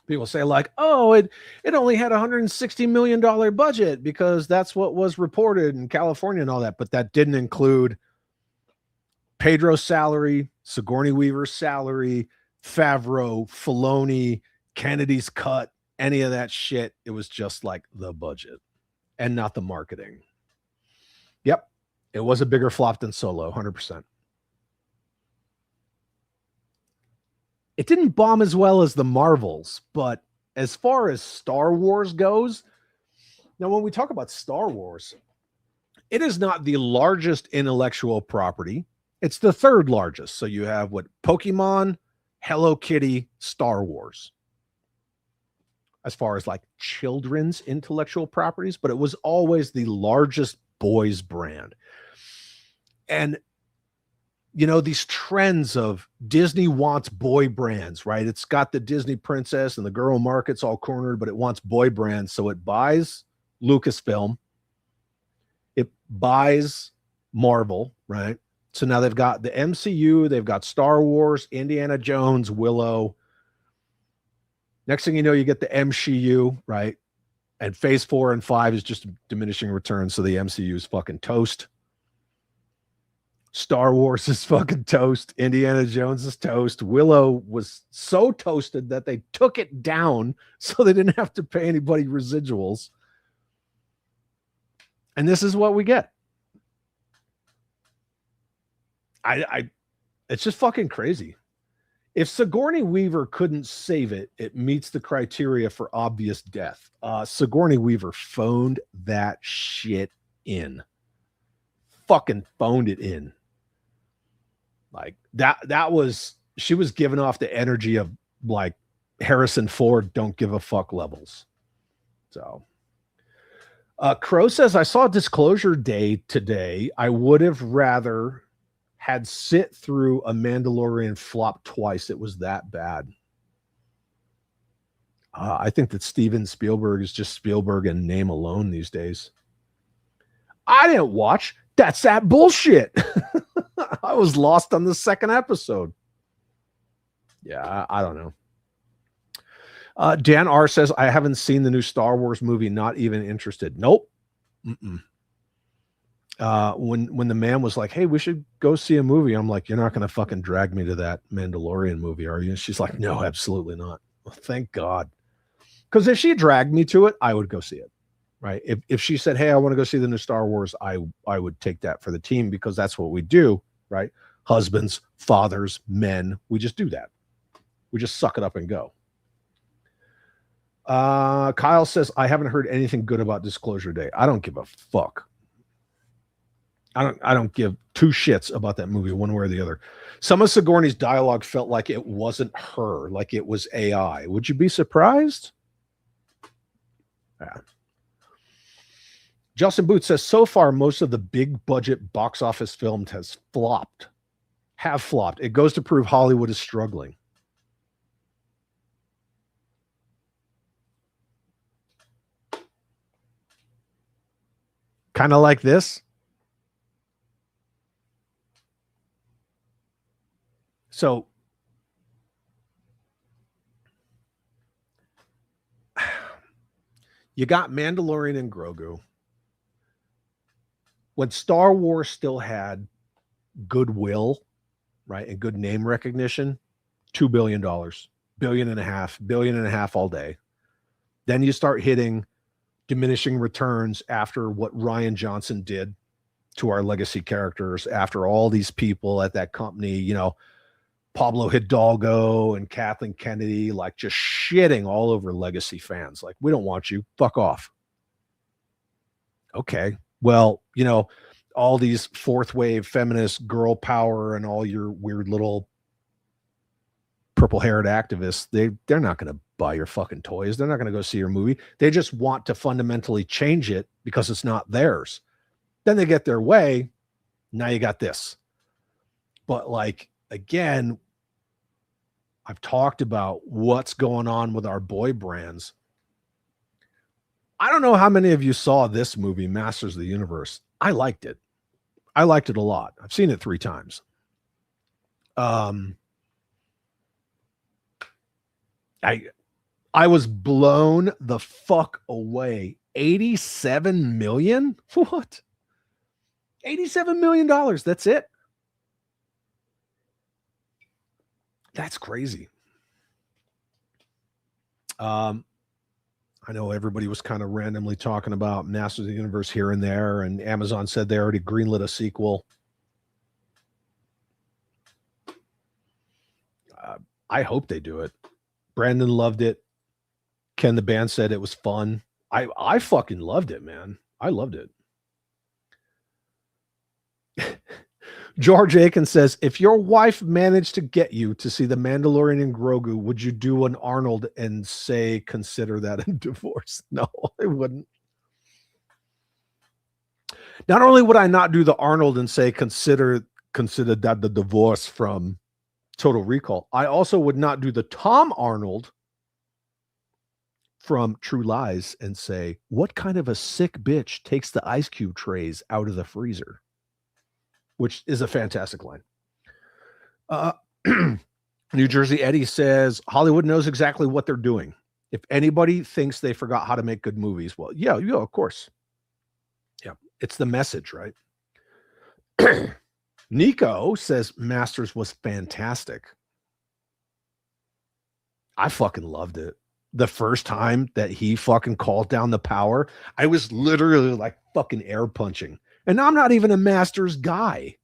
People say like, oh, it only had $160 million budget because that's what was reported in California and all that. But that didn't include Pedro's salary, Sigourney Weaver's salary, Favreau, Filoni, Kennedy's cut, any of that shit. It was just like the budget and not the marketing. Yep. It was a bigger flop than Solo, 100%. It didn't bomb as well as the Marvels, but as far as Star Wars goes, now when we talk about Star Wars, it is not the largest intellectual property. It's the third largest. So you have what? Pokemon, Hello Kitty, Star Wars. As far as like children's intellectual properties, but it was always the largest boys brand. And you know, these trends of Disney wants boy brands, right? It's got the Disney princess and the girl market's all cornered, but it wants boy brands. So it buys Lucasfilm. It buys Marvel, right? So now they've got the MCU, they've got Star Wars, Indiana Jones, Willow. Next thing you know, you get the MCU, right? And phase 4 and 5 is just diminishing returns. So the MCU is fucking toast. Star Wars is fucking toast. Indiana Jones is toast. Willow was so toasted that they took it down so they didn't have to pay anybody residuals. And this is what we get. It's just fucking crazy. If Sigourney Weaver couldn't save it, it meets the criteria for obvious death. Sigourney Weaver phoned that shit in. Fucking phoned it in. Like that was, she was giving off the energy of like Harrison Ford don't give a fuck levels. So Crow says, I saw Disclosure Day today. I would have rather had sit through a Mandalorian flop twice. It was that bad. I think that Steven Spielberg is just Spielberg in name alone these days. I didn't watch. That's that bullshit. I was lost on the second episode. Yeah, I don't know. Dan R says, I haven't seen the new Star Wars movie. Not even interested. Nope. Mm-mm. When the man was like, hey, we should go see a movie. I'm like, you're not going to fucking drag me to that Mandalorian movie, are you? And she's like, no, absolutely not. Well, thank God. Because if she dragged me to it, I would go see it. Right. If she said, hey, I want to go see the new Star Wars, I would take that for the team because that's what we do. Right. Husbands, fathers, men. We just do that. We just suck it up and go. Kyle says, I haven't heard anything good about Disclosure Day. I don't give a fuck. I don't give two shits about that movie one way or the other. Some of Sigourney's dialogue felt like it wasn't her, like it was AI. Would you be surprised? Yeah. Justin Booth says, so far, most of the big budget box office films have flopped. It goes to prove Hollywood is struggling. Kind of like this. So you got Mandalorian and Grogu. When Star Wars still had goodwill, right, and good name recognition, $2 billion, billion and a half all day. Then you start hitting diminishing returns after what Rian Johnson did to our legacy characters, after all these people at that company, you know, Pablo Hidalgo and Kathleen Kennedy, like just shitting all over legacy fans. Like, we don't want you. Fuck off. Okay. Well, you know, all these fourth wave feminist girl power and all your weird little purple haired activists, they're not going to buy your fucking toys. They're not going to go see your movie. They just want to fundamentally change it because it's not theirs. Then they get their way. Now you got this. But like, again, I've talked about what's going on with our boy brands. I don't know how many of you saw this movie, Masters of the Universe. I liked it. I liked it a lot. I've seen it 3 times. I was blown the fuck away. 87 million? What? $87 million. That's it. That's crazy. I know everybody was kind of randomly talking about Masters of the Universe here and there, and Amazon said they already greenlit a sequel. I hope they do it. Brandon loved it. Ken the band said it was fun. I fucking loved it, man. I loved it. George Aiken says, if your wife managed to get you to see The Mandalorian and Grogu, would you do an Arnold and say, consider that a divorce? No, I wouldn't. Not only would I not do the Arnold and say, consider that the divorce from Total Recall, I also would not do the Tom Arnold from True Lies and say, what kind of a sick bitch takes the ice cube trays out of the freezer? which is a fantastic line. New Jersey Eddie says Hollywood knows exactly what they're doing. If anybody thinks they forgot how to make good movies, well, yeah, of course. Yeah, it's the message, right? Nico says Masters was fantastic. I fucking loved it. The first time that he fucking called down the power, I was literally like fucking air punching. And I'm not even a Masters guy.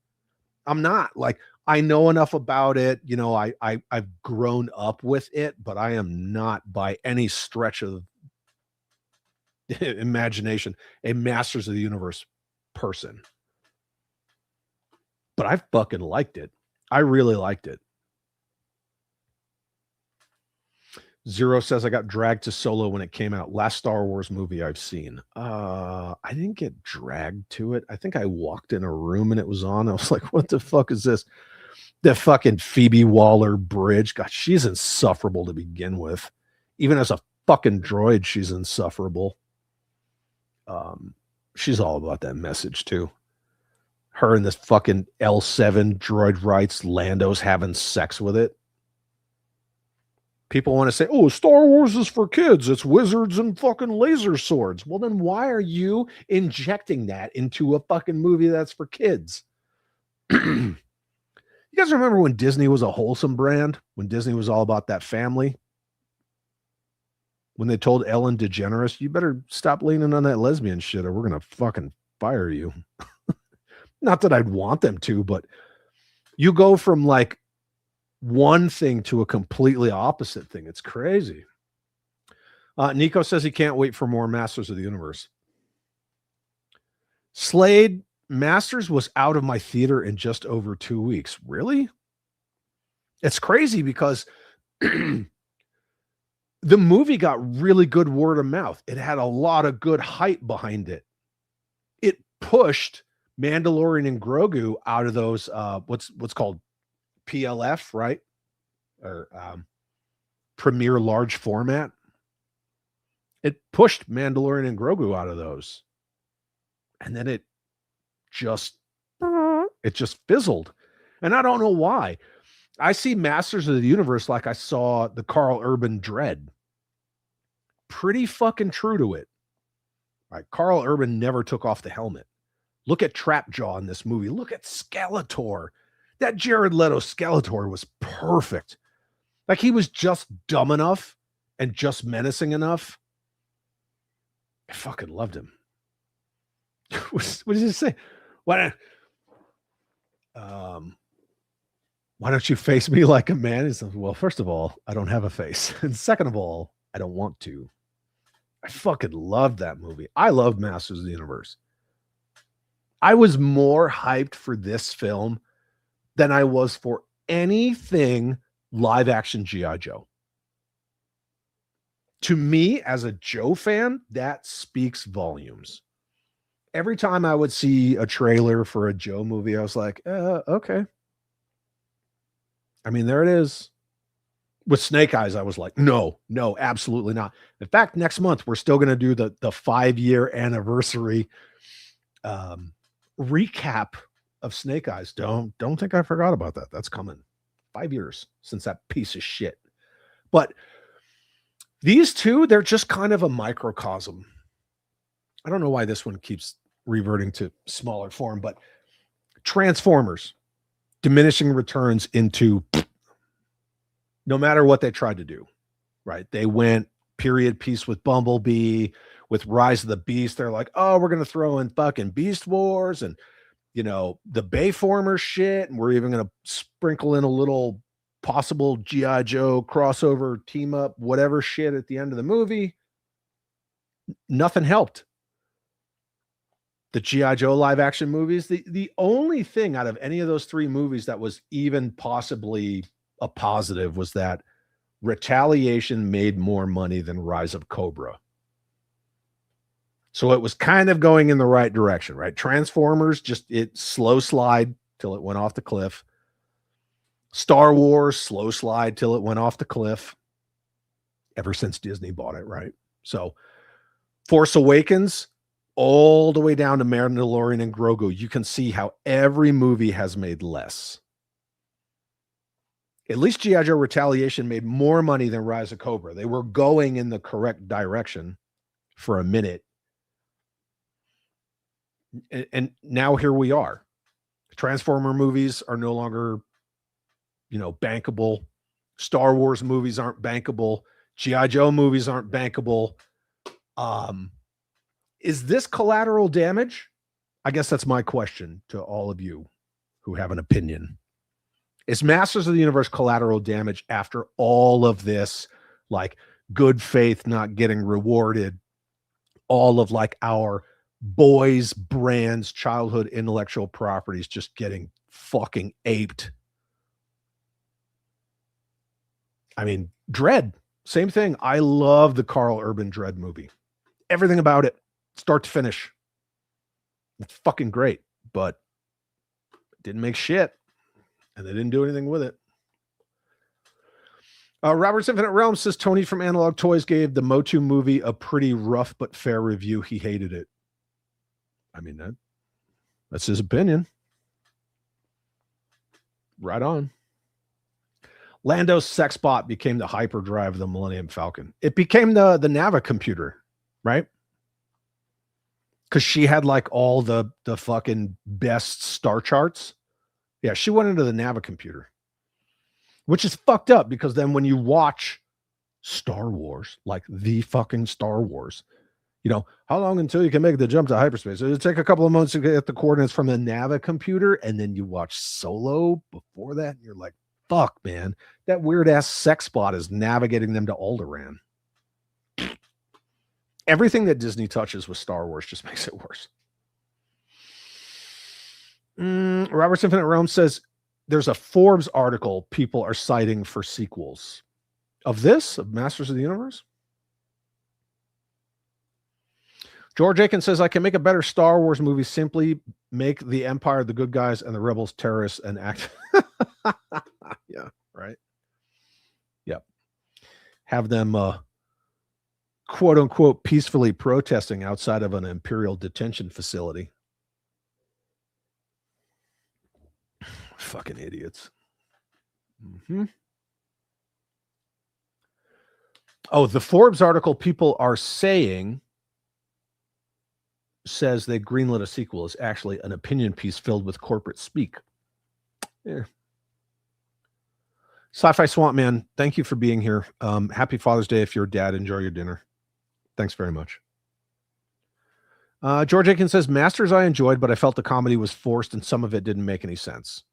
I'm not. Like, I know enough about it. You know, I've grown up with it, but I am not by any stretch of imagination a Masters of the Universe person. But I fucking liked it. I really liked it. Zero says I got dragged to Solo when it came out. Last Star Wars movie I've seen. I didn't get dragged to it. I think I walked in a room and it was on. I was like, what the fuck is this? The fucking Phoebe Waller Bridge. God, she's insufferable to begin with. Even as a fucking droid, she's insufferable. She's all about that message too. Her and this fucking L7 droid writes Lando's having sex with it. People want to say, oh, Star Wars is for kids. It's wizards and fucking laser swords. Well, then why are you injecting that into a fucking movie that's for kids? You guys remember when Disney was a wholesome brand? When Disney was all about that family? When they told Ellen DeGeneres, you better stop leaning on that lesbian shit or we're going to fucking fire you. Not that I'd want them to, but you go from like one thing to a completely opposite thing. It's crazy. Nico says he can't wait for more Masters of the Universe. Slade, Masters was out of my theater in just over 2 weeks. Really? It's crazy because the movie got really good word of mouth. It had a lot of good hype behind it. It pushed Mandalorian and Grogu out of those what's called PLF, right? Or premiere large format. It pushed Mandalorian and Grogu out of those. And then it just fizzled. And I don't know why. I see Masters of the Universe like I saw the Carl Urban Dread. Pretty fucking true to it. Right? Carl Urban never took off the helmet. Look at Trapjaw in this movie. Look at Skeletor. That Jared Leto Skeletor was perfect. Like he was just dumb enough and just menacing enough. I fucking loved him. What did he say? Why don't you face me like a man? He says, well, first of all, I don't have a face. And second of all, I don't want to. I fucking loved that movie. I loved Masters of the Universe. I was more hyped for this film than I was for anything live action G.I. Joe. To me, as a Joe fan, that speaks volumes. Every time I would see a trailer for a Joe movie, I was like, okay. I mean, there it is. With Snake Eyes, I was like, no, absolutely not. In fact, next month, we're still going to do the 5-year anniversary recap of Snake Eyes. Don't think I forgot about that. That's coming. 5 years since that piece of shit. But these two, they're just kind of a microcosm. I don't know why this one keeps reverting to smaller form, but Transformers, diminishing returns into no matter what they tried to do, right? They went period piece with Bumblebee, with Rise of the Beast. They're like, oh, we're going to throw in fucking Beast Wars and, you know, the Bayformers shit. And we're even going to sprinkle in a little possible G.I. Joe crossover team up, whatever shit at the end of the movie. Nothing helped. The G.I. Joe live action movies, the only thing out of any of those three movies that was even possibly a positive was that Retaliation made more money than Rise of Cobra. So it was kind of going in the right direction, right? Transformers, just it slow slide till it went off the cliff. Star Wars, slow slide till it went off the cliff. Ever since Disney bought it, right? So Force Awakens, all the way down to Mandalorian and Grogu, you can see how every movie has made less. At least G.I. Joe Retaliation made more money than Rise of Cobra. They were going in the correct direction for a minute. And now here we are. Transformer movies are no longer, bankable. Star Wars movies aren't bankable. G.I. Joe movies aren't bankable. Is this collateral damage? I guess that's my question to all of you who have an opinion. Is Masters of the Universe collateral damage after all of this, like good faith not getting rewarded, all of like our boys' brands, childhood intellectual properties just getting fucking aped? I mean, Dredd, same thing. I love the Carl Urban Dredd movie. Everything about it, start to finish. It's fucking great, but it didn't make shit, and they didn't do anything with it. Robert's Infinite Realm says Tony from Analog Toys gave the Motu movie a pretty rough but fair review. He hated it. I mean, that's his opinion. Right on. Lando's sex bot became the hyperdrive of the Millennium Falcon. It became the Nava computer, right? Because she had like all the fucking best star charts. Yeah, she went into the Nava computer, which is fucked up because then when you watch Star Wars, like the fucking Star Wars, how long until you can make the jump to hyperspace? It'll take a couple of months to get the coordinates from the Nava computer, and then you watch Solo before that, and you're like, fuck, man, that weird ass sex bot is navigating them to Alderaan. Everything that Disney touches with Star Wars just makes it worse. Robert's Infinite Realm says there's a Forbes article people are citing for sequels of Masters of the Universe. George Aiken says, I can make a better Star Wars movie, simply make the Empire the good guys and the rebels terrorists and act. Yeah, right. Yep. Have them quote unquote peacefully protesting outside of an Imperial detention facility. Fucking idiots. Oh, the Forbes article people are saying says they greenlit a sequel is actually an opinion piece filled with corporate speak. Yeah. Sci-Fi Swamp Man, thank you for being here. Happy Father's Day. If you're a dad, enjoy your dinner. Thanks very much. George Aiken says, Masters I enjoyed, but I felt the comedy was forced and some of it didn't make any sense.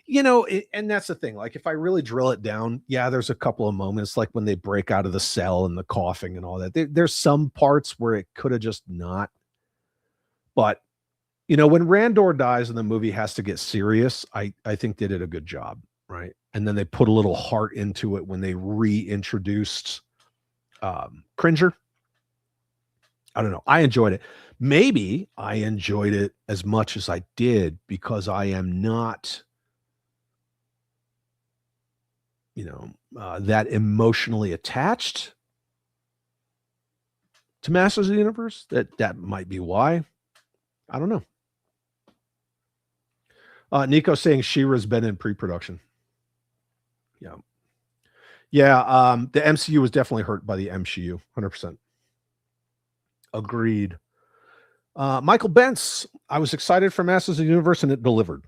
And that's the thing. Like, if I really drill it down, yeah, there's a couple of moments, like when they break out of the cell and the coughing and all that. There's some parts where it could have just not. But, when Randor dies and the movie has to get serious, I think they did a good job, right? And then they put a little heart into it when they reintroduced Cringer. I don't know. I enjoyed it. Maybe I enjoyed it as much as I did because I am not, that emotionally attached to Masters of the Universe. That might be why. I don't know. Nico saying She-Ra's been in pre-production. Yeah. Yeah, the MCU was definitely hurt by the MCU, 100%. Agreed. Michael Bentz, I was excited for Masters of the Universe and it delivered.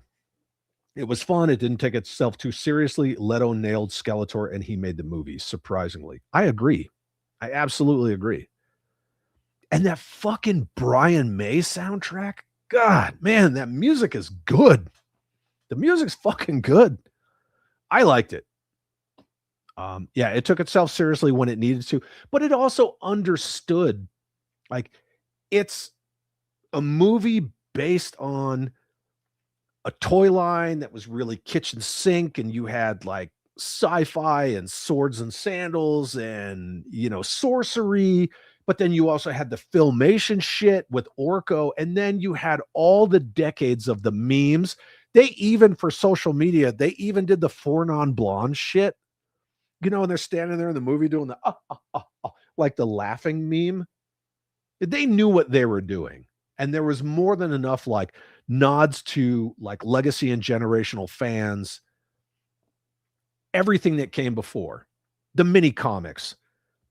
It was fun. It didn't take itself too seriously. Leto nailed Skeletor and he made the movie, surprisingly. I agree. I absolutely agree. And that fucking Brian May soundtrack, God, man, that music is good. The music's fucking good. I liked it. Yeah, it took itself seriously when it needed to, but it also understood, like, it's a movie based on a toy line that was really kitchen sink, and you had like sci-fi and swords and sandals and, sorcery, but then you also had the filmation shit with Orko, and then you had all the decades of the memes. They even, for social media, they even did the four non-blonde shit. And they're standing there in the movie doing the like the laughing meme. They knew what they were doing. And there was more than enough like nods to like legacy and generational fans, everything that came before, the mini comics,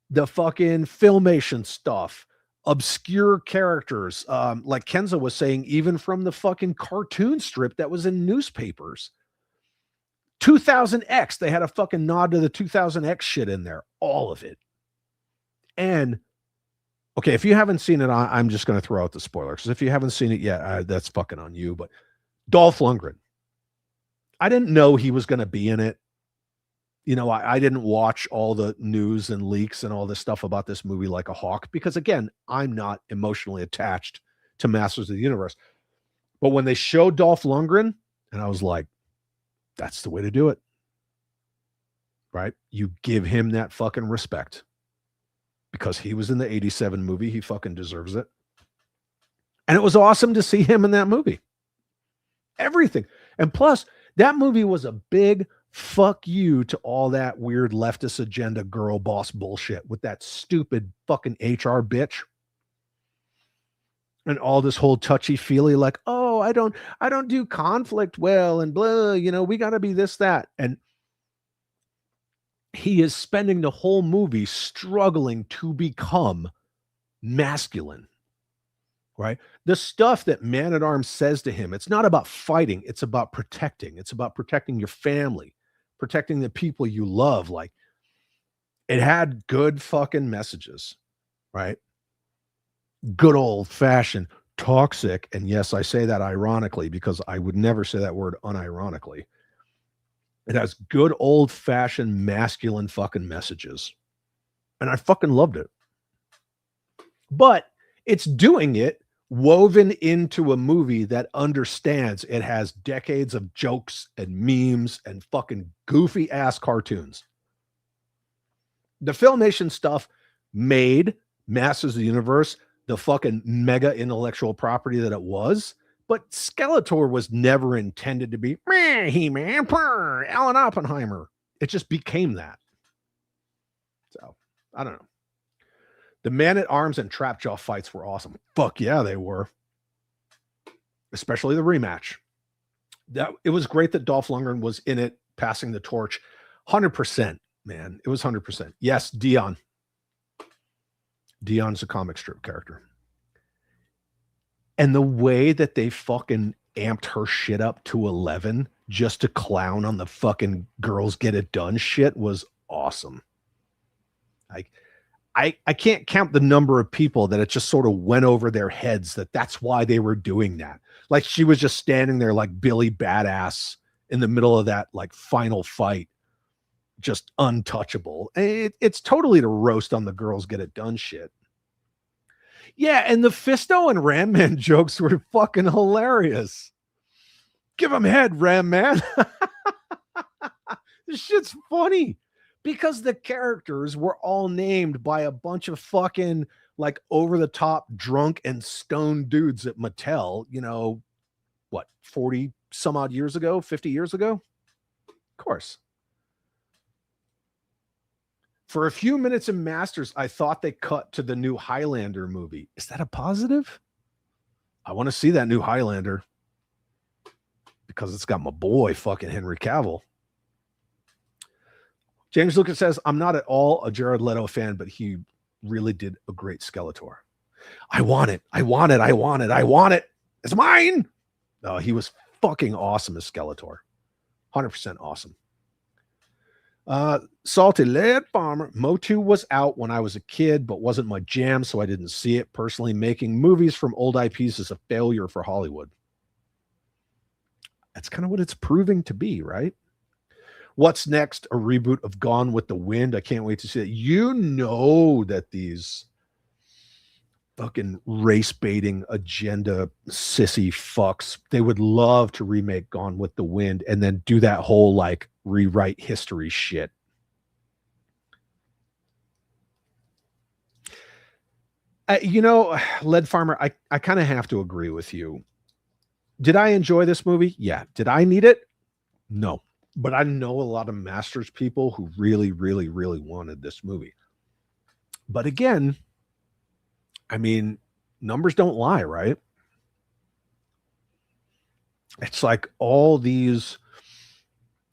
the fucking filmation stuff, obscure characters, like Kenza was saying, even from the fucking cartoon strip that was in newspapers. 2000X, they had a fucking nod to the 2000X shit in there, all of it. And okay, if you haven't seen it, I'm just going to throw out the spoiler, because if you haven't seen it yet, that's fucking on you. But Dolph Lundgren, I didn't know he was going to be in it. You know, I didn't watch all the news and leaks and all this stuff about this movie like a hawk, because again, I'm not emotionally attached to Masters of the Universe. But when they showed Dolph Lundgren, and I was like, that's the way to do it. Right? You give him that fucking respect, because he was in the 87 movie. He fucking deserves it. And it was awesome to see him in that movie. Everything. And plus, that movie was a big fuck you to all that weird leftist agenda girl boss bullshit with that stupid fucking HR bitch. And all this whole touchy-feely, like, oh, I don't do conflict well, and blah, you know, we got to be this, that. And he is spending the whole movie struggling to become masculine, right? The stuff that Man-at-Arms says to him, it's not about fighting, it's about protecting. It's about protecting your family, protecting the people you love. Like, it had good fucking messages, right? Good old-fashioned toxic, and yes, I say that ironically, because I would never say that word unironically. It has good old-fashioned masculine fucking messages. And I fucking loved it. But it's doing it woven into a movie that understands it has decades of jokes and memes and fucking goofy ass cartoons. The Filmation stuff made Masters of the Universe the fucking mega intellectual property that it was. But Skeletor was never intended to be He-Man, Alan Oppenheimer. It just became that. So, I don't know. The Man-at-Arms and Trapjaw fights were awesome. Fuck yeah, they were. Especially the rematch. It was great that Dolph Lundgren was in it, passing the torch. 100%, man. It was 100%. Yes, Dion. Dion's a comic strip character. And the way that they fucking amped her shit up to 11 just to clown on the fucking girls get it done shit was awesome. Like, I can't count the number of people that it just sort of went over their heads that's why they were doing that. Like, she was just standing there like Billy Badass in the middle of that like final fight, just untouchable. It's totally to roast on the girls get it done shit. Yeah, and the Fisto and Ram Man jokes were fucking hilarious. Give him head, Ram Man. This shit's funny because the characters were all named by a bunch of fucking like over-the-top drunk and stoned dudes at Mattel, you know, what, 40 some odd years ago, 50 years ago? Of course. For a few minutes in Masters, I thought they cut to the new Highlander movie. Is that a positive? I want to see that new Highlander because it's got my boy fucking Henry Cavill. James Lucas says, I'm not at all a Jared Leto fan, but he really did a great Skeletor. I want it. I want it. I want it. I want it. It's mine. No, he was fucking awesome as Skeletor. 100% awesome. Salty Lead Farmer. Motu was out when I was a kid, but wasn't my jam, so I didn't see it. Personally, making movies from old IPs is a failure for Hollywood. That's kind of what it's proving to be, right? What's next? A reboot of Gone with the Wind. I can't wait to see it. You know that these fucking race baiting agenda sissy fucks, they would love to remake Gone with the Wind and then do that whole like rewrite history shit. You know, Lead Farmer, I kind of have to agree with you. Did I enjoy this movie? Yeah. Did I need it? No. But I know a lot of Masters people who really, really, really wanted this movie. But again, I mean, numbers don't lie, right? It's like all these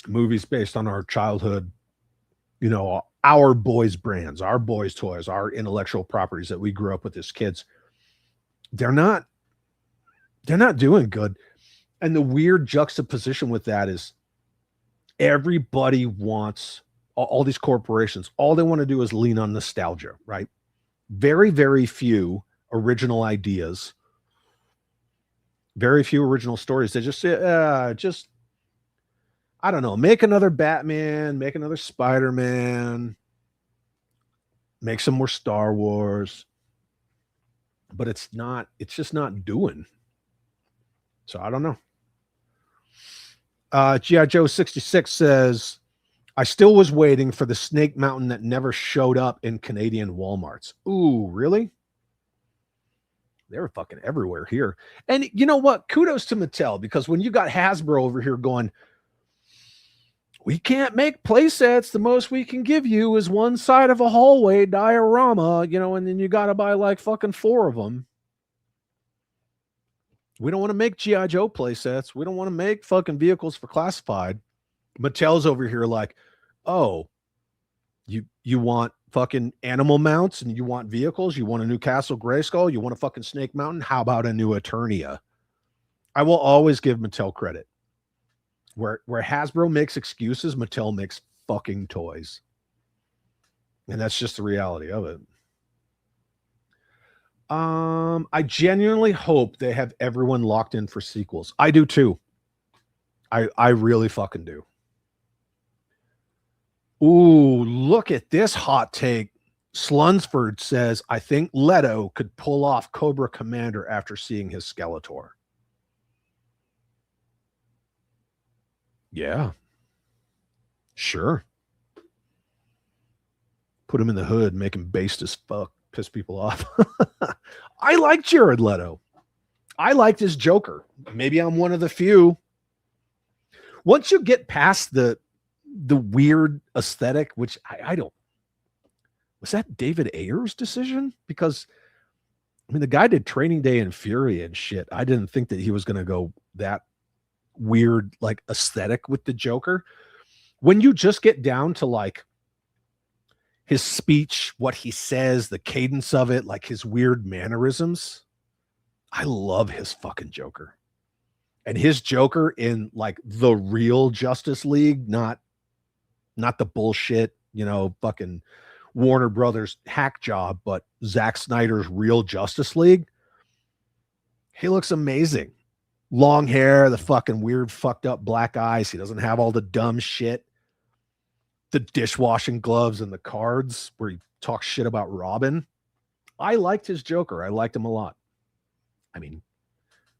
movies based on our childhood, you know, our boys' brands, our boys' toys, our intellectual properties that we grew up with as kids. They're not doing good. And the weird juxtaposition with that is everybody wants all these corporations, all they want to do is lean on nostalgia, right? Very, very few original ideas, very few original stories. They just say, I don't know, make another Batman, make another Spider-Man, make some more Star Wars. But it's just not doing. So I don't know. G.I. Joe 66 says, I still was waiting for the Snake Mountain that never showed up in Canadian Walmarts. Ooh, really? They were fucking everywhere here. And you know what? Kudos to Mattel, because when you got Hasbro over here going, we can't make play sets. The most we can give you is one side of a hallway diorama, you know, and then you got to buy like fucking 4 of them. We don't want to make G.I. Joe play sets. We don't want to make fucking vehicles for classified. Mattel's over here like, oh, you want fucking animal mounts and you want vehicles? You want a new Castle Grayskull? You want a fucking Snake Mountain? How about a new Eternia? I will always give Mattel credit. Where Hasbro makes excuses, Mattel makes fucking toys. And that's just the reality of it. I genuinely hope they have everyone locked in for sequels. I do too. I really fucking do. Ooh, look at this hot take. Slunsford says, I think Leto could pull off Cobra Commander after seeing his Skeletor. Yeah. Sure. Put him in the hood, make him based as fuck, piss people off. I like Jared Leto. I liked his Joker. Maybe I'm one of the few. Once you get past the weird aesthetic, which I don't, was that David Ayer's decision? Because I mean, the guy did Training Day and Fury and shit. I didn't think that he was going to go that weird, like, aesthetic with the Joker. When you just get down to like his speech, what he says, the cadence of it, like his weird mannerisms, I love his fucking Joker. And his Joker in like the real Justice League, not the bullshit, you know, fucking Warner Brothers hack job, but Zack Snyder's real Justice League. He looks amazing. Long hair, the fucking weird fucked up black eyes. He doesn't have all the dumb shit. The dishwashing gloves and the cards where he talks shit about Robin. I liked his Joker. I liked him a lot. I mean,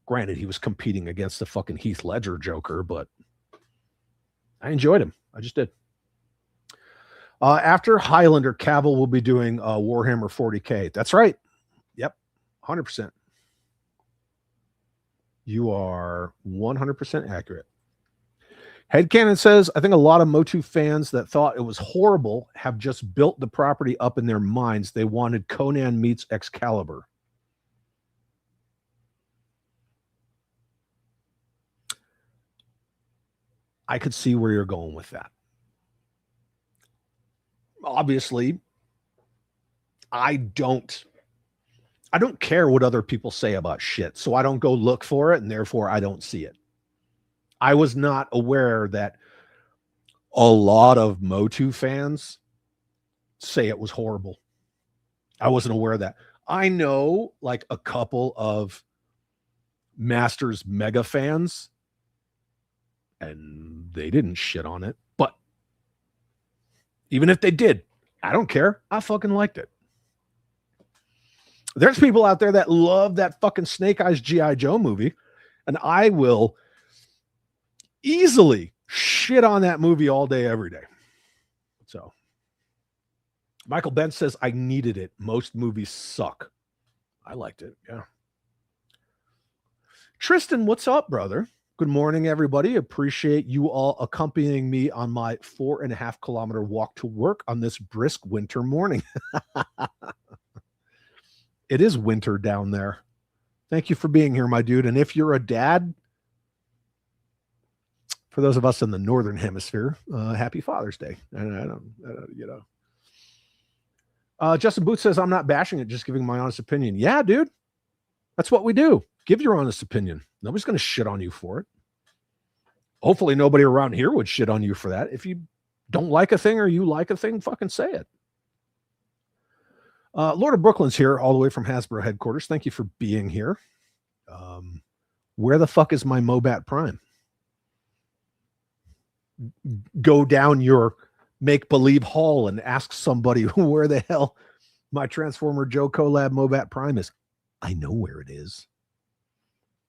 granted, he was competing against the fucking Heath Ledger Joker, but I enjoyed him. I just did. After Highlander, Cavill will be doing Warhammer 40K. That's right. Yep. 100%. You are 100% accurate. Headcanon says, I think a lot of Motu fans that thought it was horrible have just built the property up in their minds. They wanted Conan meets Excalibur. I could see where you're going with that. Obviously, I don't care what other people say about shit, so I don't go look for it, and therefore I don't see it. I was not aware that a lot of Motu fans say it was horrible. I wasn't aware of that. I know like a couple of Masters mega fans, and they didn't shit on it. But even if they did, I don't care. I fucking liked it. There's people out there that love that fucking Snake Eyes G.I. Joe movie, and I will easily shit on that movie all day, every day. So Michael Benz says, I needed it. Most movies suck. I liked it. Yeah. Tristan, what's up, brother? Good morning, everybody. Appreciate you all accompanying me on my 4.5 kilometer walk to work on this brisk winter morning. It is winter down there. Thank you for being here, my dude. And if you're a dad, for those of us in the Northern Hemisphere, happy Father's Day. And I don't Justin Booth says, I'm not bashing it, just giving my honest opinion. Yeah, dude. That's what we do. Give your honest opinion. Nobody's going to shit on you for it. Hopefully nobody around here would shit on you for that. If you don't like a thing or you like a thing, fucking say it. Lord of Brooklyn's here all the way from Hasbro headquarters. Thank you for being here. Where the fuck is my Mobat Prime? Go down your make-believe hall and ask somebody where the hell my Transformer Joe Collab Mobat Prime is. I know where it is.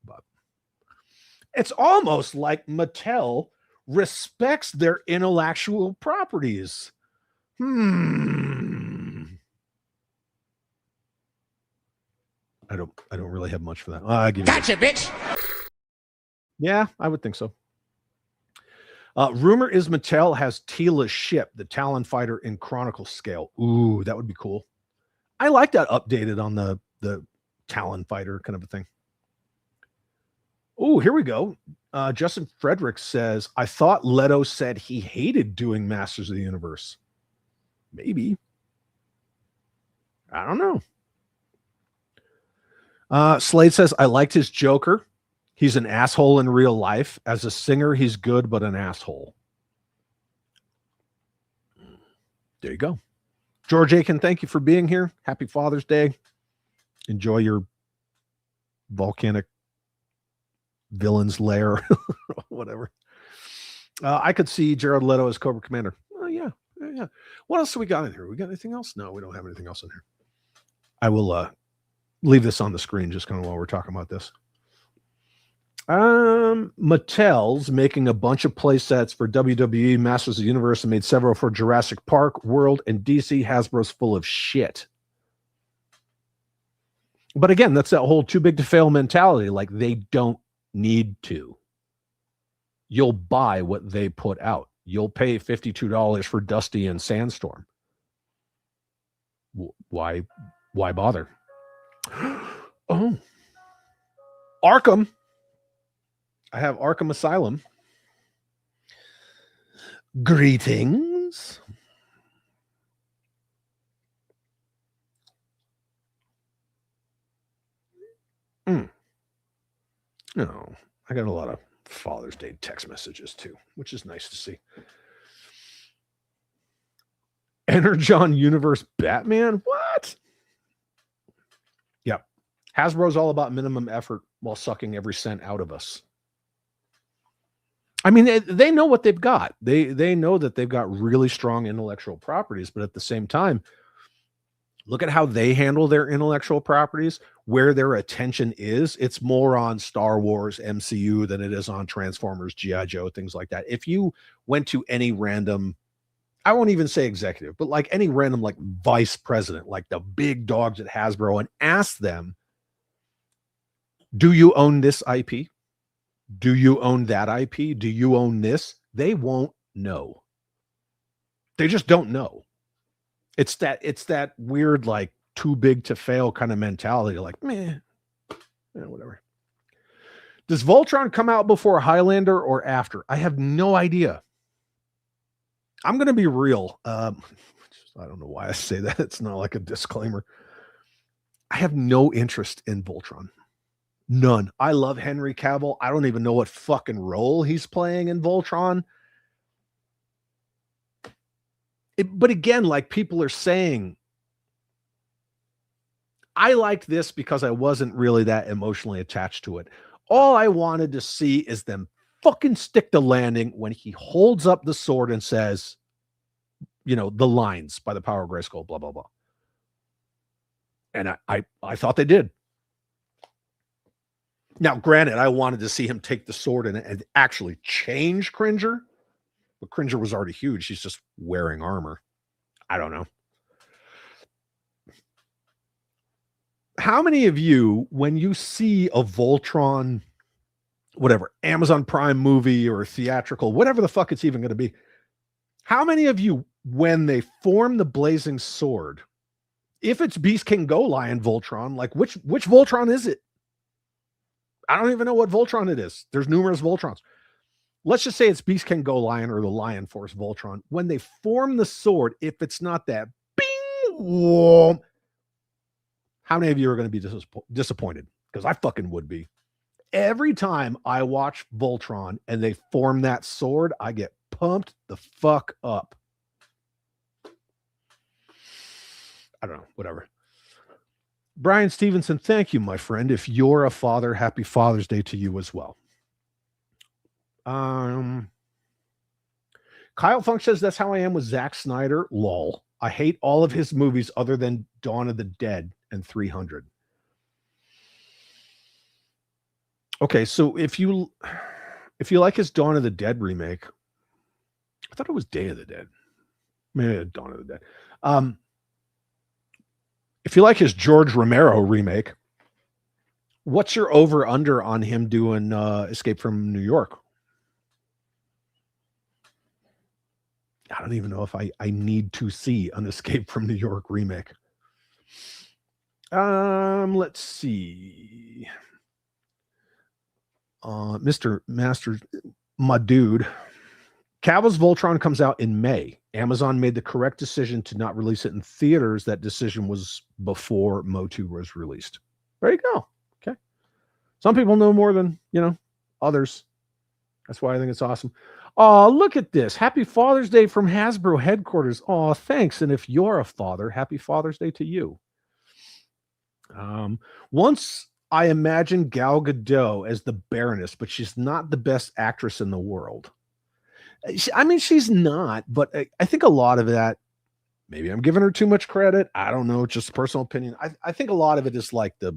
But it's almost like Mattel respects their intellectual properties. I don't really have much for that. Gotcha, bitch. Yeah, I would think so. Rumor is Mattel has Teela's ship, the Talon Fighter in Chronicle scale. Ooh, that would be cool. I like that updated on the Talon Fighter kind of a thing. Oh, here we go. Justin Frederick says, I thought Leto said he hated doing Masters of the Universe. Maybe. I don't know. Slade says, I liked his Joker. He's an asshole in real life. As a singer, he's good, but an asshole. There you go. George Aiken, thank you for being here. Happy Father's Day. Enjoy your volcanic villain's lair. Whatever. I could see Jared Leto as Cobra Commander. Oh, yeah. What else do we got in here? We got anything else? No, we don't have anything else in here. I will leave this on the screen just kind of while we're talking about this. Mattel's making a bunch of play sets for WWE Masters of the Universe and made several for Jurassic Park, World, and DC. Hasbro's full of shit. But again, that's that whole too big to fail mentality. Like, they don't need to. You'll buy what they put out. You'll pay $52 for Dusty and Sandstorm. Why bother? Oh, Arkham. I have Arkham Asylum. Greetings. No, I got a lot of Father's Day text messages too, which is nice to see. Energon Universe Batman? What? Yeah. Hasbro's all about minimum effort while sucking every cent out of us. I mean, they know what they've got. They know that they've got really strong intellectual properties, but at the same time, look at how they handle their intellectual properties, where their attention is. It's more on Star Wars, MCU than it is on Transformers, G.I. Joe, things like that. If you went to any random, I won't even say executive, but like any random like vice president, like the big dogs at Hasbro, and ask them, do you own this IP? Do you own that IP? Do you own this? They won't know. They just don't know. It's that weird, like, too big to fail kind of mentality. Like, meh, whatever. Does Voltron come out before Highlander or after? I have no idea. I'm going to be real. I don't know why I say that. It's not like a disclaimer. I have no interest in Voltron. None. I love Henry Cavill. I don't even know what fucking role he's playing in Voltron. But again, like people are saying, I liked this because I wasn't really that emotionally attached to it. All I wanted to see is them fucking stick the landing when he holds up the sword and says, you know, the lines by the power of Grayskull, blah, blah, blah. And I thought they did. Now, granted, I wanted to see him take the sword and actually change Cringer. But Cringer was already huge. He's just wearing armor. I don't know. How many of you, when you see a Voltron, whatever, Amazon Prime movie or theatrical, whatever the fuck it's even going to be, how many of you, when they form the blazing sword, if it's Beast King Go Lion Voltron, like which Voltron is it? I don't even know what Voltron it is. There's numerous Voltrons. Let's just say it's Beast King Go Lion or the Lion Force Voltron. When they form the sword, if it's not that, bing, whoa, how many of you are going to be disappointed? Because I fucking would be. Every time I watch Voltron and they form that sword, I get pumped the fuck up. I don't know, whatever. Brian Stevenson, thank you, my friend. If you're a father, happy Father's Day to you as well. Kyle Funk says, that's how I am with Zack Snyder. Lol. I hate all of his movies other than Dawn of the Dead and 300. Okay, so if you like his Dawn of the Dead remake, I thought it was Day of the Dead. Maybe Dawn of the Dead. If you like his George Romero remake, what's your over-under on him doing Escape from New York? I don't even know if I need to see an Escape from New York remake. Let's see. Mr. Master, my dude. Cavill's Voltron comes out in May. Amazon made the correct decision to not release it in theaters. That decision was before Motu was released. There you go. Okay. Some people know more than, others. That's why I think it's awesome. Oh, look at this. Happy Father's Day from Hasbro headquarters. Oh, thanks. And if you're a father, happy Father's Day to you. Once I imagined Gal Gadot as the Baroness, but she's not the best actress in the world. I mean, she's not, but I think a lot of that, maybe I'm giving her too much credit. I don't know, just personal opinion. I think a lot of it is like the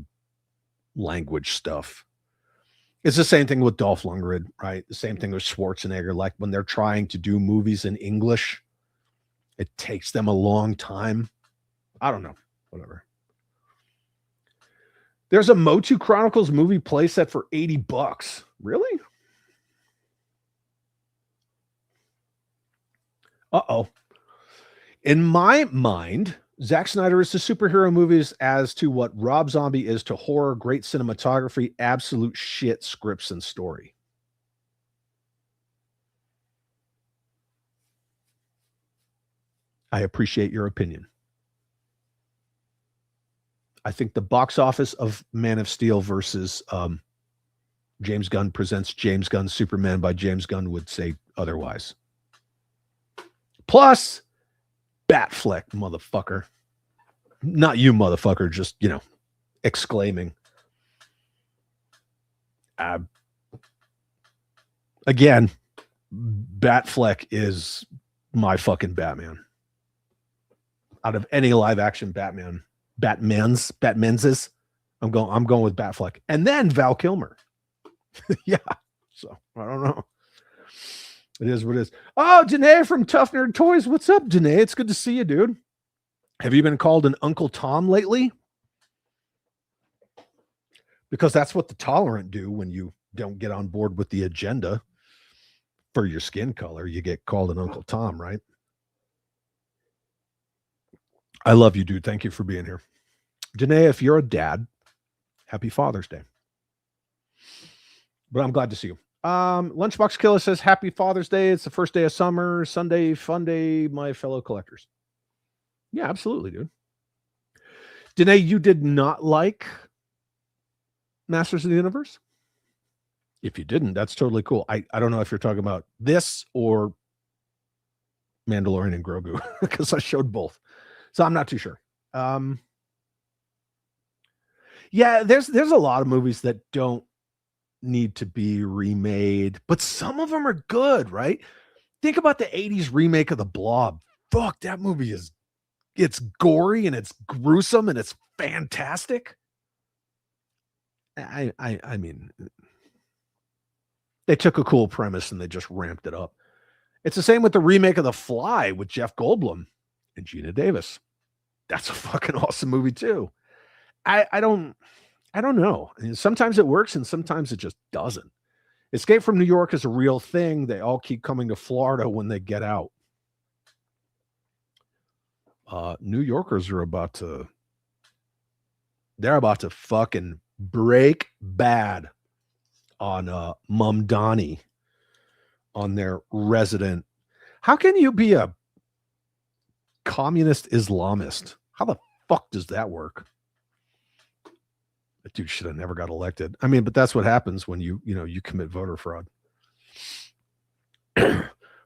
language stuff. It's the same thing with Dolph Lundgren, right? The same thing with Schwarzenegger. Like when they're trying to do movies in English, it takes them a long time. I don't know, whatever. There's a Motu Chronicles movie playset for $80. Really? Uh-oh. In my mind, Zack Snyder is to superhero movies as to what Rob Zombie is to horror, great cinematography, absolute shit scripts and story. I appreciate your opinion. I think the box office of Man of Steel versus James Gunn presents James Gunn's Superman by James Gunn would say otherwise. Plus, Batfleck, motherfucker. Not you, motherfucker, just, exclaiming. Again, Batfleck is my fucking Batman. Out of any live action Batman's, I'm going with Batfleck. And then Val Kilmer. Yeah. So I don't know. It is what it is. Oh, Danae from Tough Nerd Toys. What's up, Danae? It's good to see you, dude. Have you been called an Uncle Tom lately? Because that's what the tolerant do when you don't get on board with the agenda for your skin color. You get called an Uncle Tom, right? I love you, dude. Thank you for being here. Danae, if you're a dad, happy Father's Day. But I'm glad to see you. Lunchbox Killer says, happy Father's Day. It's the first day of summer. Sunday, fun day, my fellow collectors. Yeah, absolutely, dude. Danae, you did not like Masters of the Universe? If you didn't, that's totally cool. I don't know if you're talking about this or Mandalorian and Grogu, because I showed both. So I'm not too sure. Yeah, there's a lot of movies that don't need to be remade, but some of them are good, right? Think about the 80s remake of The Blob. Fuck, that movie it's gory and it's gruesome and it's fantastic. I mean, they took a cool premise and they just ramped it up. It's the same with the remake of The Fly with Jeff Goldblum and Gina Davis. That's a fucking awesome movie too. I don't know. I mean, sometimes it works and sometimes it just doesn't. Escape from New York is a real thing. They all keep coming to Florida when they get out. New Yorkers are about to They're about to fucking break bad on Mum Donnie on their resident. How can you be a communist Islamist? How the fuck does that work? That dude should have never got elected. I mean, but that's what happens when you commit voter fraud.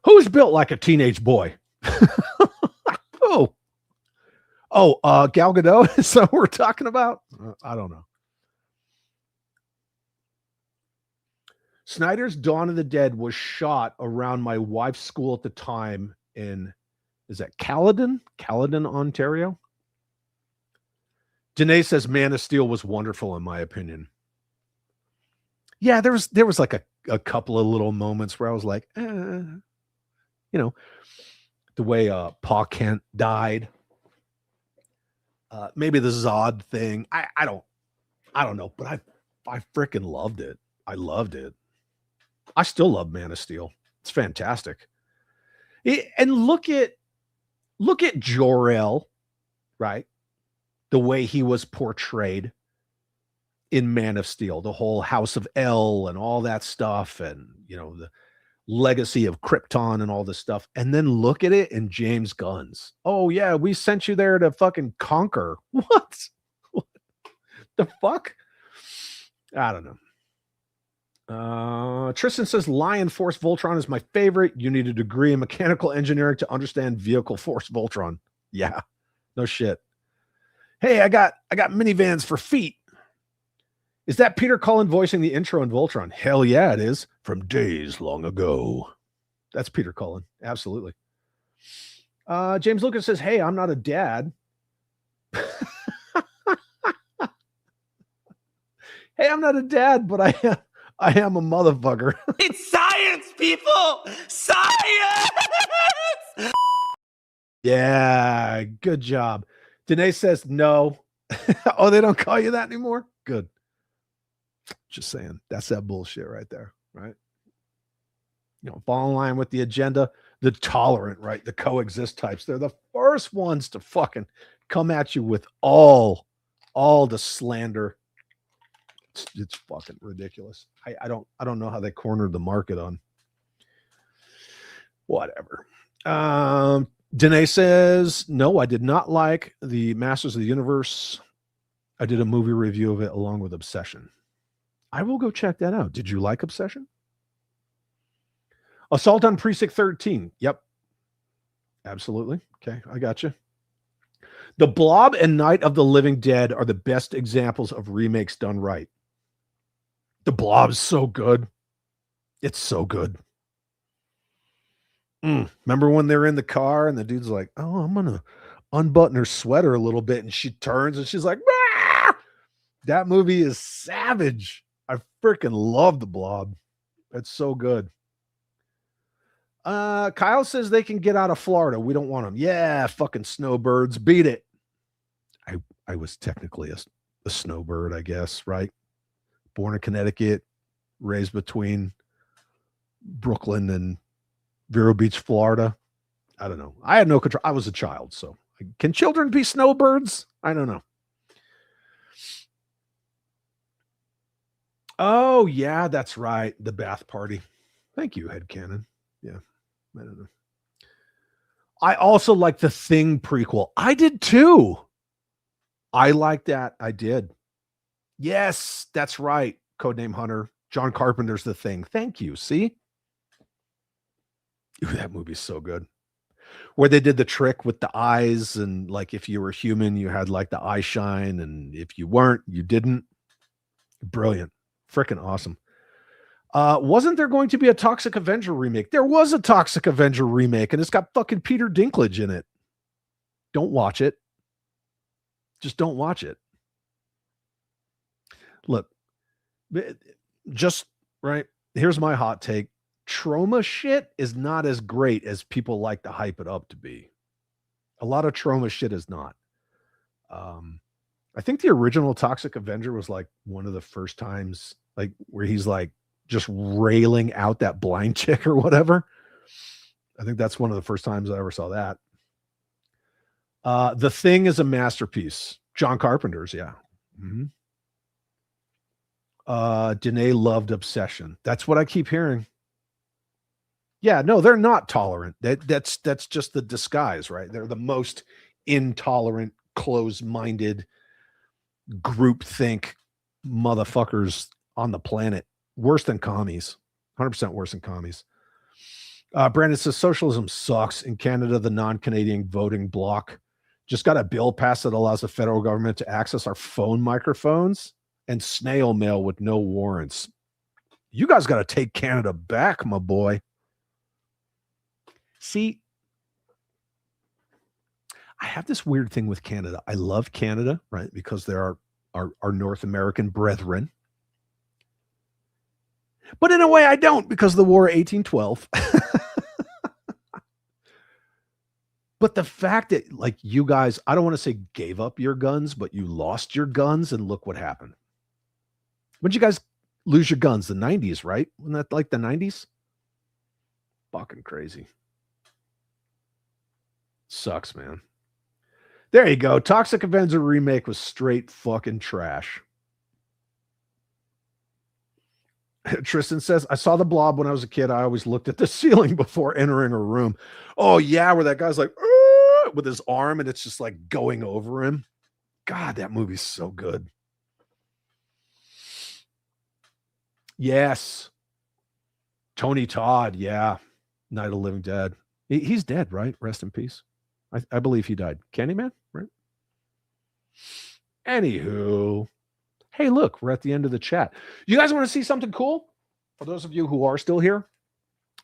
Who's built like a teenage boy? Gal Gadot is that what we're talking about? I don't know. Snyder's Dawn of the Dead was shot around my wife's school at the time in, is that Caledon, Ontario? Danae says Man of Steel was wonderful in my opinion. Yeah, there was like a couple of little moments where I was like, the way Pa Kent died. Maybe the Zod thing. I don't know, but I freaking loved it. I loved it. I still love Man of Steel. It's fantastic. And look at Jor-El, right? The way he was portrayed in Man of Steel, the whole House of El and all that stuff, and the legacy of Krypton and all this stuff. And then look at it in James Gunn's. Oh yeah, we sent you there to fucking conquer. What the fuck? I don't know. Tristan says Lion Force Voltron is my favorite. You need a degree in mechanical engineering to understand vehicle force Voltron. Yeah, no shit. Hey, I got minivans for feet. Is that Peter Cullen voicing the intro in Voltron? Hell yeah, it is. From days long ago. That's Peter Cullen. Absolutely. James Lucas says, hey, I'm not a dad. Hey, I'm not a dad, but I am a motherfucker. It's science, people! Science! Yeah, good job. Danae says no. Oh, they don't call you that anymore? Good. Just saying. That's that bullshit right there, right? Fall in line with the agenda. The tolerant, right? The coexist types. They're the first ones to fucking come at you with all the slander. It's fucking ridiculous. I don't know how they cornered the market on whatever. Danae says, no, I did not like the Masters of the Universe. I did a movie review of it along with Obsession. I will go check that out. Did you like Obsession? Assault on Precinct 13. Yep. Absolutely. Okay, I got you. The Blob and Night of the Living Dead are the best examples of remakes done right. The Blob's so good. It's so good. Remember when they're in the car and the dude's like, oh, I'm going to unbutton her sweater a little bit. And she turns and she's like, ah! That movie is savage. I freaking love The Blob. It's so good. Kyle says they can get out of Florida. We don't want them. Yeah, fucking snowbirds. Beat it. I was technically a snowbird, I guess, right? Born in Connecticut, raised between Brooklyn and Vero Beach, Florida. I don't know. I had no control. I was a child, so can children be snowbirds? I don't know. Oh, yeah, that's right. The bath party. Thank you, headcanon. Yeah, I don't know. I also like the Thing prequel. I did too. I like that. I did. Yes, that's right. Codename Hunter. John Carpenter's The Thing. Thank you. See? Ooh, that movie's so good. Where they did the trick with the eyes, and like if you were human, you had like the eye shine, and if you weren't, you didn't. Brilliant. Freaking awesome. Wasn't there going to be a Toxic Avenger remake? There was a Toxic Avenger remake, and it's got fucking Peter Dinklage in it. Don't watch it. Just don't watch it. Look, just right. Here's my hot take. Trauma shit is not as great as people like to hype it up to be. A lot of trauma shit is not. I think the original Toxic Avenger was like one of the first times, like where he's like just railing out that blind chick or whatever. I think that's one of the first times I ever saw that. The Thing is a masterpiece. John Carpenter's, yeah. Mm-hmm. Danae loved Obsession. That's what I keep hearing. Yeah, no, they're not tolerant. That's just the disguise, right? They're the most intolerant, closed-minded, groupthink motherfuckers on the planet. Worse than commies. 100% worse than commies. Brandon says socialism sucks. In Canada, the non-Canadian voting bloc just got a bill passed that allows the federal government to access our phone microphones and snail mail with no warrants. You guys got to take Canada back, my boy. See, I have this weird thing with Canada. I love Canada, right? Because they're our North American brethren. But in a way, I don't, because of the War of 1812. But the fact that, like, you guys, I don't want to say gave up your guns, but you lost your guns, and look what happened. When did you guys lose your guns? The 90s, right? Wasn't that like the 90s? Fucking crazy. Sucks, man. There you go. Toxic Avenger remake was straight fucking trash. Tristan says, I saw The Blob when I was a kid. I always looked at the ceiling before entering a room. Oh, yeah, where that guy's like, with his arm, and it's just like going over him. God, that movie's so good. Yes. Tony Todd, yeah. Night of the Living Dead. He's dead, right? Rest in peace. I believe he died. Candyman, right? Anywho. Hey, look, we're at the end of the chat. You guys want to see something cool? For those of you who are still here,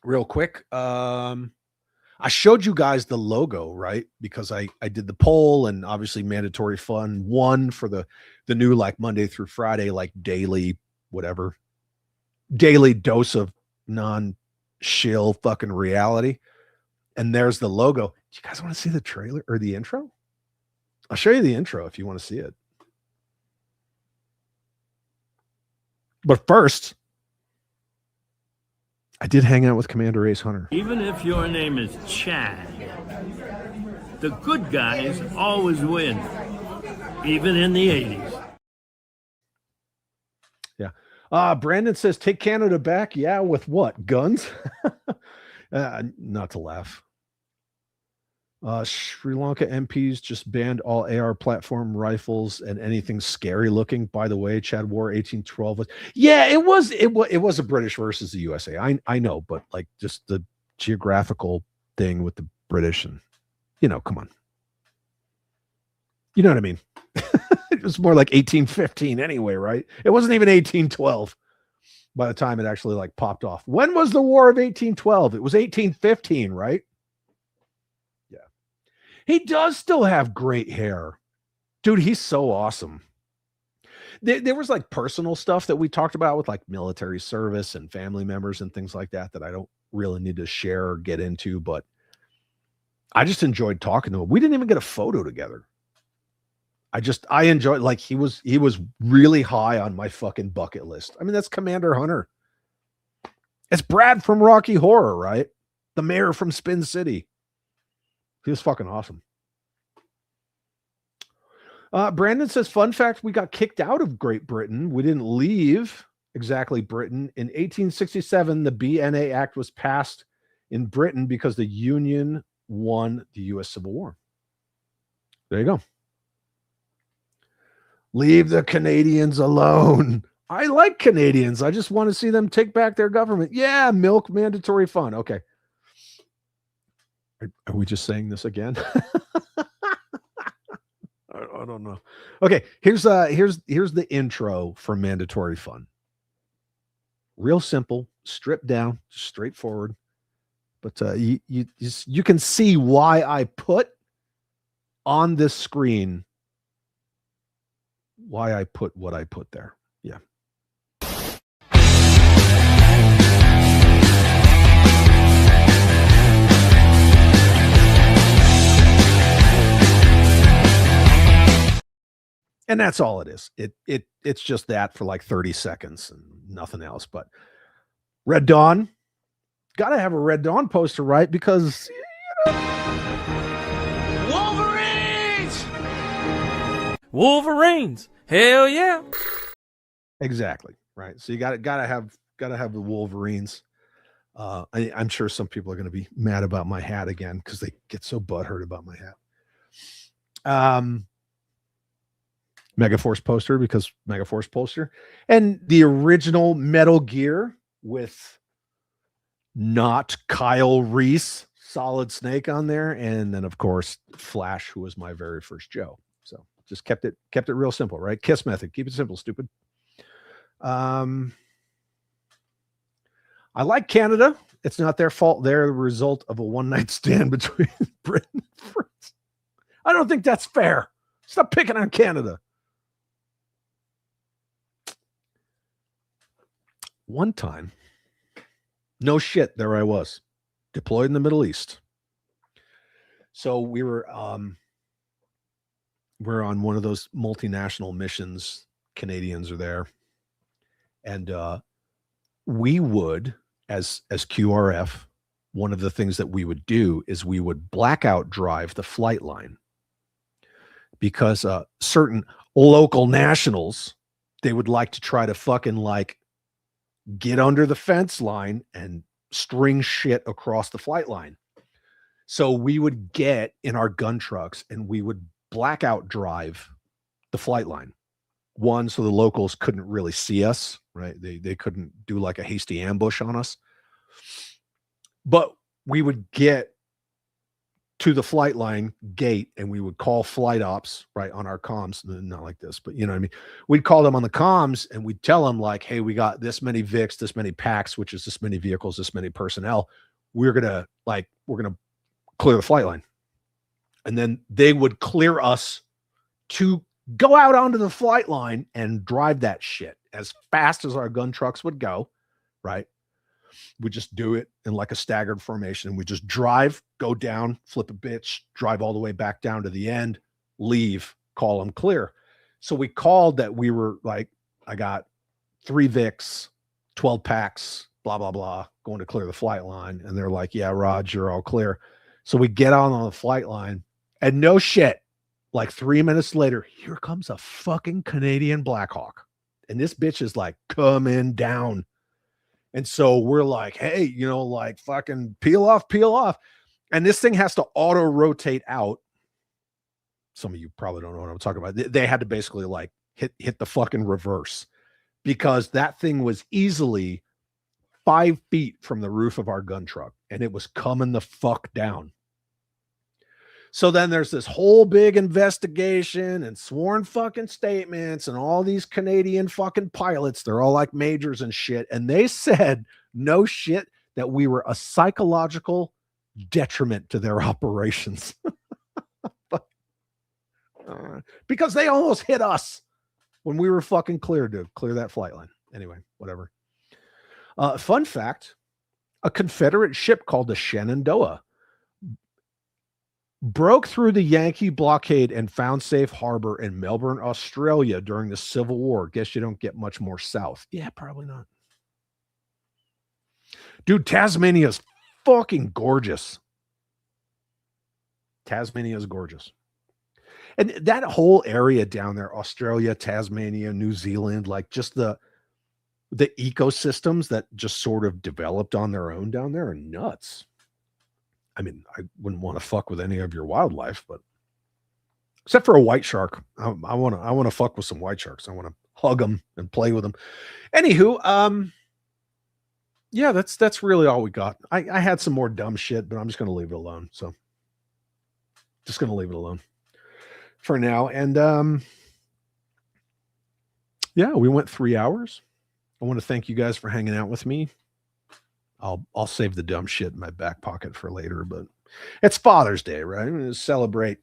real quick. I showed you guys the logo, right? Because I did the poll, and obviously Mandatory Fun won for the new, like, Monday through Friday, like, daily, whatever, daily dose of non-shill fucking reality. And there's the logo. Do you guys want to see the trailer or the intro? I'll show you the intro if you want to see it. But first, I did hang out with Commander Ace Hunter. Even if your name is Chad, the good guys always win, even in the 80s. Yeah. Brandon says, take Canada back. Yeah, with what? Guns? Not to laugh. Sri Lanka MPs just banned all AR platform rifles and anything scary looking. By the way, Chad War 1812 was, yeah, it was a British versus the USA. I know, but like just the geographical thing with the British, and come on. You know what I mean? It was more like 1815 anyway, right? It wasn't even 1812 by the time it actually like popped off. When was the War of 1812? It was 1815, right? Yeah. He does still have great hair. Dude, he's so awesome. There was like personal stuff that we talked about with like military service and family members and things like that I don't really need to share or get into, but I just enjoyed talking to him. We didn't even get a photo together. I enjoyed, like, he was really high on my fucking bucket list. I mean, that's Commander Hunter. It's Brad from Rocky Horror, right? The mayor from Spin City. He was fucking awesome. Brandon says, fun fact, we got kicked out of Great Britain. We didn't leave exactly Britain. In 1867, the BNA Act was passed in Britain because the Union won the U.S. Civil War. There you go. Leave the Canadians alone. I like Canadians. I just want to see them take back their government. Yeah, milk mandatory fun. Okay. Are we just saying this again? I don't know. Okay, here's the intro for Mandatory Fun. Real simple, stripped down, straightforward. But you can see why I put on this screen why I put what I put there. Yeah. And that's all it is. It's just that for like 30 seconds and nothing else. But Red Dawn, gotta have a Red Dawn poster, right? Because Wolverines! Wolverines! Hell yeah. Exactly. Right. So you gotta have the Wolverines. I'm sure some people are going to be mad about my hat again because they get so butthurt about my hat. Megaforce poster because Megaforce poster, and the original Metal Gear with not Kyle Reese, Solid Snake on there, and then of course Flash, who was my very first Joe. So just kept it real simple, right? KISS method, keep it simple, stupid. I like Canada. It's not their fault. They're the result of a one-night stand between Britain and France. I don't think that's fair. Stop picking on Canada. One time, no shit, there I was, deployed in the Middle East. So we're on one of those multinational missions. Canadians are there. And we would, as QRF, one of the things that we would do is we would blackout drive the flight line because certain local nationals, they would like to try to fucking like get under the fence line and string shit across the flight line. So we would get in our gun trucks and we would blackout drive the flight line. One, so the locals couldn't really see us, right? They couldn't do like a hasty ambush on us. But we would get to the flight line gate and we would call flight ops, right, on our comms. Not like this, but you know what I mean? We'd call them on the comms and we'd tell them like, hey, we got this many VICs, this many packs, which is this many vehicles, this many personnel. We're going to clear the flight line. And then they would clear us to go out onto the flight line and drive that shit as fast as our gun trucks would go, right? We just do it in like a staggered formation. We just drive, go down, flip a bitch, drive all the way back down to the end, leave, call them clear. So we called that we were like, I got 3 VICs, 12 packs, blah, blah, blah, going to clear the flight line. And they're like, yeah, Rod, you're all clear. So we get on the flight line and no shit. Like 3 minutes later, here comes a fucking Canadian Black Hawk. And this bitch is like coming down. And so we're like, hey, you know, like fucking peel off. And this thing has to auto rotate out. Some of you probably don't know what I'm talking about. They had to basically like hit the fucking reverse because that thing was easily 5 feet from the roof of our gun truck and it was coming the fuck down. So then there's this whole big investigation and sworn fucking statements and all these Canadian fucking pilots. They're all like majors and shit. And they said, no shit, that we were a psychological detriment to their operations. Because they almost hit us when we were fucking cleared to clear that flight line. Anyway, whatever. Fun fact, a Confederate ship called the Shenandoah broke through the Yankee blockade and found safe harbor in Melbourne, Australia during the Civil War. Guess you don't get much more south. Yeah, probably not. Dude, Tasmania's fucking gorgeous. Tasmania's gorgeous. And that whole area down there, Australia, Tasmania, New Zealand, like just the ecosystems that just sort of developed on their own down there are nuts. I mean, I wouldn't want to fuck with any of your wildlife, but except for a white shark, I want to fuck with some white sharks. I want to hug them and play with them. Anywho, yeah, that's really all we got. I had some more dumb shit, but I'm just going to leave it alone. So just going to leave it alone for now. And yeah, we went 3 hours. I want to thank you guys for hanging out with me. I'll save the dumb shit in my back pocket for later, but it's Father's Day, right? I'm going to celebrate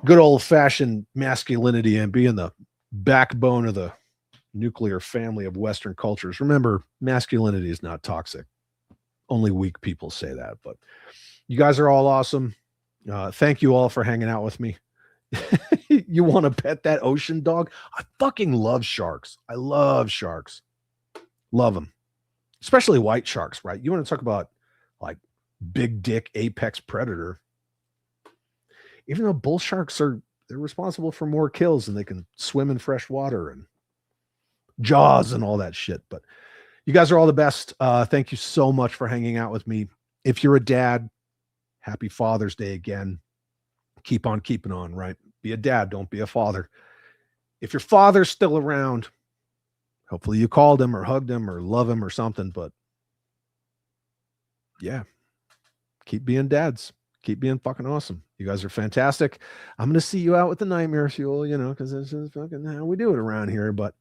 good old fashioned masculinity and being the backbone of the nuclear family of Western cultures. Remember, masculinity is not toxic. Only weak people say that, but you guys are all awesome. Thank you all for hanging out with me. You want to pet that ocean dog? I fucking love sharks. I love sharks. Love them. Especially white sharks, right? You want to talk about like big dick apex predator. Even though bull sharks They're responsible for more kills and they can swim in fresh water and Jaws and all that shit. But you guys are all the best. Thank you so much for hanging out with me. If you're a dad, happy Father's Day again. Keep on keeping on, right? Be a dad, don't be a father. If your father's still around, hopefully you called him or hugged him or love him or something. But yeah, keep being dads. Keep being fucking awesome. You guys are fantastic. I'm going to see you out with the nightmare fuel, you know, because this is fucking how we do it around here. But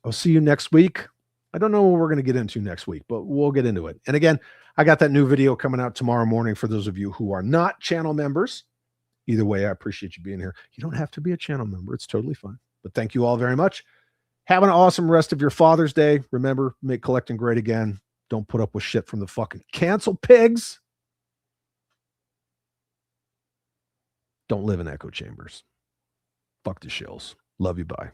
I'll see you next week. I don't know what we're going to get into next week, but we'll get into it. And again, I got that new video coming out tomorrow morning for those of you who are not channel members. Either way, I appreciate you being here. You don't have to be a channel member. It's totally fine. But thank you all very much. Have an awesome rest of your Father's Day. Remember, make collecting great again. Don't put up with shit from the fucking cancel pigs. Don't live in echo chambers. Fuck the shills. Love you. Bye.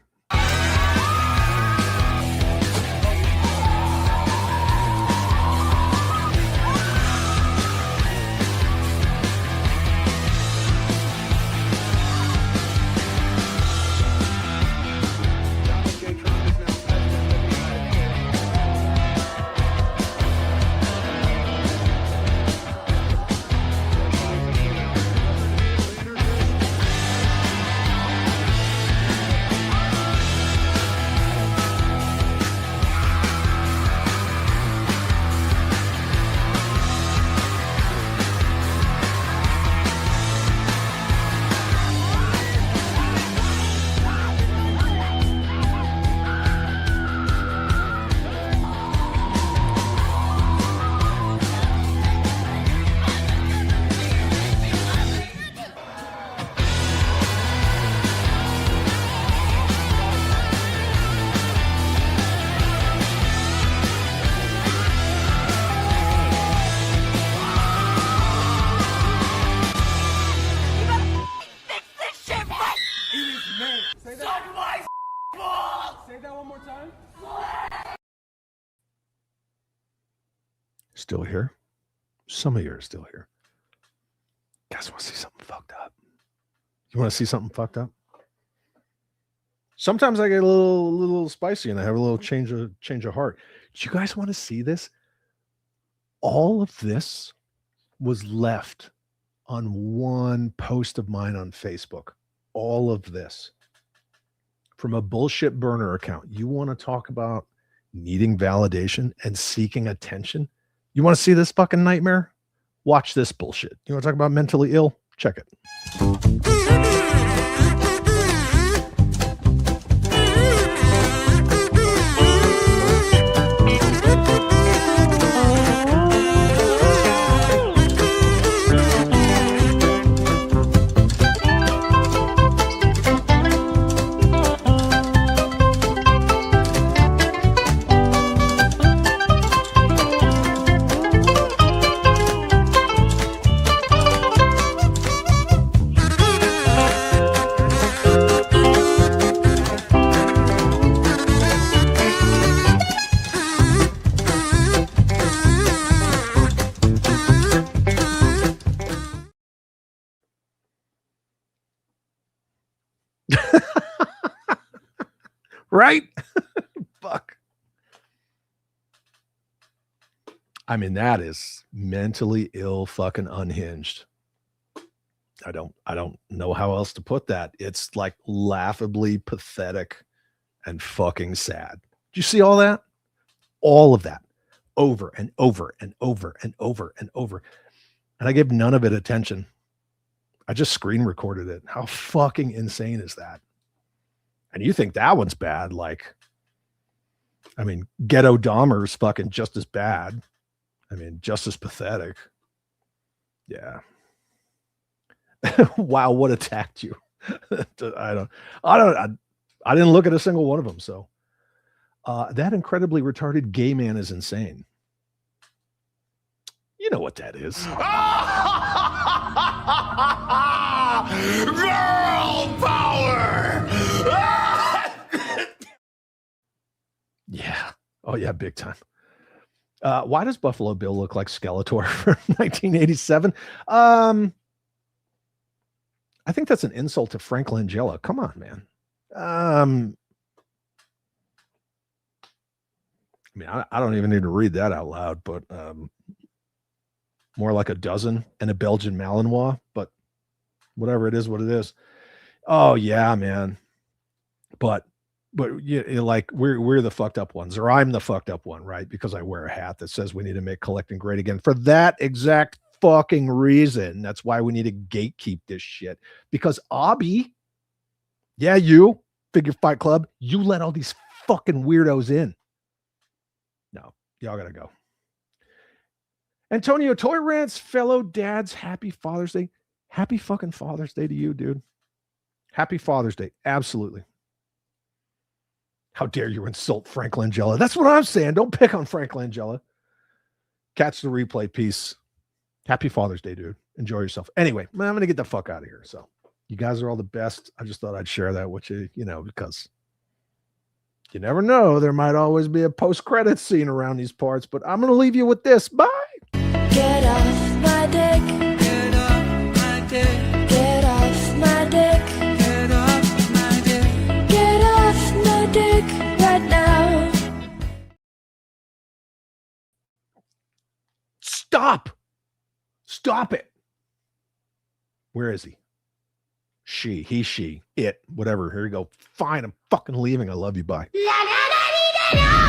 Still here? Some of you are still here. Guys want to see something fucked up? You want to see something fucked up? Sometimes I get a little spicy and I have a little change of heart. Do you guys want to see this? All of this was left on one post of mine on Facebook. All of this from a bullshit burner account. You want to talk about needing validation and seeking attention? You want to see this fucking nightmare? Watch this bullshit. You want to talk about mentally ill? Check it. Right? Fuck. I mean, that is mentally ill, fucking unhinged. I don't know how else to put that. It's like laughably pathetic and fucking sad. Do you see all that? All of that over and over and over and over and over. And I gave none of it attention. I just screen recorded it. How fucking insane is that? And you think that one's bad? Like, I mean, Ghetto Dahmer's fucking just as bad. I mean, just as pathetic. Yeah. Wow, what attacked you? I didn't look at a single one of them. So that incredibly retarded gay man is insane. You know what that is. Girl power! Yeah. Oh, yeah, big time. Why does Buffalo Bill look like Skeletor from 1987? I think that's an insult to Frank Langella. Come on, man. I mean, I don't even need to read that out loud, but more like a dozen and a Belgian Malinois, but whatever it is, what it is. Oh yeah, man. But you like we're the fucked up ones, or I'm the fucked up one, right? Because I wear a hat that says we need to make collecting great again for that exact fucking reason. That's why we need to gatekeep this shit. Because Obby, yeah, you Figure Fight Club, you let all these fucking weirdos in. No, y'all gotta go. Antonio Toy Rants, fellow dads, happy Father's Day. Happy fucking Father's Day to you, dude. Happy Father's Day. Absolutely. How dare you insult Frank Langella? That's what I'm saying. Don't pick on Frank Langella. Catch the replay. Peace. Happy Father's Day, dude. Enjoy yourself. Anyway, I'm going to get the fuck out of here. So you guys are all the best. I just thought I'd share that with you, because you never know. There might always be a post-credits scene around these parts, but I'm going to leave you with this. Bye. Get off my dick. Get off my dick. Get off my dick. Get off my dick. Get off my dick right now. Stop. Stop it. Where is he? She, he, she, it, whatever. Here you go. Fine. I'm fucking leaving. I love you. Bye. La, da, da, dee, da, da.